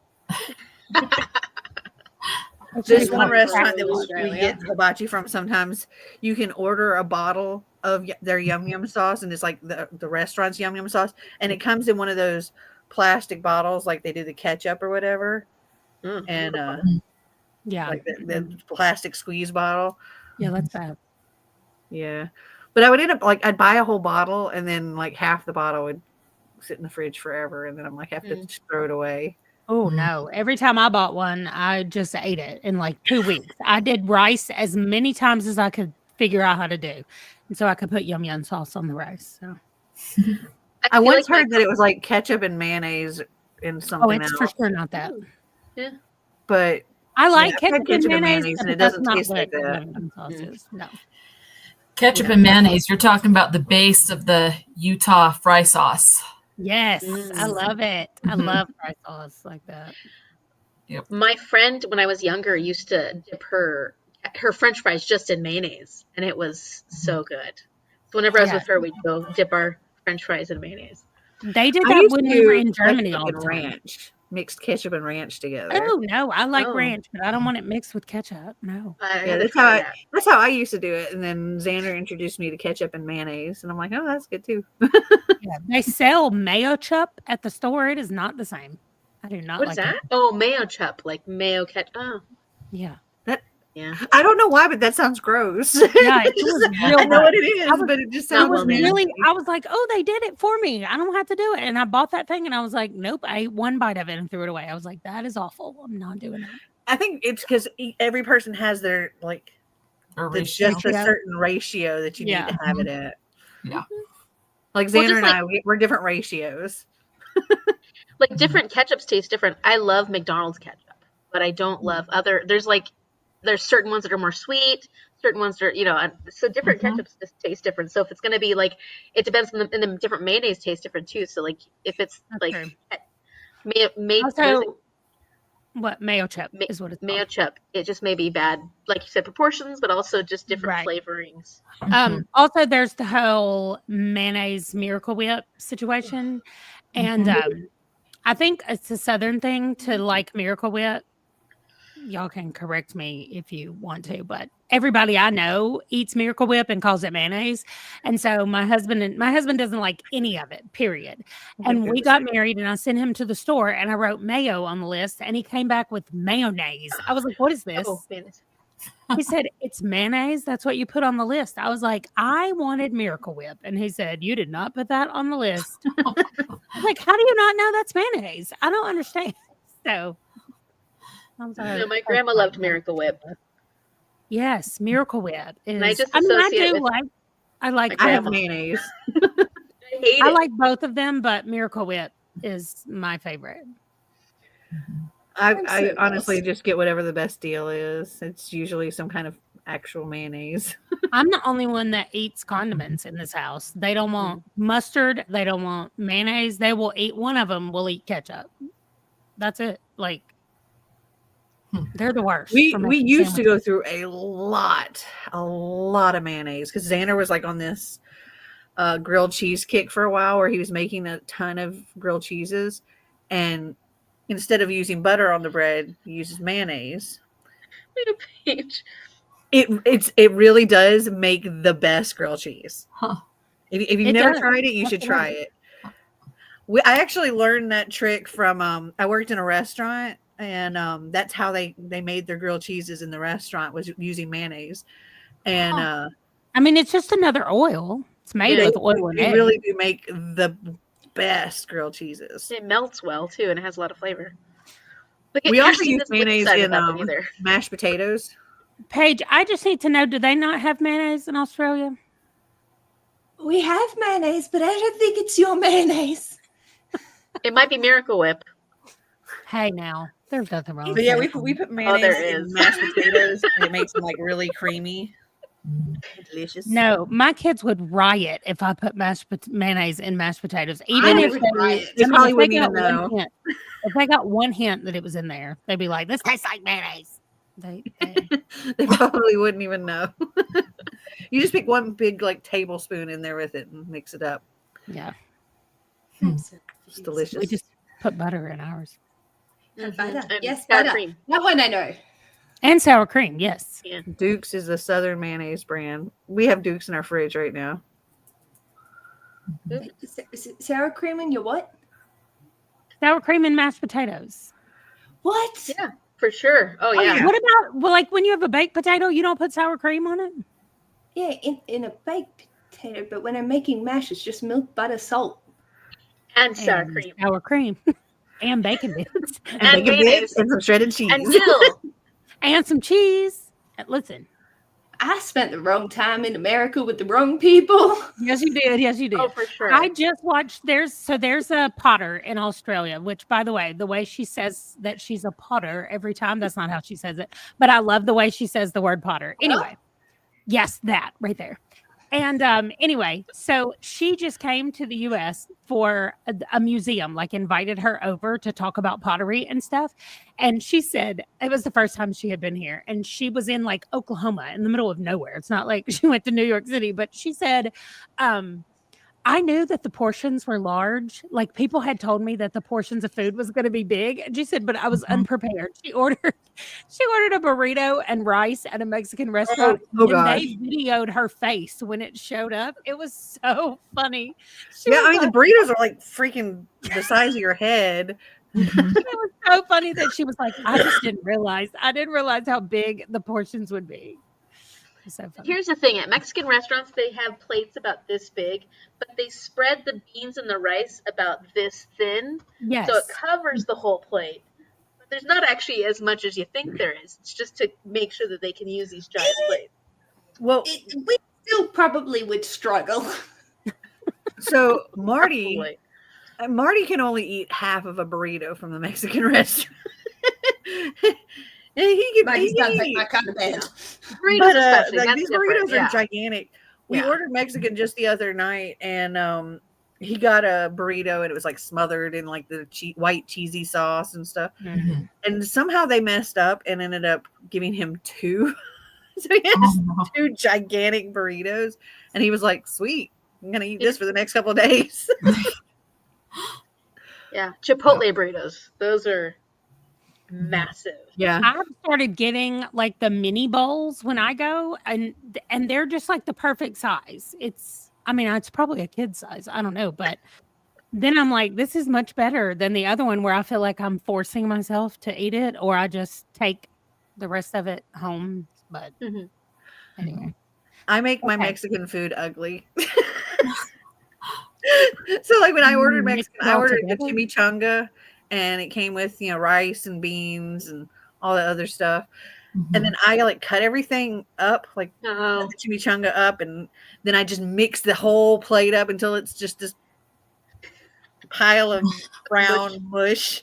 B: There's one restaurant that we get hibachi from. Sometimes you can order a bottle of their yum yum sauce, and it's like the restaurant's yum yum sauce, and it comes in one of those plastic bottles, like they do the ketchup or whatever, and
D: yeah,
B: like the plastic squeeze bottle.
D: Yeah, that's bad.
B: Yeah, but I would end up like I'd buy a whole bottle, and then like half the bottle would sit in the fridge forever, and then I'm like have to just throw it away.
D: Oh no. Every time I bought one, I just ate it in like 2 weeks. I did rice as many times as I could figure out how to do. And so I could put yum yum sauce on the rice. So
B: I once heard that it was like ketchup and mayonnaise and something else.
D: For sure not that.
A: Yeah.
B: But
D: I like ketchup and mayonnaise,
B: and it doesn't taste like that.
D: No.
C: Ketchup and mayonnaise. You're talking about the base of the Utah fry sauce.
D: Yes, I love it. I love fry sauce like that.
C: Yep.
A: My friend, when I was younger, used to dip her French fries just in mayonnaise, and it was so good. So whenever I was with her, we'd go dip our French fries in mayonnaise.
D: They did that when we were in Germany all the time.
B: Ranch. Mixed ketchup and ranch together.
D: Oh no, I like ranch, but I don't want it mixed with ketchup. No.
B: Yeah, that's how I used to do it. And then Xander introduced me to ketchup and mayonnaise, and I'm like, oh, that's good too.
D: Yeah, they sell mayo chup at the store. It is not the same. I do not.
A: What is that? Oh, mayo chup, like mayo ketchup. Oh,
D: yeah.
A: Yeah.
B: I don't know why, but that sounds gross.
D: Yeah, it was real.
B: I know what it is, but it just sounds
D: really. I was like, oh, they did it for me. I don't have to do it. And I bought that thing, and I was like, nope. I ate one bite of it and threw it away. I was like, that is awful. I'm not doing that.
B: I think it's because every person has their like just a certain ratio that you need to have it at.
C: Yeah.
B: Like Xander and I, we're different ratios.
A: Like different ketchups taste different. I love McDonald's ketchup, but I don't love other. There's certain ones that are more sweet, certain ones that are, so different ketchups just taste different. So if it's going to be like, it depends on the different mayonnaise tastes different too. So like if it's
D: mayo chup is what it's called.
A: Mayo chup. It just may be bad, like you said, proportions, but also just different flavorings.
D: Also there's the whole mayonnaise Miracle Whip situation. And I think it's a Southern thing to like Miracle Whip. Y'all can correct me if you want to, but everybody I know eats Miracle Whip and calls it mayonnaise. And so my husband doesn't like any of it, period. And we got married and I sent him to the store and I wrote mayo on the list and he came back with mayonnaise. I was like, what is this?
A: Oh, mayonnaise.
D: He said, it's mayonnaise. That's what you put on the list. I was like, I wanted Miracle Whip. And he said, you did not put that on the list. I'm like, how do you not know that's mayonnaise? I don't understand. So
A: My grandma loved Miracle Whip.
D: Yes, Miracle Whip is.
A: And I just
D: I
A: associate with
D: I like.
A: my
B: I have
A: grandma.
B: mayonnaise.
A: I hate
D: I
A: it.
D: like both of them, but Miracle Whip is my favorite.
B: I honestly just get whatever the best deal is. It's usually some kind of actual mayonnaise.
D: I'm the only one that eats condiments in this house. They don't want mustard. They don't want mayonnaise. They will eat one of them. Will eat ketchup. That's it. Like they're the worst.
B: We used to go through a lot of mayonnaise because Xander was like on this grilled cheese kick for a while where he was making a ton of grilled cheeses, and instead of using butter on the bread, he uses mayonnaise.
A: Paige.
B: It really does make the best grilled cheese.
C: Huh.
B: If you've never tried it, you should try it. I actually learned that trick from I worked in a restaurant, and that's how they made their grilled cheeses in the restaurant, was using mayonnaise. And
D: I mean, it's just another oil. It's made with oil and
B: they
D: egg.
B: really do make the best grilled cheeses.
A: It melts well too, and it has a lot of flavor.
B: We also use mayonnaise in
A: either.
B: mashed potatoes.
D: Paige, I just need to know, do they not have mayonnaise in Australia?
E: We have mayonnaise, but I don't think it's your mayonnaise.
A: It might be Miracle Whip.
D: Hey, now there's nothing wrong.
B: But yeah, we put mayonnaise
A: there
B: in
A: is.
B: mashed potatoes, and it makes them like really creamy, delicious.
D: No, my kids would riot if I put mayonnaise in mashed potatoes. Even if
B: they probably wouldn't even know.
D: If they got one hint that it was in there, they'd be like, "This tastes like mayonnaise." They
B: probably wouldn't even know. You just pick one big like tablespoon in there with it and mix it up.
D: Yeah,
B: it's delicious.
D: we just put butter in ours
E: Butter.
A: And
E: Yes,
A: sour
E: butter.
A: cream.
E: That one I know.
D: and sour cream. Yes,
A: Yeah.
B: Duke's is a Southern mayonnaise brand. We have Duke's in our fridge right now.
E: Sour cream in your what?
D: sour cream and mashed potatoes.
E: What?
A: Yeah, for sure. Oh yeah.
D: What about like when you have a baked potato, you don't put sour cream on it?
E: Yeah, in a baked potato, but when I'm making mash, it's just milk, butter, salt.
A: And sour cream.
D: Sour cream. And bacon bits.
A: And
B: bacon
A: mayonnaise.
B: bits and some shredded cheese.
A: And dill.
D: And some cheese. Listen.
E: I spent the wrong time in America with the wrong people.
D: Yes, you did. Yes, you did.
A: Oh, for sure.
D: I just watched there's a potter in Australia, which by the way she says that she's a potter every time. That's not how she says it. But I love the way she says the word potter. Anyway. Yes, that right there. And anyway, so she just came to the US for a museum, like invited her over to talk about pottery and stuff. And she said it was the first time she had been here. And she was in like Oklahoma in the middle of nowhere. It's not like she went to New York City, but she said, I knew that the portions were large. Like people had told me that the portions of food was going to be big. And she said, but I was unprepared. She ordered a burrito and rice at a Mexican restaurant.
B: Oh,
D: and they videoed her face when it showed up. It was so funny.
B: Yeah, I mean, the burritos are like freaking the size of your head.
D: It was so funny that she was like, I just didn't realize. I didn't realize how big the portions would be. So funny.
A: Here's the thing. At Mexican restaurants, they have plates about this big, but they spread the beans and the rice about this thin.
D: Yes.
A: So it covers the whole plate. But there's not actually as much as you think there is. It's just to make sure that they can use these giant plates.
B: Well,
E: We still probably would struggle.
B: so Marty
A: Probably.
B: can only eat half of a burrito from the Mexican restaurant. And he
E: Sounds
B: can
E: like
B: eat.
E: my kind of man.
A: Burritos
B: But
A: especially.
B: like
A: That's
B: these
A: different.
B: burritos
A: Yeah.
B: are gigantic. We
A: Yeah.
B: ordered Mexican just the other night, and he got a burrito, and it was like smothered in like the white cheesy sauce and stuff.
D: Mhm.
B: And somehow they messed up and ended up giving him two. So he had two gigantic burritos, and he was like, "Sweet, I'm gonna eat this for the next couple of days."
A: Yeah. Chipotle burritos. Those are massive.
B: Yeah,
D: I've started getting like the mini bowls when I go, and they're just like the perfect size. It's probably a kid size. I don't know, but then I'm like, this is much better than the other one where I feel like I'm forcing myself to eat it, or I just take the rest of it home. But
A: Mhm.
D: anyway,
B: I make my
D: Okay.
B: Mexican food ugly. So like when I ordered
D: Mix
B: Mexican,
D: it
B: I
D: all
B: ordered the
D: together?
B: chimichanga, and it came with rice and beans and all that other stuff. And then I like cut everything up, like cut
A: Oh,
B: the chimichanga up, and then I just mix the whole plate up until it's just this pile of brown mush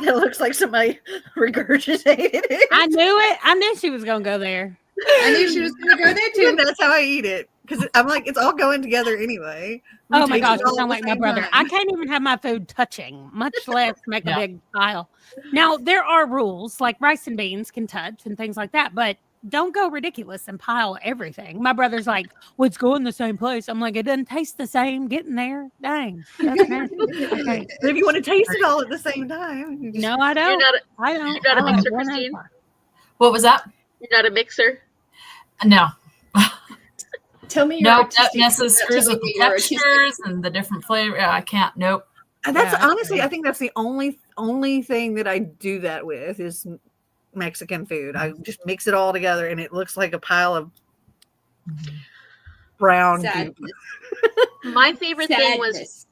B: that looks like somebody regurgitated it.
D: I knew it. I knew she was gonna go there.
E: I knew she was going to go there too.
B: And that's how I eat it, because I'm like, it's all going together anyway. We
D: Oh my
B: taste
D: gosh,
B: it
D: you
B: all at
D: sound
B: the
D: like my
B: same
D: brother.
B: time.
D: I can't even have my food touching, much less make
C: Yeah.
D: a big pile. Now there are rules, like rice and beans can touch and things like that, but don't go ridiculous and pile everything. My brother's like, "Well, it's going the same place." I'm like, "It doesn't taste the same getting there." Dang, that's nasty. Okay.
B: But if you want to taste it all at the same time, you just,
D: No, I don't.
A: not a,
D: I
A: you're
D: don't.
A: not
D: I
A: a
D: like
A: mixer,
D: one at a
A: Christine?
D: time.
C: What was that?
A: You're not a mixer?
C: No.
E: Tell me you're
C: Nope.
E: artistic.
C: That messes
E: without
C: screws
E: telling
C: with the
E: me you're artistic.
C: textures and the different flavor. Yeah, I can't. Nope.
B: and that's
D: Yeah,
B: honestly,
D: okay.
B: I think that's the only thing that I do that with is Mexican food. I just mix it all together, and it looks like a pile of brown goop.
E: Sadness.
A: My favorite thing was,
E: Sadness.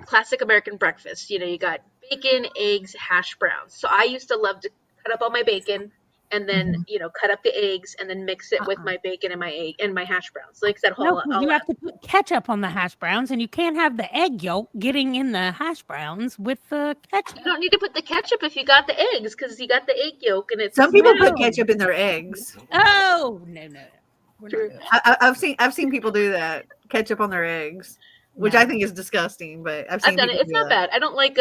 A: classic American breakfast. You got bacon, eggs, hash browns. So I used to love to cut up all my bacon and then, cut up the eggs and then mix it with my bacon and my egg and my hash browns. Like that
D: No,
A: whole,
D: 'cause you have to put ketchup on the hash browns, and you can't have the egg yolk getting in the hash browns with the ketchup.
A: you don't need to put the ketchup if you got the eggs because you got the egg yolk and it's
B: Some people
D: No.
B: put ketchup in their eggs.
D: Oh no. We're not
A: True.
D: doing that.
B: I've seen people do that, ketchup on their eggs, which
D: No.
B: I think is disgusting. But I've seen
A: I've done it.
B: people
A: It's
B: do
A: not
B: that.
A: bad. I don't like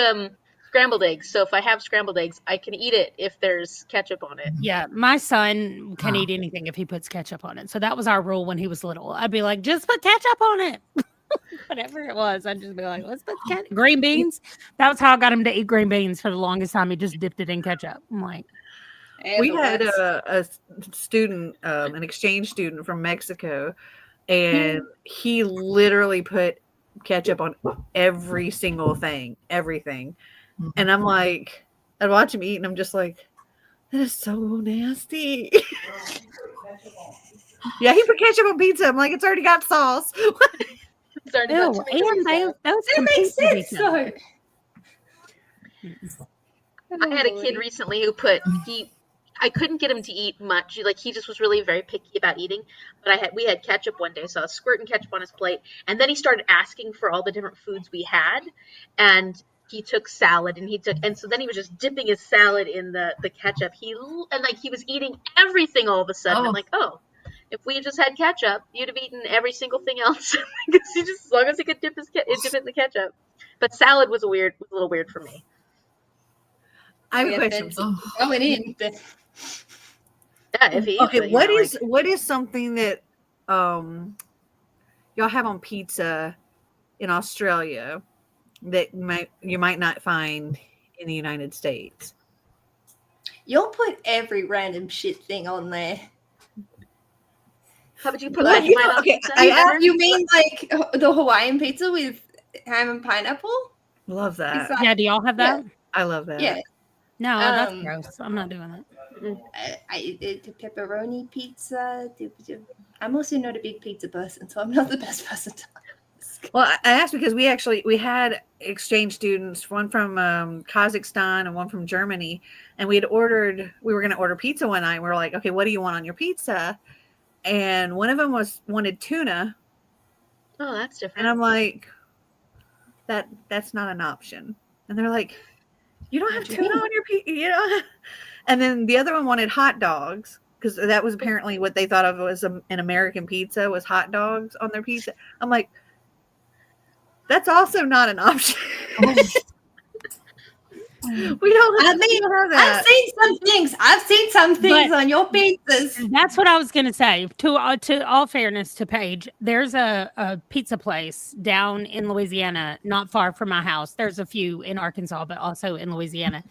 A: scrambled eggs. So if I have scrambled eggs, I can eat it if there's ketchup on it.
D: Yeah, my son can
C: Wow.
D: eat anything if he puts ketchup on it. So that was our rule when he was little. I'd be like, just put ketchup on it. Whatever it was, I'd just be like, let's put green beans. That was how I got him to eat green beans for the longest time. He just dipped it in ketchup. I'm like,
B: We had a student, an exchange student from Mexico, and he literally put ketchup on every single thing, everything. And I'm like, I'd watch him eat, and I'm just like, that is so nasty. Yeah, he put ketchup on pizza. I'm like, it's already got sauce.
A: It's already got
D: ew,
A: tomato
D: and
A: sauce.
D: those
E: That
D: compete
E: makes
D: with
E: sense
D: each other.
E: though.
A: I had a kid recently who I couldn't get him to eat much. Like he just was really very picky about eating. But we had ketchup one day, so I was squirting ketchup on his plate, and then he started asking for all the different foods we had, and he took salad, and so then he was just dipping his salad in the ketchup. He was eating everything all of a sudden.
C: Oh.
A: I'm like, oh, if we had just had ketchup, you'd have eaten every single thing else. Because as long as he could dip it in the ketchup. But salad was a little weird for me.
B: I have a
E: Yeah,
B: question.
E: that's going in.
A: Yeah, if he
B: Okay, what is something that y'all have on pizza in Australia that you might not find in the United States?
E: You'll put every random shit thing on there.
A: How would you put
B: Well,
A: Vegemite on
B: okay,
A: pizza?
B: I asked-
E: You mean like the Hawaiian pizza with ham and pineapple?
B: Love
E: It's
B: that.
E: like,
D: Yeah, do y'all have that?
B: I love that.
E: yeah.
D: No, that's
E: Um,
D: gross. I'm not doing it.
E: I did the pepperoni pizza. I'm also not a big pizza person, so I'm not the best person to ask.
B: Well, I asked because we had exchange students, one from Kazakhstan and one from Germany, and we were going to order pizza one night. And we were like, okay, what do you want on your pizza? And one of them wanted tuna,
A: Oh, that's different.
B: and I'm like, that's not an option. And they're like, you don't have
E: What do you
B: tuna
E: mean?
B: on your pizza, And then the other one wanted hot dogs, because that was apparently what they thought of as an American pizza, was hot dogs on their pizza. I'm like, that's also not an option. We don't have that.
E: I've seen some things. I've seen some things
D: But-
E: on your pizzas.
D: That's what I was going to say. To all fairness to Paige, there's a pizza place down in Louisiana, not far from my house. There's a few in Arkansas, but also in Louisiana.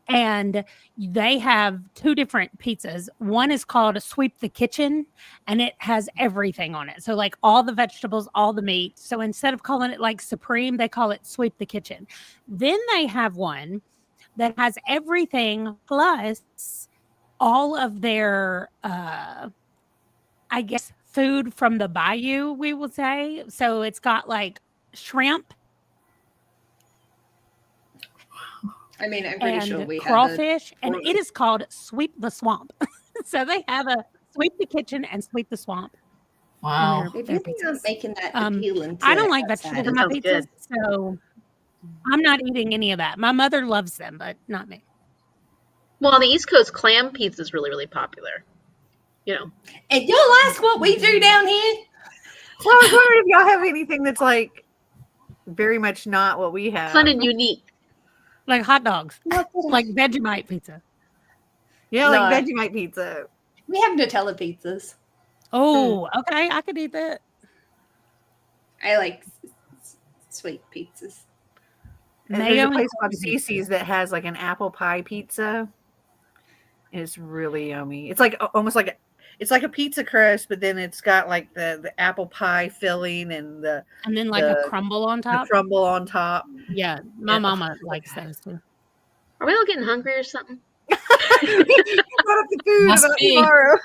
D: And they have two different pizzas. One is called Sweep the Kitchen, and it has everything on it. So like all the vegetables, all the meat. So instead of calling it like Supreme, they call it Sweep the Kitchen. Then they have one that has everything plus all of their, I guess, food from the bayou, we will say. So it's got like shrimp
E: I mean, I'm pretty sure
D: and
E: we have
D: crawfish, and it is called Sweep the Swamp. So they have a Sweep the Kitchen and Sweep the Swamp.
C: Wow.
E: They
D: their
E: really aren't
D: pizzas.
E: making that appealing to
D: I don't like
E: outside.
D: vegetables on
A: That
D: my
A: sounds
D: pizzas,
A: good.
D: so I'm not eating any of that. My mother loves them, but not me.
A: Well, on the East Coast, clam pizza is really, really popular. You know,
E: And you'll ask what we do down here?
B: Well, I was wondering if y'all have anything that's like very much not what we have.
A: fun and unique.
D: Like hot dogs,
E: Not that I-
D: like Vegemite pizza.
B: Yeah, like
E: No.
B: Vegemite pizza.
E: We have Nutella pizzas.
D: Oh, okay, I could eat that.
E: I like sweet pizzas.
B: And there's
D: Mayo
B: a
D: and
B: place called
D: corned beef.
B: Cece's that has like an apple pie pizza. It's really yummy. It's like almost like it's like a pizza crust, but then it's got like the apple pie filling and the
D: And then like
B: the-
D: a crumble on top.
B: crumble on top.
D: Yeah, my mama likes those too.
A: Are we all getting hungry or something?
B: Brought up the food
C: Must
B: about
C: be.
B: tomorrow.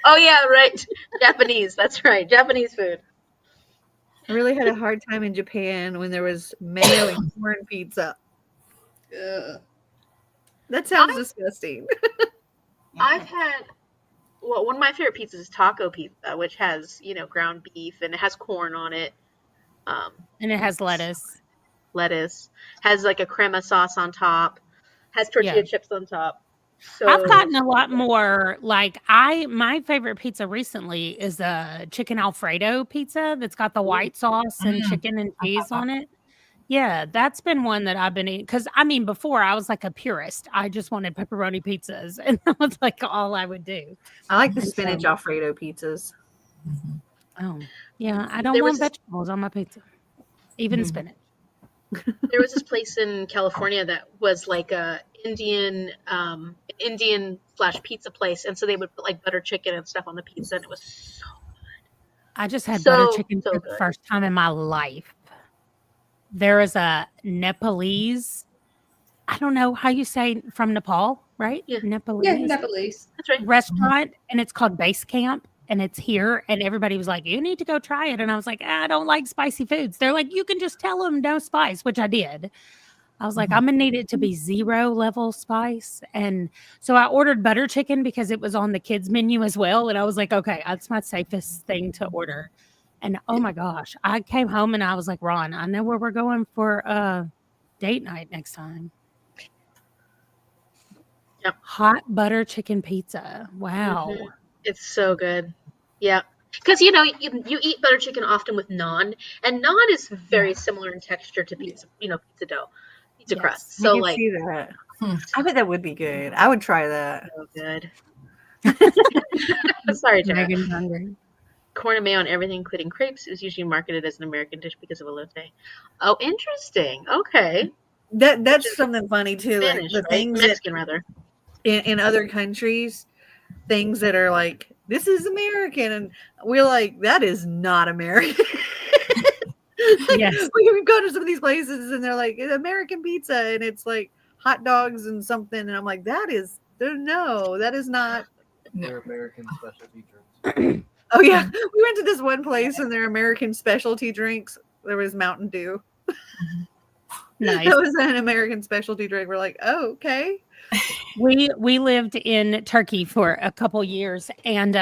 A: Oh yeah, right. Japanese. That's right. Japanese food.
B: I really had a hard time in Japan when there was mayo and corn pizza.
E: Ugh.
B: That sounds disgusting.
A: I've had one of my favorite pizzas is taco pizza, which has, ground beef and it has corn on it.
D: And it has lettuce.
A: Lettuce, has like a crema sauce on top, has tortilla
D: Yeah.
A: chips on top. So
D: I've gotten a lot more like my favorite pizza recently is a chicken Alfredo pizza that's got the white sauce and
C: Mm.
D: chicken and cheese on it. Yeah, that's been one that I've been eating because I mean before I was like a purist. I just wanted pepperoni pizzas and that was like all I would do.
B: I like the
D: And
B: spinach
D: so-
B: Alfredo pizzas.
D: Oh, yeah, I don't
A: There
D: want
A: was this-
D: vegetables on my pizza. Even
C: Mhm.
D: spinach.
A: there was this place in California that was like a Indian slash pizza place, and so they would put like butter chicken and stuff on the pizza, and it was so
D: I just had
A: So-
D: butter chicken
A: so
D: for the
A: good.
D: first time in my life. There is a Nepalese, I don't know how you say from Nepal, right?
A: Yeah.
D: Nepalese
E: Yeah, Nepalese.
A: That's right.
D: restaurant, and it's called Base Camp, and it's here. And everybody was like, "You need to go try it." And I was like, "I don't like spicy foods." They're like, "You can just tell them no spice," which I did. I was like,
C: Mhm.
D: I'm gonna need it to be 0 level spice. And so I ordered butter chicken because it was on the kids menu as well. And I was like, okay, that's my safest thing to order. And oh my gosh, I came home and I was like, Ron, I know where we're going for date night next time.
A: Yep.
D: Hot butter chicken pizza. Wow.
A: Mhm. It's so good. Yeah. Because you eat butter chicken often with naan, and naan is very similar in texture to pizza, pizza dough, pizza
D: Yes.
A: crust.
B: I
A: So
B: can
A: like,
B: see that.
C: Hmm.
B: I bet that would be good. I would try that.
A: so good. Sorry, Jack.
D: Megan's hungry.
A: Corn and mayo on everything, including crepes, is usually marketed as an American dish because of elote. Oh, interesting. Okay.
B: That's something funny too. Like
A: Spanish,
B: the
A: right?
B: things that
A: Mexican, rather.
B: in other countries, things that are like, this is American, and we're like, that is not American.
D: Yes.
B: We've gone to some of these places and they're like, American pizza, and it's like hot dogs and something, and I'm like, that is not.
F: They're American specialty drinks.
B: Oh yeah, we went to this one place and their American specialty drinks. There was Mountain Dew.
D: Nice.
B: That was an American specialty drink. We're like, oh, okay.
D: We lived in Turkey for a couple years, and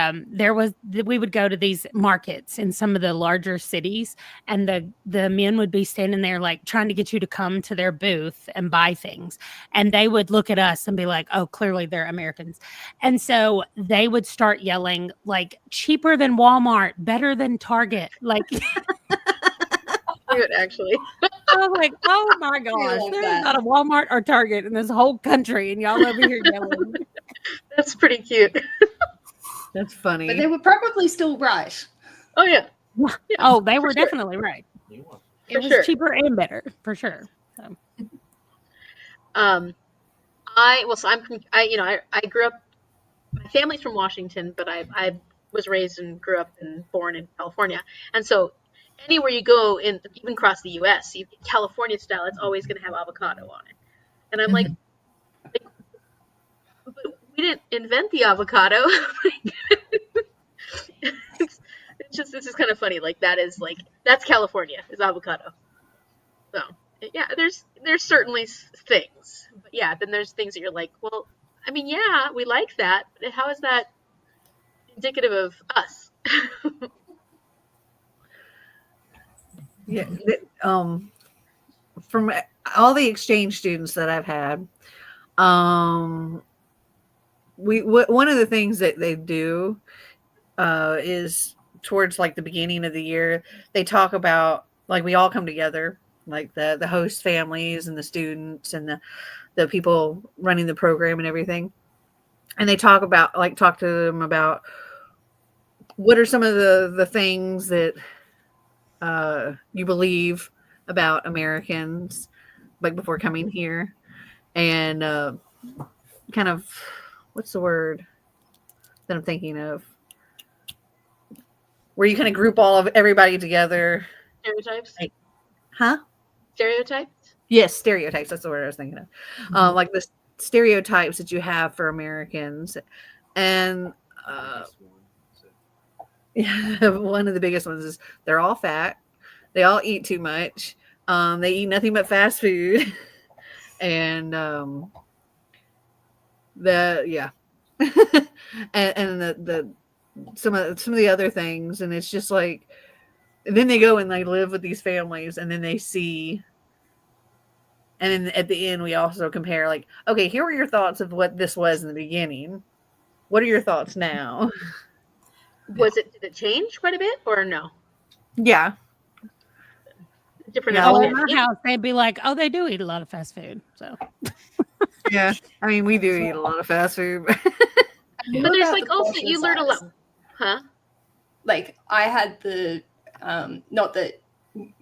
D: we would go to these markets in some of the larger cities, and the men would be standing there like trying to get you to come to their booth and buy things, and they would look at us and be like, "Oh, clearly they're Americans," and so they would start yelling like, "Cheaper than Walmart, better than Target," like.
A: Cute, actually.
D: I was like, oh my gosh,
E: love
D: there's
E: that.
D: not a Walmart or Target in this whole country, and y'all over here yelling.
A: That's pretty cute.
B: That's funny.
E: But they were probably still right.
A: Oh yeah.
D: Oh, they were
A: sure.
D: definitely right.
F: You want
D: It
A: For
D: was
A: sure.
D: cheaper and better, for sure. So,
A: I grew up. My family's from Washington, but I was raised and grew up and born in California, and so anywhere you go even across the U.S., California style, it's always going to have avocado on it, and I'm like, but didn't invent the avocado. It's just kind of funny. Like that's California is avocado. So yeah, there's certainly things, but yeah, then there's things that you're like, well, I mean, yeah, we like that, but how is that indicative of us?
B: Yeah. From all the exchange students that I've had, one of the things that they do is towards like the beginning of the year, they talk about like we all come together, like the host families and the students and the people running the program and everything, and they talk to them about what are some of the things that you believe about Americans like before coming here, and kind of what's the word that I'm thinking of, where you kind of group all of everybody together.
A: Stereotypes?
B: Like, huh?
A: Stereotypes?
B: Yes, stereotypes. That's the word I was thinking of.
C: Mm-hmm.
B: Like the stereotypes that you have for Americans. And one of the biggest ones is they're all fat. They all eat too much. They eat nothing but fast food. And and the some of the other things, and it's just like, and then they go and they live with these families, and then they see, and then at the end we also compare, like, okay, here were your thoughts of what this was in the beginning. What are your thoughts now?
A: Did it change quite a bit or no?
B: Yeah.
A: Different.
B: Yeah,
D: Oh, in my house, they'd be like, "Oh, they do eat a lot of fast food." So
B: yeah, I mean, we do eat a lot of fast food.
A: But there's like also you learn a lot, huh?
E: Like I had the not that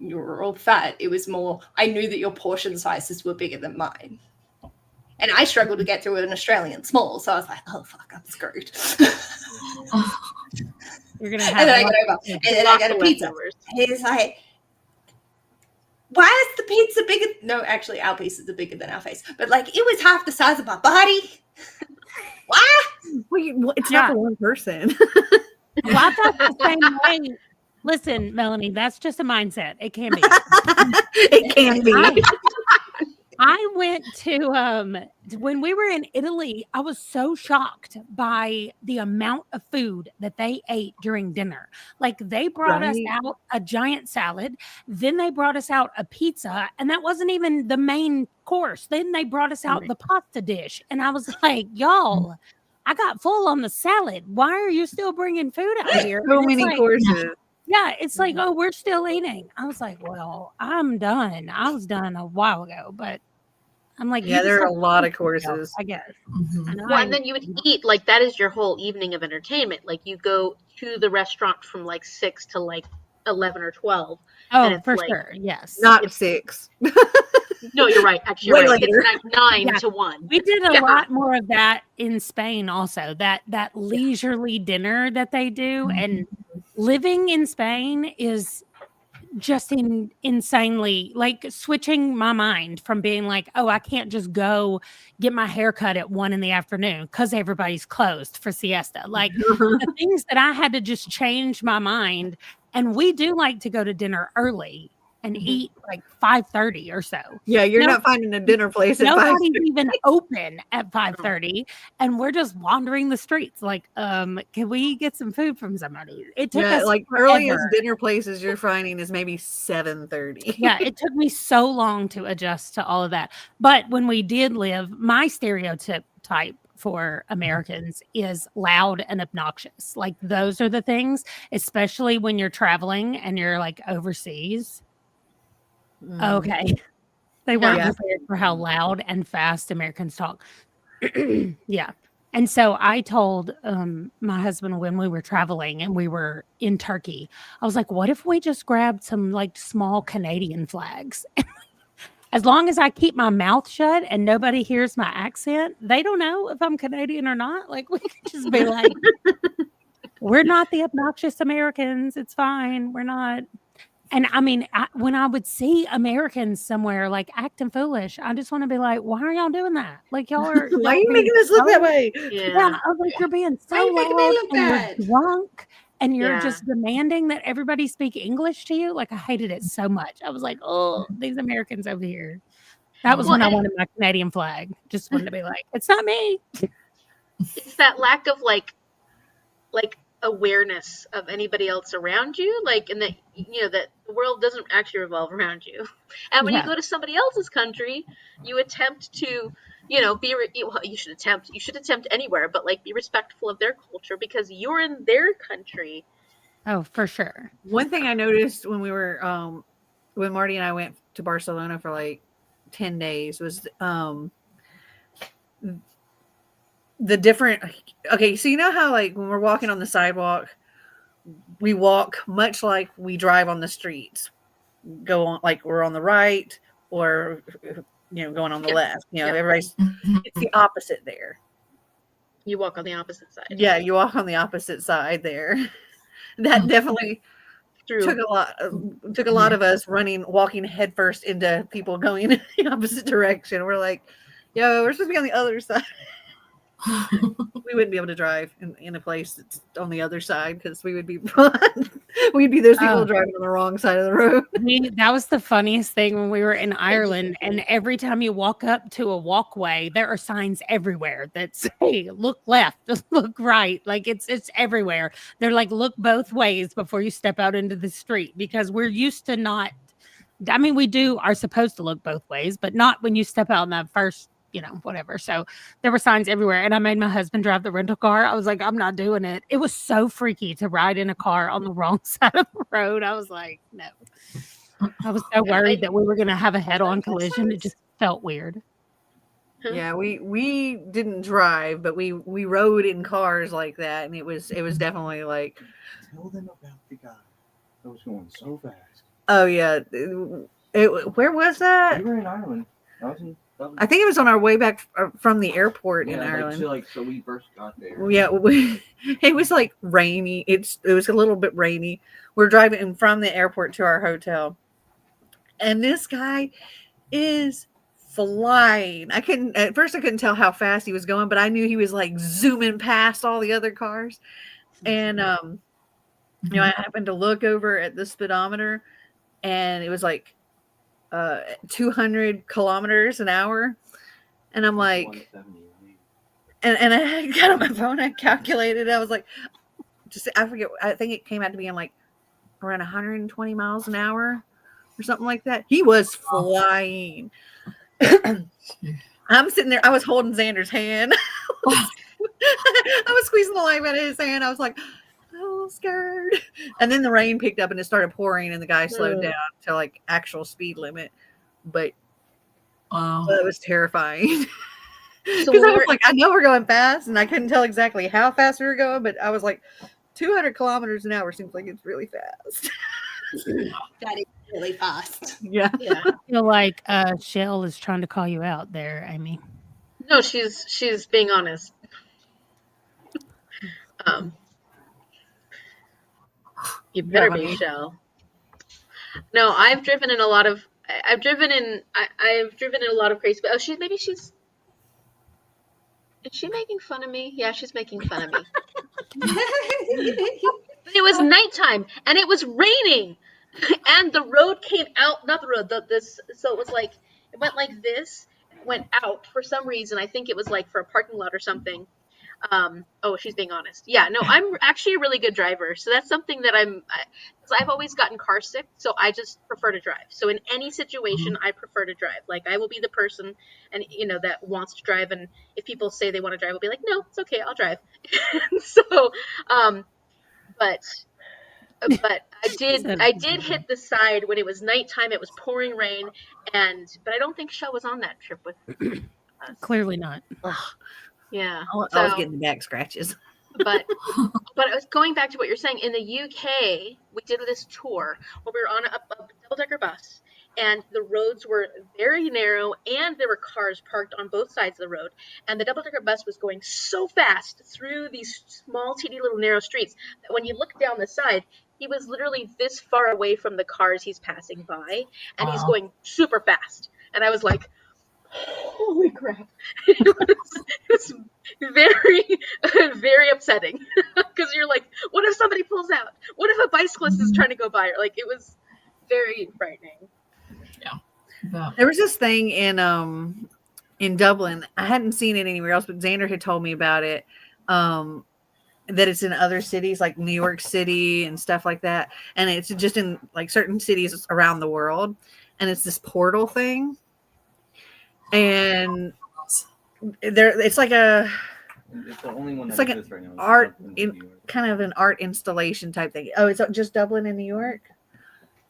E: you were all fat, it was more I knew that your portion sizes were bigger than mine. And I struggled to get through an Australian small, so I was like, oh fuck, I'm screwed.
D: you're gonna have.
E: And then I got over, and then I got a pizza.
A: Leftovers.
E: He's like, why is the pizza bigger? No, actually, our pieces are bigger than our face. But like, it was half the size of my body. Why?
B: Well, it's not for one person.
D: Well, I thought the same way. Listen, Melanie, that's just a mindset. It can be.
B: It can be.
D: I went to when we were in Italy, I was so shocked by the amount of food that they ate during dinner. Like they brought us out a giant salad, then they brought us out a pizza, and that wasn't even the main course. Then they brought us out the pasta dish, and I was like, y'all, I got full on the salad. Why are you still bringing food out here?
B: So many courses.
D: Yeah, it's like, oh, we're still eating. I was like, well, I'm done. I was done a while ago, but I'm like,
B: yeah, there are a lot of courses,
D: I guess.
A: Well, and then you would eat, like, that is your whole evening of entertainment. Like, you go to the restaurant from like 6 to like 11 or 12.
D: Oh, for sure. Yes.
B: Not 6.
A: No, you're right. Actually,
B: Way
A: you're right.
B: later.
A: It's 9 to 1.
D: We did a lot more of that in Spain also. That leisurely dinner that they do. And living in Spain is just insanely, like, switching my mind from being like, oh, I can't just go get my hair cut at 1 p.m. because everybody's closed for siesta. Like the things that I had to just change my mind. And we do like to go to dinner early and eat like 5:30 or so.
B: Yeah, you're not finding a dinner place at 5:30.
D: Nobody's even open at 5:30, and we're just wandering the streets. Like, can we get some food from somebody? It took us
B: like
D: forever.
B: earliest dinner places you're finding is maybe 7:30.
D: Yeah, it took me so long to adjust to all of that. But when we did live, my stereotype for Americans is loud and obnoxious. Like those are the things, especially when you're traveling and you're like overseas. Okay. They weren't prepared for how loud and fast Americans talk. Yeah. And so I told my husband when we were traveling and we were in Turkey, I was like, what if we just grabbed some like small Canadian flags? As long as I keep my mouth shut and nobody hears my accent, they don't know if I'm Canadian or not. Like we could just be like, we're not the obnoxious Americans. It's fine. We're not. And I mean, when I would see Americans somewhere like acting foolish, I just want to be like, why are y'all doing that? Like y'all are
B: Why are
D: y'all
B: you
D: being
B: making us look that
D: so
B: way?
D: yeah,
A: Yeah.
D: I was like, you're being
E: Why
D: so
E: you making me
D: loud
E: look
D: and
E: bad?
D: you're drunk and you're
A: Yeah.
D: just demanding that everybody speak English to you. Like I hated it so much. I was like, oh, these Americans over here. That was
A: Well,
D: when I
A: and
D: wanted my Canadian flag. Just wanted to be like, it's not me.
A: it's that lack of like awareness of anybody else around you, like, and that that the world doesn't actually revolve around you. And when you
D: Yeah.
A: go to somebody else's country, you attempt to you should attempt anywhere, but like be respectful of their culture because you're in their country.
D: Oh, for sure.
B: One thing I noticed when we were when Marty and I went to Barcelona for like 10 days was the different. Okay, so you know how like when we're walking on the sidewalk, we walk much like we drive on the streets. Go on like we're on the right or going on the
A: Yeah.
B: left.
A: Yeah.
B: Everybody's it's the opposite there.
A: You walk on the opposite side.
B: Yeah, you walk on the opposite side there. That definitely
A: True.
B: took a lot of us walking headfirst into people going in the opposite direction. We're like, yo, we're supposed to be on the other side. We wouldn't be able to drive in a place that's on the other side because we would be we'd be those people driving on the wrong side of the road.
D: That was the funniest thing when we were in Ireland. And every time you walk up to a walkway, there are signs everywhere that say, look left, look right. Like it's everywhere. They're like, look both ways before you step out into the street because we're used to not. I mean, we are supposed to look both ways, but not when you step out in that first, whatever. So there were signs everywhere. And I made my husband drive the rental car. I was like, I'm not doing it. It was so freaky to ride in a car on the wrong side of the road. I was like, no. I was so worried that we were going to have a head-on collision. It just felt weird.
B: Yeah, we didn't drive, but we rode in cars like that, and it was definitely like.
F: Tell them about the guy that was going so fast.
B: Oh yeah, where was that?
F: We were in Ireland.
B: I think it was on our way back from the airport in Ireland.
F: So we first got there.
B: Yeah, it was like rainy. It was a little bit rainy. We're driving from the airport to our hotel, and this guy is flying. At first I couldn't tell how fast he was going, but I knew he was like zooming past all the other cars. And I happened to look over at the speedometer, and it was like 200 kilometers an hour, and I'm like, and I got on my phone, I calculated, I was like, I forget, I think it came out to being like around 120 miles an hour or something like that. He was flying. I'm sitting there, I was holding Xander's hand. I was squeezing the life out of his hand. I was like, oh, scared. And then the rain picked up and it started pouring, and the guy slowed down to like actual speed limit. But it was terrifying. Because I was like, I know we're going fast, and I couldn't tell exactly how fast we were going, but I was like, 200 kilometers an hour seems like it's really fast.
E: That is really fast.
B: Yeah.
D: I feel like Shell is trying to call you out there, Amy.
A: No, she's being honest. You better be, Shell. No, I've driven in a lot of crazy. Oh, is she making fun of me? Yeah, she's making fun of me. But it was nighttime and it was raining, and the road came out. Not the road. So it was like it went like this. It went out for some reason. I think it was like for a parking lot or something. She's being honest. Yeah, no, I'm actually a really good driver. So that's something that I've always gotten car sick. So I just prefer to drive. So in any situation, I prefer to drive. Like I will be the person and that wants to drive. And if people say they want to drive, I'll be like, no, it's okay. I'll drive. So, but I did hit the side when it was nighttime. It was pouring rain, but I don't think Shell was on that trip with us.
D: Clearly not.
B: Ugh.
A: Yeah,
B: I was getting back scratches.
A: But I was going back to what you're saying. In the UK, we did this tour where we were on a double-decker bus, and the roads were very narrow, and there were cars parked on both sides of the road. And the double-decker bus was going so fast through these small, teeny little narrow streets that when you look down the side, he was literally this far away from the cars he's passing by, and he's going super fast. And I was like, holy crap. It was very, very upsetting because you're like, what if somebody pulls out? What if a bicyclist is trying to go by? Like, it was very frightening.
C: Yeah.
B: There was this thing in Dublin. I hadn't seen it anywhere else, but Xander had told me about it. That it's in other cities like New York City and stuff like that, and it's just in like certain cities around the world. And it's this portal thing, and it's like a
F: It's the only one
B: It's
F: that
B: like an
F: exists right now. It's
B: art
F: Dublin,
B: in-
F: New York,
B: kind of an art installation type thing. Oh, it's just Dublin in New York.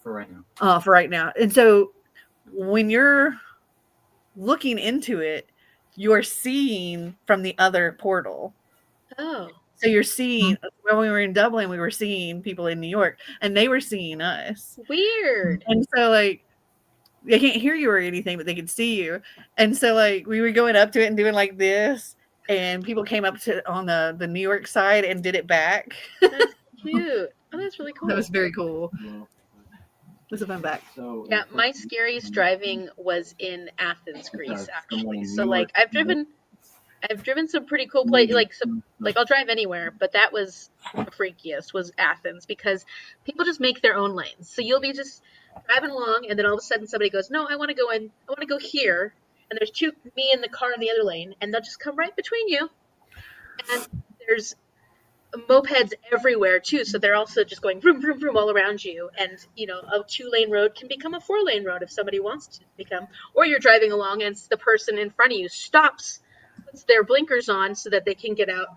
F: for right now.
B: For right now. And so when you're looking into it, you're seeing from the other portal.
A: Oh.
B: So you're seeing, when we were in Dublin, we were seeing people in New York, and they were seeing us.
A: Weird.
B: And so, like, they can't hear you or anything, but they can see you. And so, like, we were going up to it and doing like this, and people came up to on the New York side and did it back.
A: That's cute. Oh, that's really cool.
B: That was very cool.
F: Well,
B: It was a fun fact.
F: so
A: Yeah, my scariest driving was in Athens, Greece,
F: Sorry,
A: actually.
F: New
A: So like
F: York.
A: I've driven some pretty cool places, like I'll drive anywhere, but that was the freakiest was Athens because people just make their own lanes. So you'll be just driving along, and then all of a sudden somebody goes, "No, I want to go here," and there's me in the car in the other lane, and they'll just come right between you. And there's mopeds everywhere too, so they're also just going vroom vroom vroom all around you. And a 2-lane road can become a 4-lane road if somebody wants to become. Or you're driving along and the person in front of you stops, puts their blinkers on so that they can get out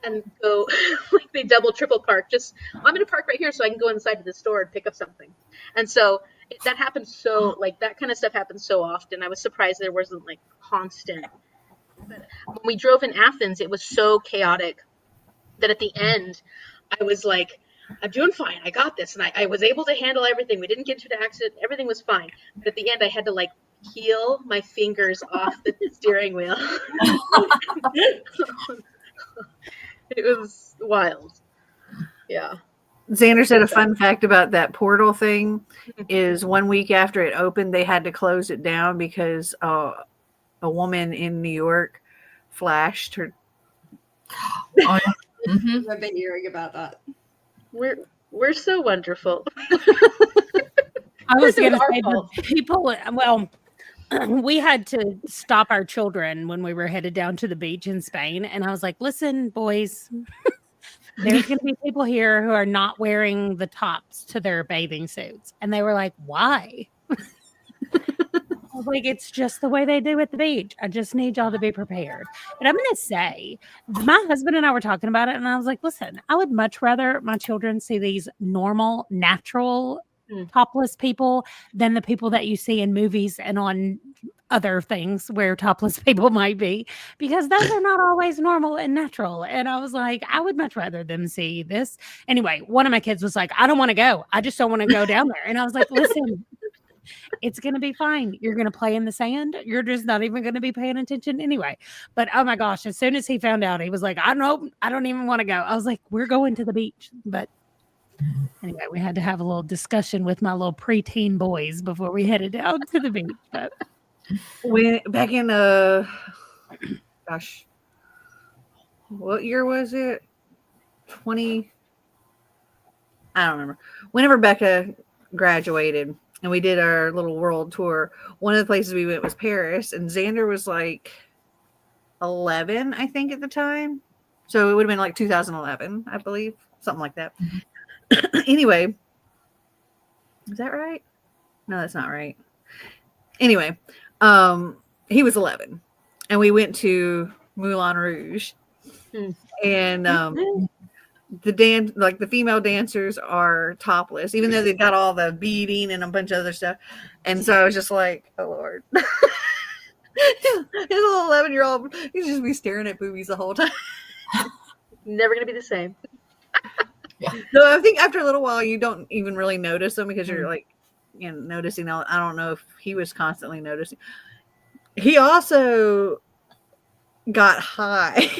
A: and go like they double triple park. I'm going to park right here so I can go inside to the store and pick up something. And so that happens that kind of stuff happens so often. I was surprised there wasn't like constant. But when we drove in Athens, it was so chaotic that at the end, I was like, I'm doing fine. I got this. And I was able to handle everything. We didn't get into an accident. Everything was fine. But at the end, I had to like peel my fingers off the steering wheel. It was wild. Yeah.
B: Xander said a fun fact about that portal thing is 1 week after it opened, they had to close it down because a woman in New York flashed her.
C: Oh, yeah. Mm-hmm.
E: I've been hearing about that.
A: We're so wonderful.
D: I was
A: This is
D: going to
A: our
D: say,
A: fault.
D: the people, well, we had to stop our children when we were headed down to the beach in Spain. And I was like, listen, boys, there's going to be people here who are not wearing the tops to their bathing suits. And they were like, why? I was like, it's just the way they do at the beach. I just need y'all to be prepared. But I'm going to say, my husband and I were talking about it, and I was like, listen, I would much rather my children see these normal, natural, topless people than the people that you see in movies and on other things where topless people might be, because those are not always normal and natural. And I was like, I would much rather them see this. Anyway, one of my kids was like, I don't want to go. I just don't want to go down there. And I was like, listen, it's going to be fine. You're going to play in the sand. You're just not even going to be paying attention anyway. But oh my gosh, as soon as he found out, he was like, I don't even want to go. I was like, we're going to the beach. But anyway, we had to have a little discussion with my little preteen boys before we headed down to the beach. But
B: Back in gosh, what year was it? 20. I don't remember. Whenever Becca graduated and we did our little world tour, one of the places we went was Paris, and Xander was like 11, I think, at the time. So it would have been like 2011, I believe, something like that. Anyway, is that right? No, that's not right. Anyway, he was 11, and we went to Moulin Rouge, and the female dancers are topless, even though they've got all the beading and a bunch of other stuff. And so I was just like, oh Lord. His little 11-year-old, he's just be staring at boobies the whole time.
A: Never gonna be the same.
B: No, I think after a little while you don't even really notice them because you're like noticing. I don't know if he was constantly noticing. He also got high.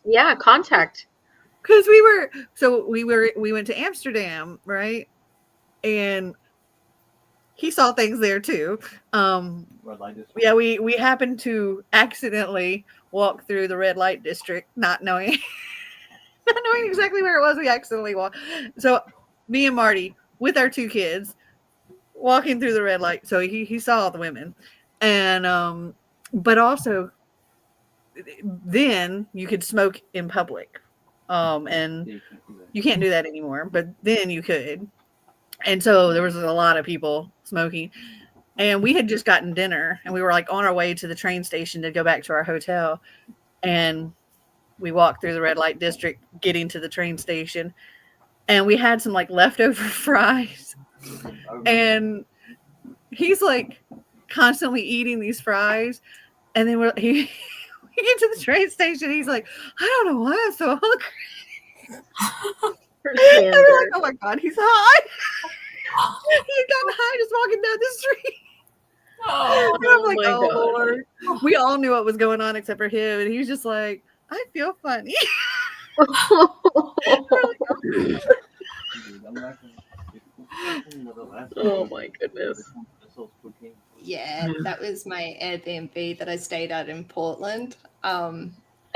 A: Yeah, contact.
B: Because we went to Amsterdam, right? And he saw things there too.
F: Red light district.
B: Yeah, we happened to accidentally walk through the red light district, not knowing exactly where it was. We accidentally walked. So me and Marty with our 2 kids walking through the red light. So he saw all the women, and but also then you could smoke in public, and you can't do that anymore. But then you could, and so there was a lot of people smoking. And we had just gotten dinner, and we were like on our way to the train station to go back to our hotel. And we walked through the red light district, getting to the train station, and we had some like leftover fries. And he's like constantly eating these fries. And then we get to the train station. He's like, I don't know why I'm so hungry. And we're like, oh my God, he's high. He's gotten high just walking down the street.
C: Oh,
B: And I'm like,
A: my
B: oh
A: God.
B: Lord. We all knew what was going on except for him. And he was just like, I feel funny.
A: Oh my goodness.
E: Yeah, that was my Airbnb that I stayed at in Portland.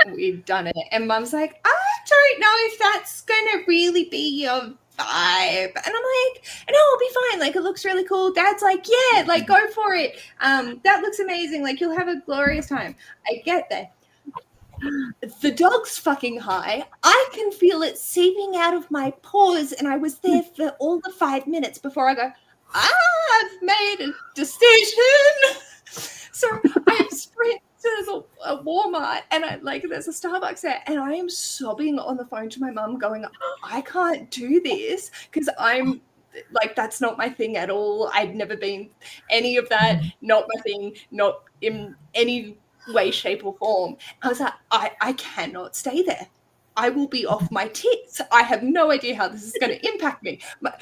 E: We'd done it, and Mum's like, I don't know if that's gonna really be your vibe. And I'm like, no, it'll be fine. Like, it looks really cool. Dad's like, yeah, like, go for it. That looks amazing. Like, you'll have a glorious time. I get there. The dog's fucking high. I can feel it seeping out of my pores, and I was there for all the 5 minutes before I go, I've made a decision. So I sprint to a Walmart, and there's a Starbucks there, and I am sobbing on the phone to my mum going, I can't do this because I'm like, that's not my thing at all. I'd never been any of that, not my thing, not in any way, shape, or form. I was like, I cannot stay there. I will be off my tits. I have no idea how this is going to impact me. My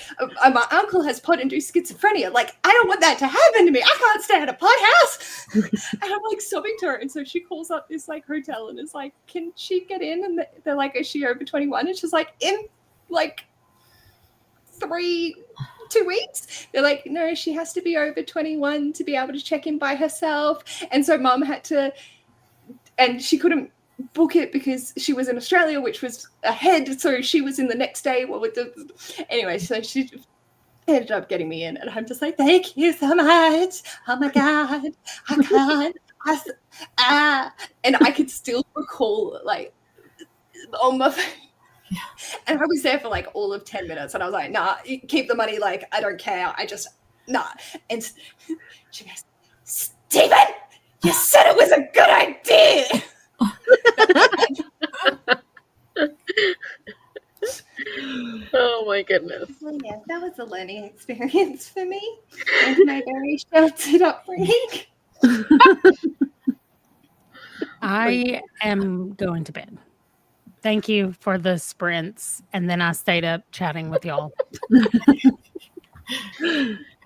E: uncle has pot-induced schizophrenia. Like, I don't want that to happen to me. I can't stay at a pot house. And I'm like sobbing to her. And so she calls up this like hotel and is like, can she get in? And they're like, is she over 21? And she's like, in like 2 weeks. They're like, no, she has to be over 21 to be able to check in by herself. And so Mum had to, and she couldn't book it because she was in Australia, which was ahead, so she was in the next day. Anyway, so she ended up getting me in, and I'm just like, thank you so much. Oh my God, I can't. And I could still recall like on my phone. And I was there for like all of 10 minutes, and I was like, nah, keep the money. Like, I don't care. I just, nah. And she goes, Stephen, you said it was a good idea.
A: Oh my goodness.
E: Well, yeah, that was a learning experience for me and my very sheltered upbringing.
D: I am going to bed. Thank you for the sprints. And then I stayed up chatting with y'all.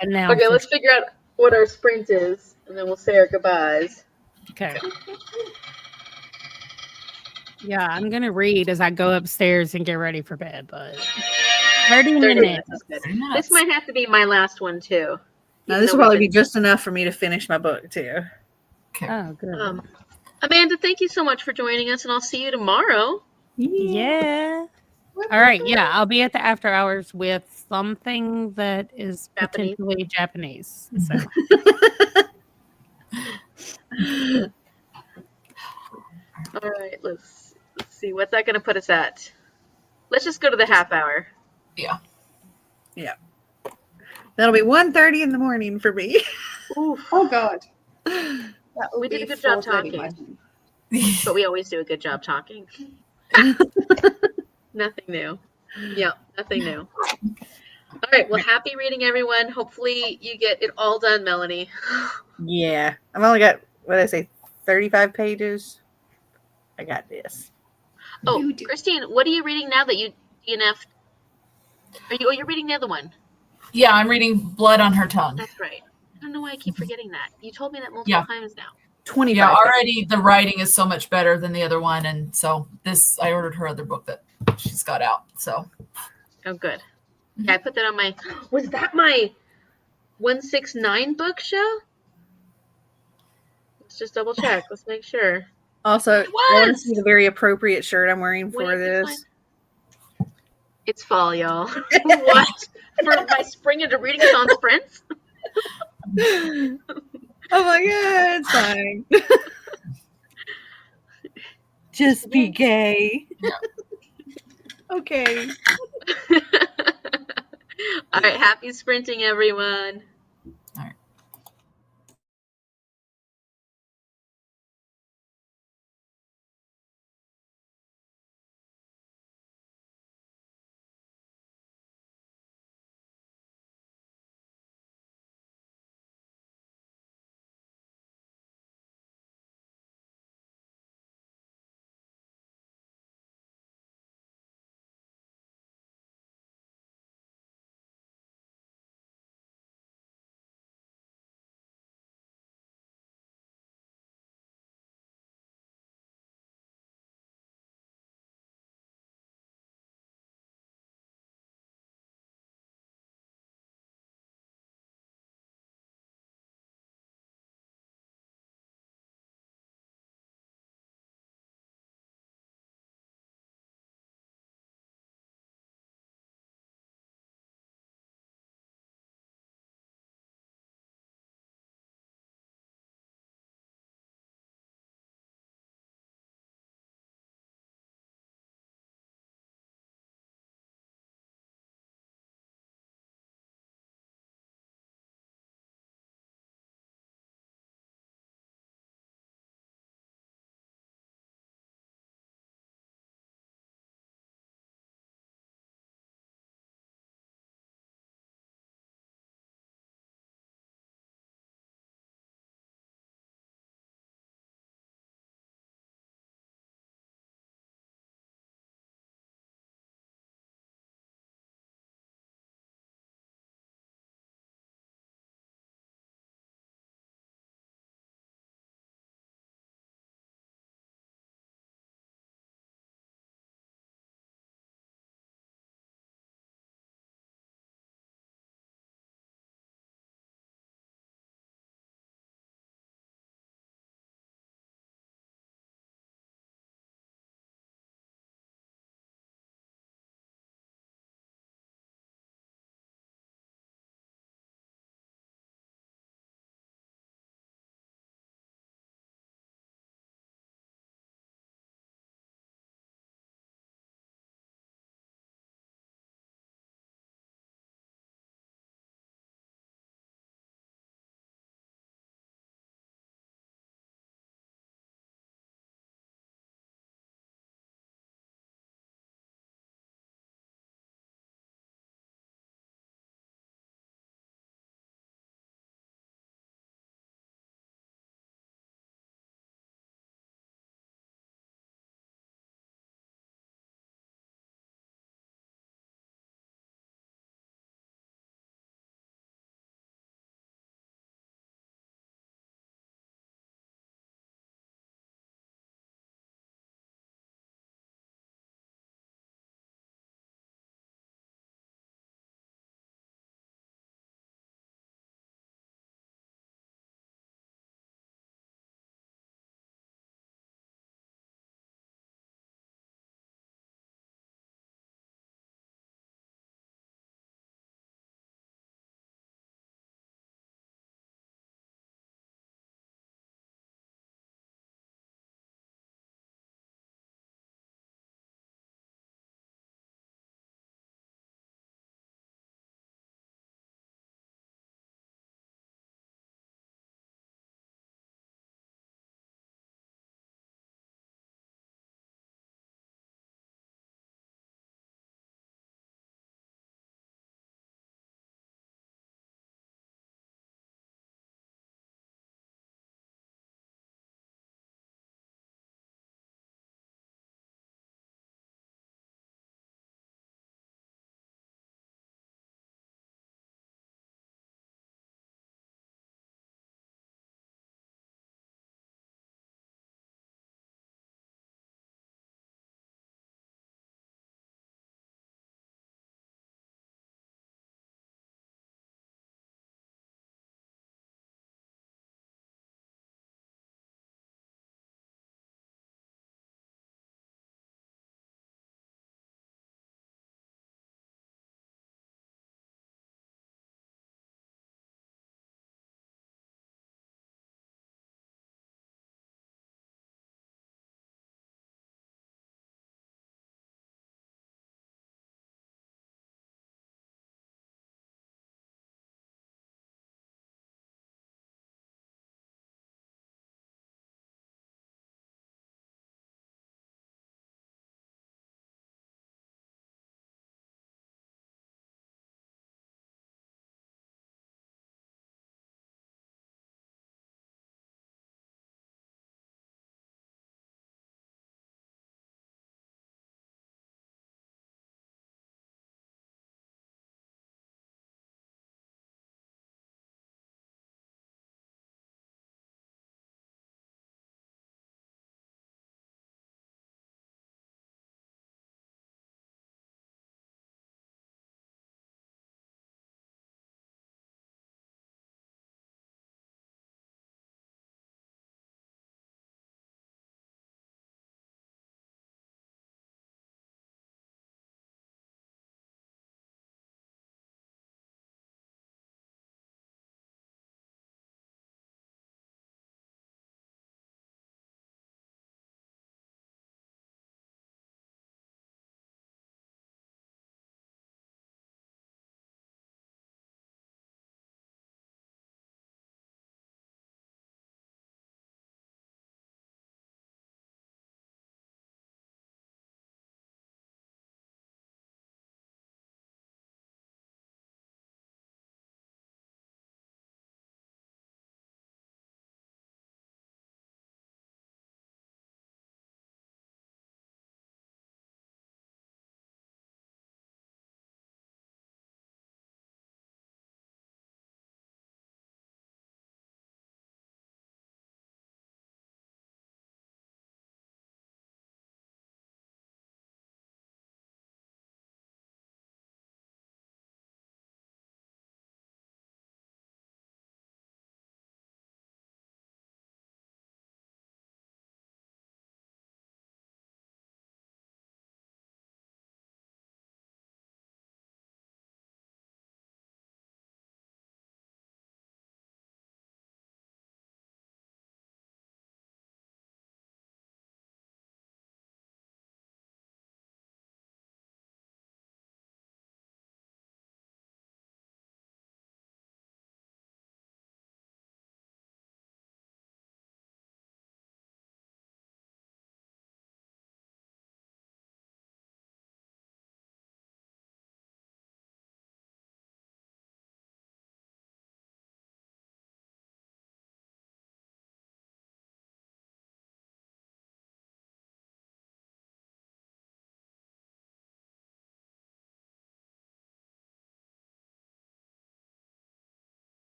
D: And now,
A: Okay, let's figure out what our sprint is, and then we'll say our goodbyes.
D: okay. Yeah, I'm going to read as I go upstairs and get ready for bed, but 30 minutes.
A: Is good. This might have to be my last one, too.
B: Now, this will probably be just enough for me to finish my book, too.
C: Okay.
D: Oh, good.
A: Amanda, thank you so much for joining us, and I'll see you tomorrow.
D: Yeah. All right. Yeah, I'll be at the after hours with something that is
A: Japanese.
D: potentially Japanese. So.
A: All right, let's see. What's that going to put us at? Let's just go to the half hour.
C: Yeah.
B: That'll be 1:30 in the morning for me.
A: Oof.
E: Oh God.
A: We did a good job talking. But we always do a good job talking. Nothing new. Yeah, nothing new. All right, well, happy reading, everyone. Hopefully you get it all done, Melanie.
B: Yeah. I've only got, 35 pages. I got this.
A: Oh,
E: You do.
A: Christine, what are you reading now that you DNF'd? You're reading the other one?
C: Yeah, I'm reading Blood on Her Tongue.
A: That's right. I don't know why I keep forgetting that. You told me that multiple
C: Yeah.
A: times now.
B: 25.
C: Yeah, already the writing is so much better than the other one, and so this I ordered her other book that she's got out. So
A: Oh, good. Yeah, I put that on my. Was that my 169 book show? Let's just double check. Let's make sure.
B: Also,
A: It
B: I want to
A: was!
B: see the very appropriate shirt I'm wearing for
A: 169.
B: this.
A: It's fall, y'all. What? For my spring into reading-a-thon sprints?
B: Oh my god, it's fine. Just be gay.
C: Yeah.
B: Okay.
A: All right, happy sprinting, everyone.
C: all right.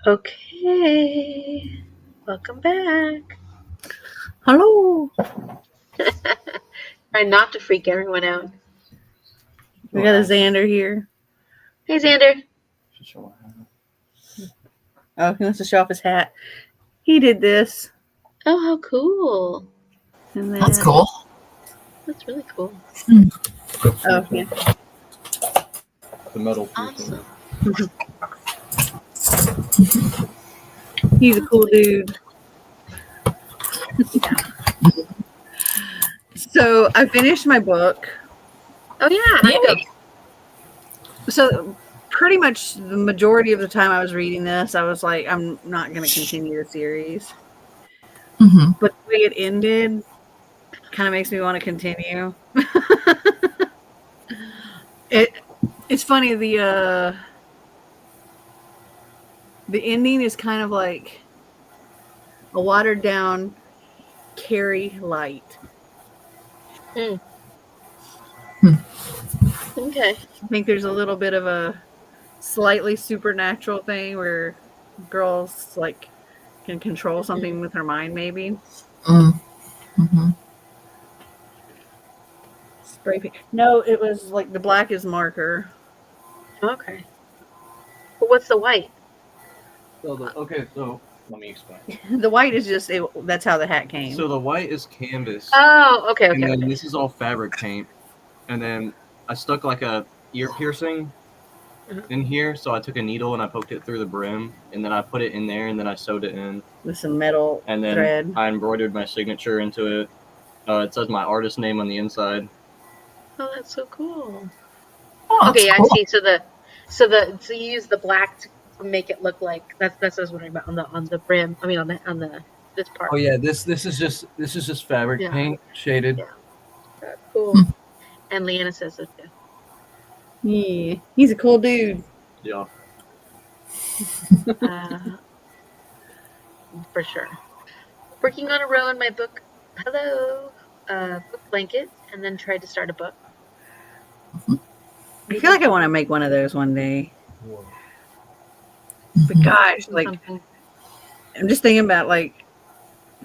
A: Okay. Welcome back.
B: Hello.
A: Try not to freak everyone out.
B: We got a Xander here.
A: Hey, Xander.
B: Oh, he wants to show off his hat. He did this.
A: Oh, how cool.
B: And then,
C: That's cool.
A: That's really cool.
B: Oh, yeah.
F: The metal piercing.
A: Awesome.
B: He's a cool dude. So I finished my book.
A: Oh, yeah. How'd it go?
C: Yay.
B: So pretty much the majority of the time I was reading this, I was like, I'm not going to continue the series.
C: Mm-hmm.
B: But the way it ended kind of makes me want to continue. It's funny, the ending is kind of like a watered down Carrie light.
A: Okay.
B: I think there's a little bit of a slightly supernatural thing where girls like can control something with her mind, maybe.
C: Mm-hmm.
B: Spray paint. No, it was like the black is marker.
A: Okay. But what's the white?
F: So let me explain.
B: The white is just that's how the hat came.
F: So the white is canvas,
A: Oh, okay,
F: and
A: okay.
F: then
A: Okay.
F: this is all fabric paint, and then I stuck like a ear piercing in here. So I took a needle and I poked it through the brim, and then I put it in there, and then I sewed it in,
B: With some metal
F: and then
B: thread.
F: I embroidered my signature into it. It says my artist name on the inside.
A: Oh, that's so cool.
C: Oh,
A: Okay, yeah,
C: cool.
A: I see. So you use the black to make it look like that's what I was wondering about on the brim. I mean on the this part.
F: Oh yeah, this is just fabric
A: Yeah.
F: paint shaded.
A: Yeah. Cool. And Leanna says so too.
B: Yeah, he's a cool dude.
F: Yeah.
A: For sure. Working on a row in my book. Hello. Book blanket, and then tried to start a book.
B: I feel like I want to make one of those one day. But gosh, like
A: Something.
B: I'm just thinking about, like,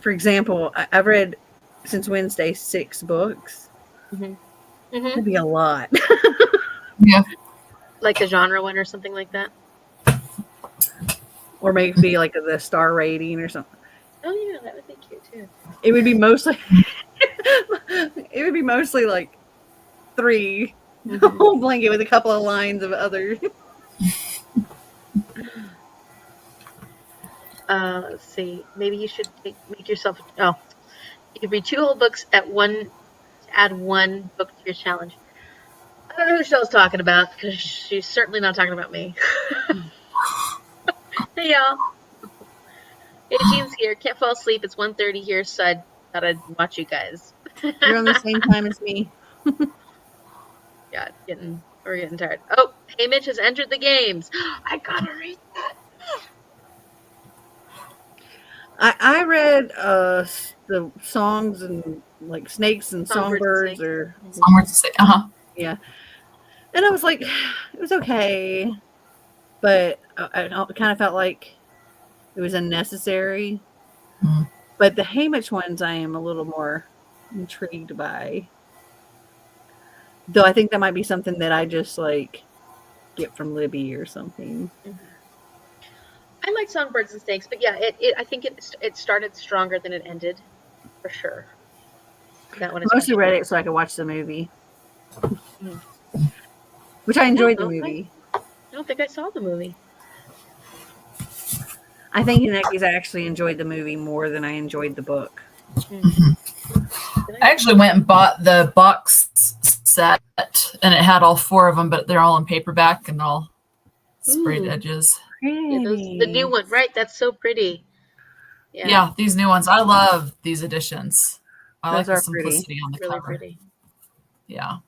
B: for example, I've read since Wednesday 6 books. That'd be a lot.
C: Yeah.
A: Like a genre one or something like that.
B: Or maybe like the star rating or something.
A: Oh yeah, that would be cute too.
B: It would be mostly like 3 a whole blanket with a couple of lines of other.
A: Let's see. Maybe you should make yourself. Oh, you could read 2 whole books at one. Add 1 book to your challenge. I don't know who Shell's talking about because she's certainly not talking about me. Hey y'all. Hey, Jean's here. Can't fall asleep. It's 1:30 here, so I thought I'd watch you guys.
B: You're on the same time as me.
A: Yeah, we're getting tired. Oh, hey, Mitch has entered the games. I gotta read that.
B: I read the songs and like snakes and songbirds or
C: Songbirds and snakes.
B: yeah, and I was like, it was okay, but I kind of felt like it was unnecessary. But the Haymitch ones, I am a little more intrigued by. Though I think that might be something that I just like get from Libby or something.
A: I like Songbirds and Snakes, but yeah, I think it started stronger than it ended, for sure. That one
B: I
A: is
B: mostly read it so I could watch the movie, which I enjoyed the movie.
A: I don't think I saw the movie.
B: I think in that case I actually enjoyed the movie more than I enjoyed the book.
C: I actually went and bought the box set, and it had all 4 of them, but they're all in paperback and all sprayed edges.
A: Yeah, the new one, right? That's so pretty.
C: Yeah, these new ones. I love these editions. I like the simplicity on the
A: really
C: cover.
A: Pretty.
C: Yeah.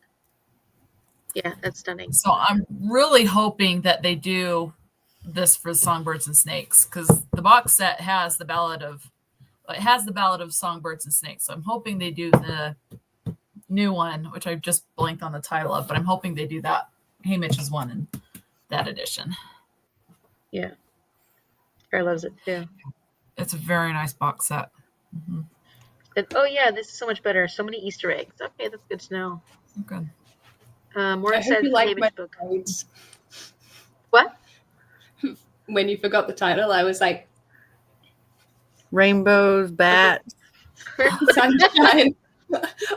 A: Yeah, that's stunning.
C: So I'm really hoping that they do this for Songbirds and Snakes, because the box set has the Ballad of Songbirds and Snakes. So I'm hoping they do the new one, which I just blanked on the title of, but I'm hoping they do that Haymitch's one in that edition.
A: Yeah. Car loves it too.
C: It's a very nice box set. Mm-hmm.
A: Oh yeah, this is so much better. So many Easter eggs. Okay, that's good to know.
C: Good.
A: More
E: I hope
A: excited
E: you
A: for
E: like
A: David's
E: my
A: book.
E: notes.
A: What?
E: When you forgot the title, I was like,
B: Rainbows, bats.
E: sunshine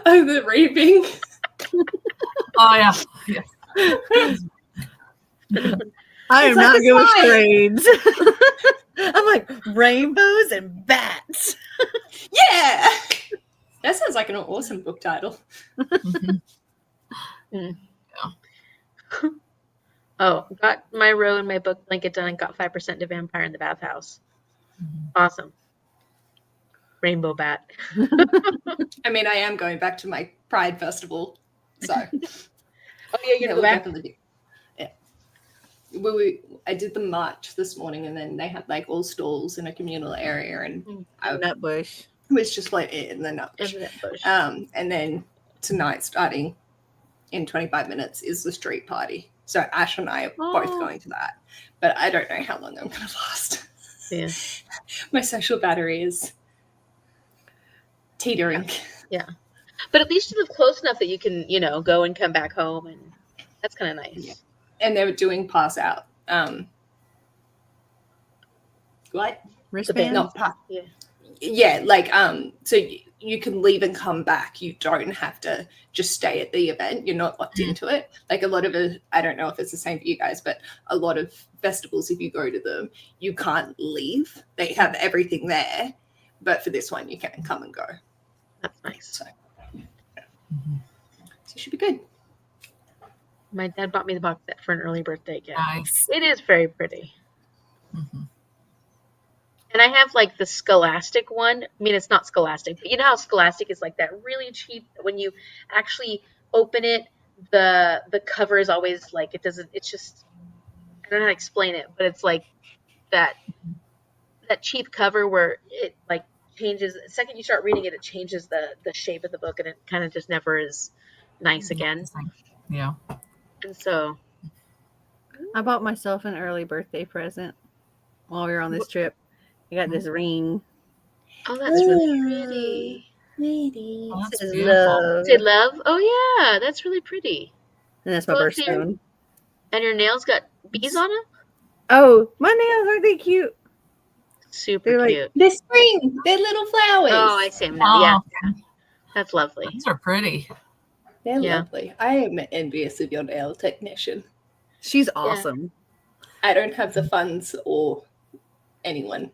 E: over reaping.
C: Oh yeah. Yeah.
B: I am
E: It's like
B: not
E: a
B: good with
E: sign.
B: grades. I'm like rainbows and bats.
E: Yeah. That sounds like an awesome book title.
C: Mm-hmm.
A: Oh, got my row in my book blanket done and got 5% to Vampire in the Bathhouse.
C: Mm-hmm.
A: Awesome. Rainbow bat.
E: I mean, I am going back to my Pride Festival, so
A: Oh yeah, you're
E: yeah,
A: gonna
E: we'll
A: go back.
E: definitely do. Yeah, I did the march this morning, and then they had like all stalls in a communal area, and I
B: Nutbush.
E: was just like in the nut.
A: Bush.
E: And then tonight, starting in 25 minutes, is the street party. So Ash and I are both going to that, but I don't know how long I'm going to last.
A: Yeah.
E: My social battery is teetering.
A: Yeah. But at least you live close enough that you can, go and come back home, and that's kind of nice.
E: Yeah. And they were doing pass out. What?
B: Wristband?
E: Not pass.
A: Yeah.
E: Yeah, like so you can leave and come back. You don't have to just stay at the event. You're not locked into it. Like a lot of it, I don't know if it's the same for you guys, but a lot of festivals, if you go to them, you can't leave. They have everything there, but for this one, you can come and go.
A: That's nice.
E: So it should be good.
A: My dad bought me the box set for an early birthday gift.
C: Nice.
A: It is very pretty.
C: Mm-hmm.
A: And I have like the Scholastic one. I mean, it's not Scholastic, but you know how Scholastic is like that really cheap. When you actually open it, the cover is always like it doesn't. It's just I don't know how to explain it, but it's like that cheap cover where it like changes. The second you start reading it, it changes the shape of the book, and it kind of just never is nice again.
C: Yeah.
A: And so
B: I bought myself an early birthday present while we were on this trip. I got this ring.
A: oh, that's really pretty.
E: Lady.
C: Oh, that's
B: Says
C: beautiful.
B: love.
A: Say love. Oh yeah, that's really pretty.
B: And that's my
A: Oh, see,
B: birthstone.
A: and your nails got bees on them.
B: Oh, my nails, aren't they cute?
A: Super
B: They're like-
A: cute.
E: They're spring. They're little flowers.
A: Oh, I see them now. Yeah,
C: Oh,
A: that's lovely.
C: these are pretty.
E: They're
A: Yeah.
E: lovely. I am envious of your nail technician.
B: She's awesome.
E: I don't have the funds or anyone.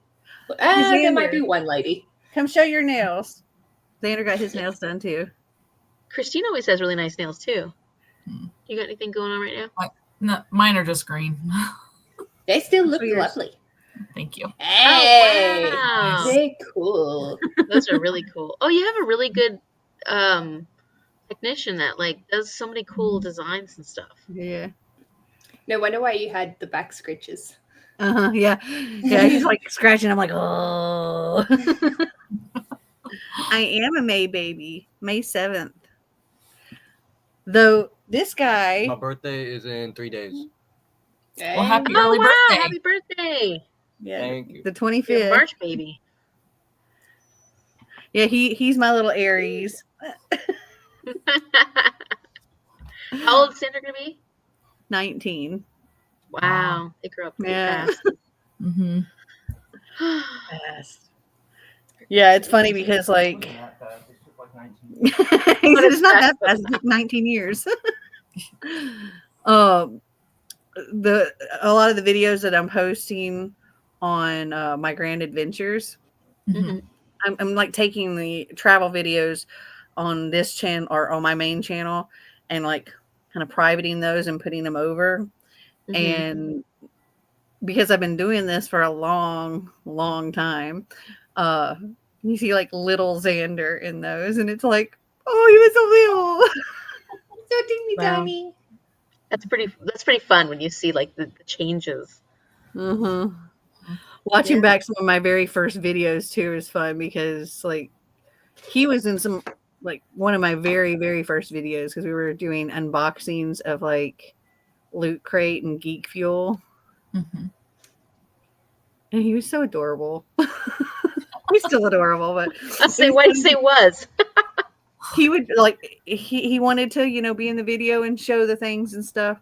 B: Xander.
E: There might be one lady.
B: Come show your nails. Xander got his nails done too.
A: Christine always has really nice nails too.
C: Hmm.
A: You got anything going on right now?
C: No, mine are just green.
E: They still look
B: yours.
E: lovely.
C: Thank you.
E: Hey,
A: wow.
E: they're cool.
A: Those are really cool. Oh, you have a really good technician that like does so many cool designs and stuff.
B: Yeah.
E: No wonder why you had the back scratches.
B: Yeah. Yeah. He's like scratching. I'm like, oh. I am a May baby. May 7th. Though this guy.
F: My birthday is in 3 days.
C: Well, happy
A: Oh
C: early
A: wow!
C: birthday.
A: Happy birthday!
B: Yeah.
F: Thank you.
B: The
A: You're a
B: 25th.
A: March baby.
B: Yeah, he's my little Aries.
A: How old is Sandra gonna be?
B: 19.
A: Wow, they grow up pretty
B: Yeah.
A: fast.
C: Mm-hmm.
B: Fast. Yeah, it's funny because like he said it's not that fast. It took 19 years. A lot of the videos that I'm posting on my grand adventures,
C: Mm-hmm.
B: I'm like taking the travel videos on this channel or on my main channel and like kind of privating those and putting them over.
A: Mhm.
B: And because I've been doing this for a long, long time, you see like little Xander in those, and it's like, oh, he was so little.
E: So teeny
A: Wow.
E: tiny.
A: That's pretty fun when you see like the changes.
B: Mm-hmm. Watching back some of my very first videos too is fun because like he was in some like one of my very, very first videos because we were doing unboxings of like Loot Crate and Geek Fuel.
C: Mm-hmm.
B: And he was so adorable. He's still adorable, but
A: I say, why do you say was?
B: he would he wanted to, you know, be in the video and show the things and stuff.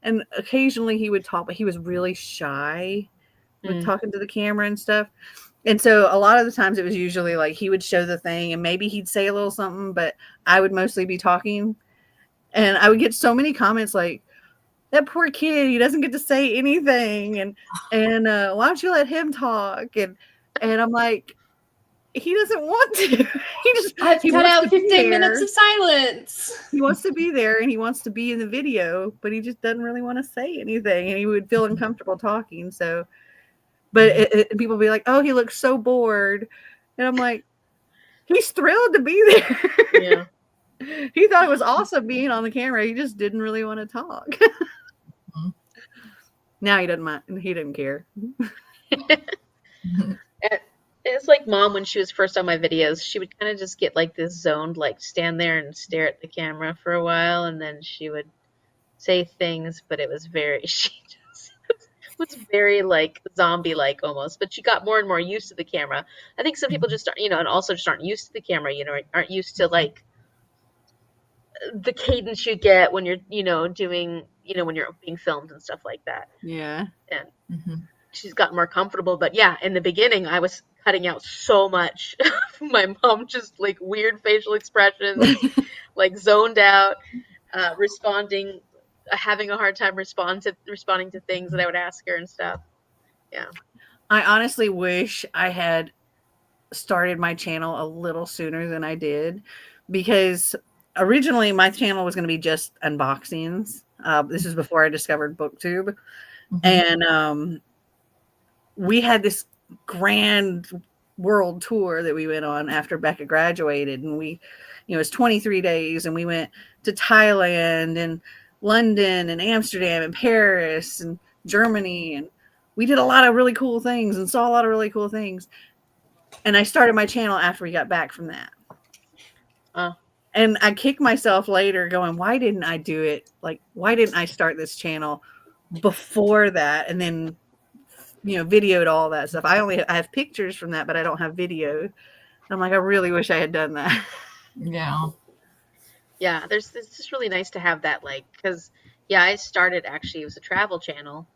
B: And occasionally he would talk, but he was really shy with talking to the camera and stuff. And so a lot of the times it was usually like he would show the thing and maybe he'd say a little something, but I would mostly be talking. And I would get so many comments like, that poor kid, he doesn't get to say anything. And why don't you let him talk? And I'm like, he doesn't want to.
E: I've
B: he
E: cut
B: wants
E: out
B: to be
E: 15
B: there.
E: minutes of silence.
B: He wants to be there and he wants to be in the video, but he just doesn't really want to say anything. And he would feel uncomfortable talking. So, but people would be like, oh, he looks so bored. And I'm like, he's thrilled to be there.
A: Yeah.
B: He thought it was awesome being on the camera. He just didn't really want to talk. Now he doesn't mind. He didn't care.
A: It's like Mom when she was first on my videos. She would kind of just get like this zoned, like stand there and stare at the camera for a while, and then she would say things, but it was very she just was very like zombie-like almost. But she got more and more used to the camera. I think some people just aren't, you know, and also just aren't used to the camera. You know, aren't used to like the cadence you get when you're, you know, doing, you know, when you're being filmed and stuff like that.
B: Yeah.
A: And she's gotten more comfortable. But yeah, in the beginning, I was cutting out so much. My mom just like weird facial expressions, like zoned out, responding, having a hard time responding to things that I would ask her and stuff. Yeah.
B: I honestly wish I had started my channel a little sooner than I did, because originally my channel was going to be just unboxings. This is before I discovered BookTube. And we had this grand world tour that we went on after Becca graduated, and we, you know, it was 23 days, and we went to Thailand and London and Amsterdam and Paris and Germany, and we did a lot of really cool things and saw a lot of really cool things. And I started my channel after we got back from that. And I kicked myself later going, why didn't I do it? Like, why didn't I start this channel before that? And then, you know, videoed all that stuff. I have pictures from that, but I don't have video. And I'm like, I really wish I had done that.
C: Yeah.
A: Yeah, it's just really nice to have that, like, because, yeah, I started, actually, it was a travel channel.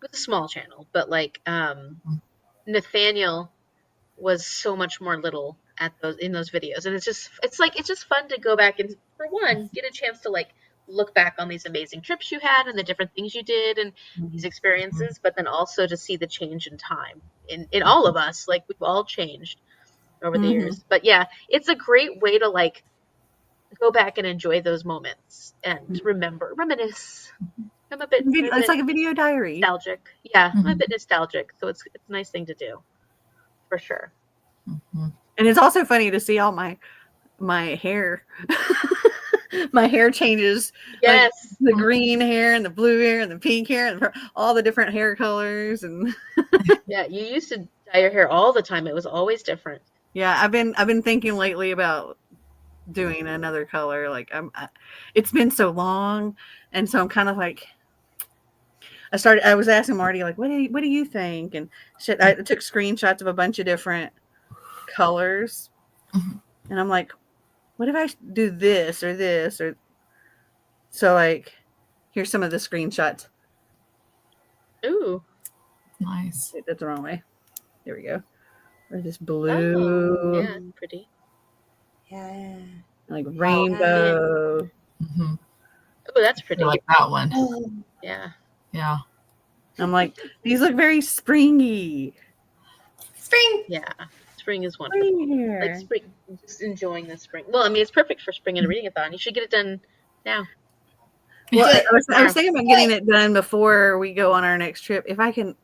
A: It was a small channel, but, like, Nathaniel was so much more little in those videos. And it's just fun to go back and, for one, get a chance to, like, look back on these amazing trips you had and the different things you did and these experiences, but then also to see the change in time in all of us. Like, we've all changed over the years. But yeah, it's a great way to, like, go back and enjoy those moments and reminisce. I'm a bit,
B: It's like a video diary.
A: Nostalgic. Yeah, I'm a bit nostalgic. So it's a nice thing to do, for sure.
B: And it's also funny to see all my hair. My hair changes.
A: Yes.
B: Like the green hair and the blue hair and the pink hair and all the different hair colors. And
A: yeah, you used to dye your hair all the time. It was always different.
B: Yeah, I've been thinking lately about doing another color. Like it's been so long, and so I'm kind of like, I was asking Marty, like, what do you think? And I took screenshots of a bunch of different colors, and I'm like, what if I do this or this or so? Like, here's some of the screenshots.
A: Ooh,
C: nice.
B: Wait, that's the wrong way. There we go. Or this blue.
A: Oh, yeah, pretty.
E: Yeah.
B: Like rainbow.
C: Mm-hmm.
A: Oh, that's pretty.
C: I like that one.
A: Yeah.
C: Yeah.
B: I'm like, these look very springy.
E: Spring.
A: Yeah. Spring is wonderful.
B: Spring here.
A: Like spring, just enjoying the spring. Well, I mean, it's perfect for Spring-Into-Reading-Athon. You should get it done now.
B: Well, I was thinking about getting it done before we go on our next trip. If I can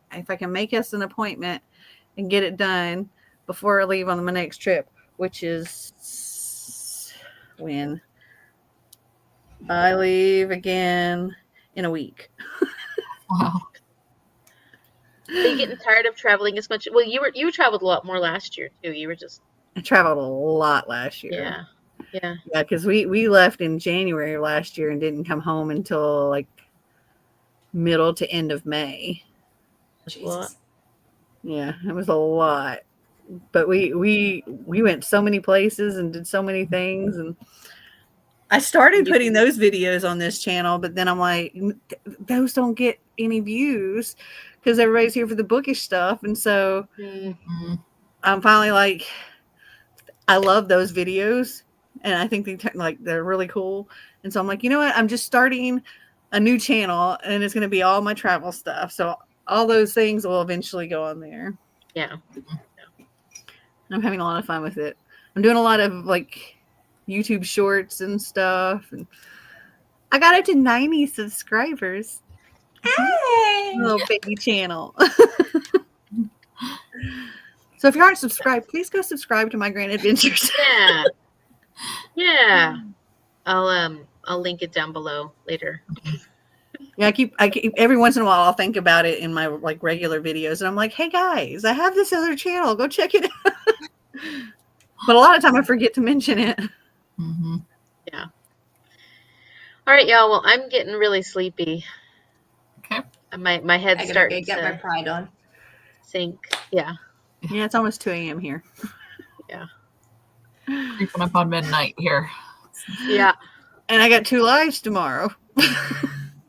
B: make us an appointment and get it done before I leave on my next trip, which is when I leave again in a week.
C: Wow.
A: Are you getting tired of traveling as much? Well, you traveled a lot more last year too. You were just
B: I traveled a lot last year.
A: Yeah.
B: Yeah, because we left in January of last year and didn't come home until like middle to end of May.
A: Well,
B: Yeah, it was a lot. But we went so many places and did so many things, and I started putting those videos on this channel, but then I'm like, those don't get any views because everybody's here for the bookish stuff. And so I'm finally like, I love those videos, and I think they're really cool. And so I'm like, you know what? I'm just starting a new channel, and it's going to be all my travel stuff. So all those things will eventually go on there.
A: Yeah.
B: I'm having a lot of fun with it. I'm doing a lot of like YouTube shorts and stuff, and I got up to 90 subscribers.
E: Hey!
B: Little baby channel. So if you aren't subscribed, please go subscribe to My Grand Adventures.
A: Yeah. Yeah. I'll link it down below later.
B: Yeah, I keep every once in a while I'll think about it in my like regular videos, and I'm like, hey guys, I have this other channel. Go check it out. But a lot of time I forget to mention it.
A: Yeah. All right, y'all. Well, I'm getting really sleepy.
C: Okay.
A: My head's starting
E: get my
A: to
E: pride on.
A: sink. Yeah.
B: Yeah, it's almost 2 a.m. here.
A: Yeah.
C: Creeping up on midnight here.
A: Yeah.
B: And I got 2 lives tomorrow.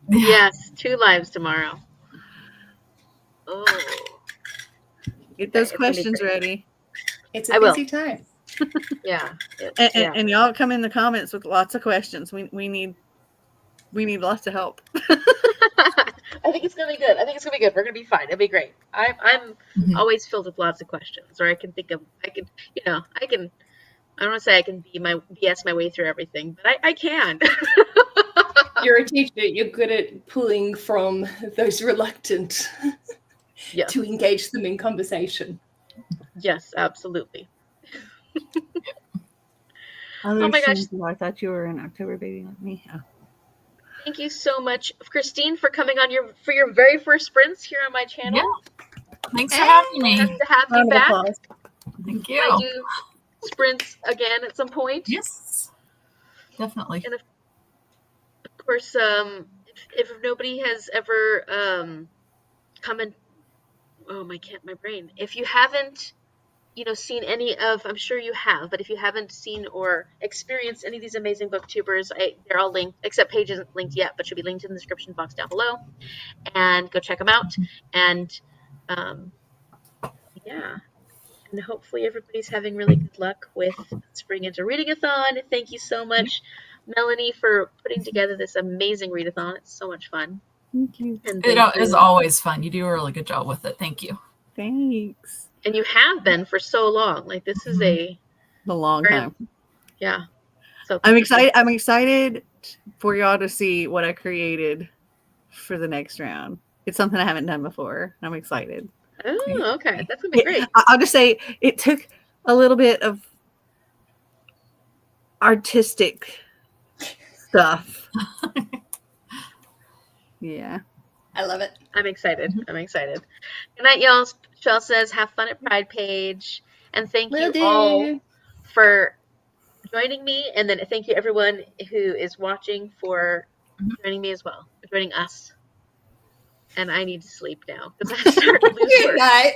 A: Yes, 2 lives tomorrow. Oh.
B: Get those
A: It's gonna be
B: questions
A: great.
B: ready.
E: It's
A: I
E: a
A: will.
E: busy time.
A: Yeah.
B: And y'all come in the comments with lots of questions. We need lots of help.
A: I think it's gonna be good. I think it's gonna be good. We're gonna be fine. It'll be great. I'm always filled with lots of questions, or I can think of. I don't want to say I can BS my way through everything, but I can.
E: You're a teacher. You're good at pulling from those reluctant
A: Yes.
E: to engage them in conversation.
A: Yes, absolutely.
B: Oh
A: my gosh.
B: I thought you were an October baby like me. Oh.
A: Thank you so much, Christine, for coming on for your very first sprints here on my channel.
C: Yeah. Thanks for having me.
A: Nice to have you
B: Round of
A: back.
B: applause.
C: Thank
A: I
C: you.
A: do sprints again at some point.
C: Yes. Definitely.
A: And of course, if nobody has ever come and my brain. If you haven't, seen any of, I'm sure you have, but if you haven't seen or experienced any of these amazing booktubers, they're all linked, except Paige isn't linked yet, but should be linked in the description box down below. And go check them out. And yeah. And hopefully everybody's having really good luck with Spring-Into-Reading-Athon. Thank you so much, Melanie, for putting together this amazing readathon. It's so much fun.
B: Thank you.
A: And
C: It is always fun. You do a really good job with it. Thank you.
B: Thanks.
A: And you have been for so long. Like this is
B: A long time.
A: Yeah. So
B: I'm excited. I'm excited for y'all to see what I created for the next round. It's something I haven't done before. I'm excited.
A: Oh, okay. That's gonna be great.
B: I'll just say it took a little bit of artistic stuff. Yeah.
E: I love it.
A: I'm excited. I'm excited. Good night, y'all. Michelle says, have fun at Pride Page. And thank you all for joining me. And then thank you everyone who is watching for joining me as well, for joining us. And I need to sleep now because I'm starting to lose
E: Good
A: work.
E: night.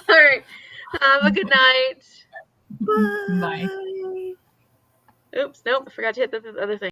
A: All right. Have a good night.
B: Bye.
C: Bye.
A: Oops. Nope. I forgot to hit the other thing.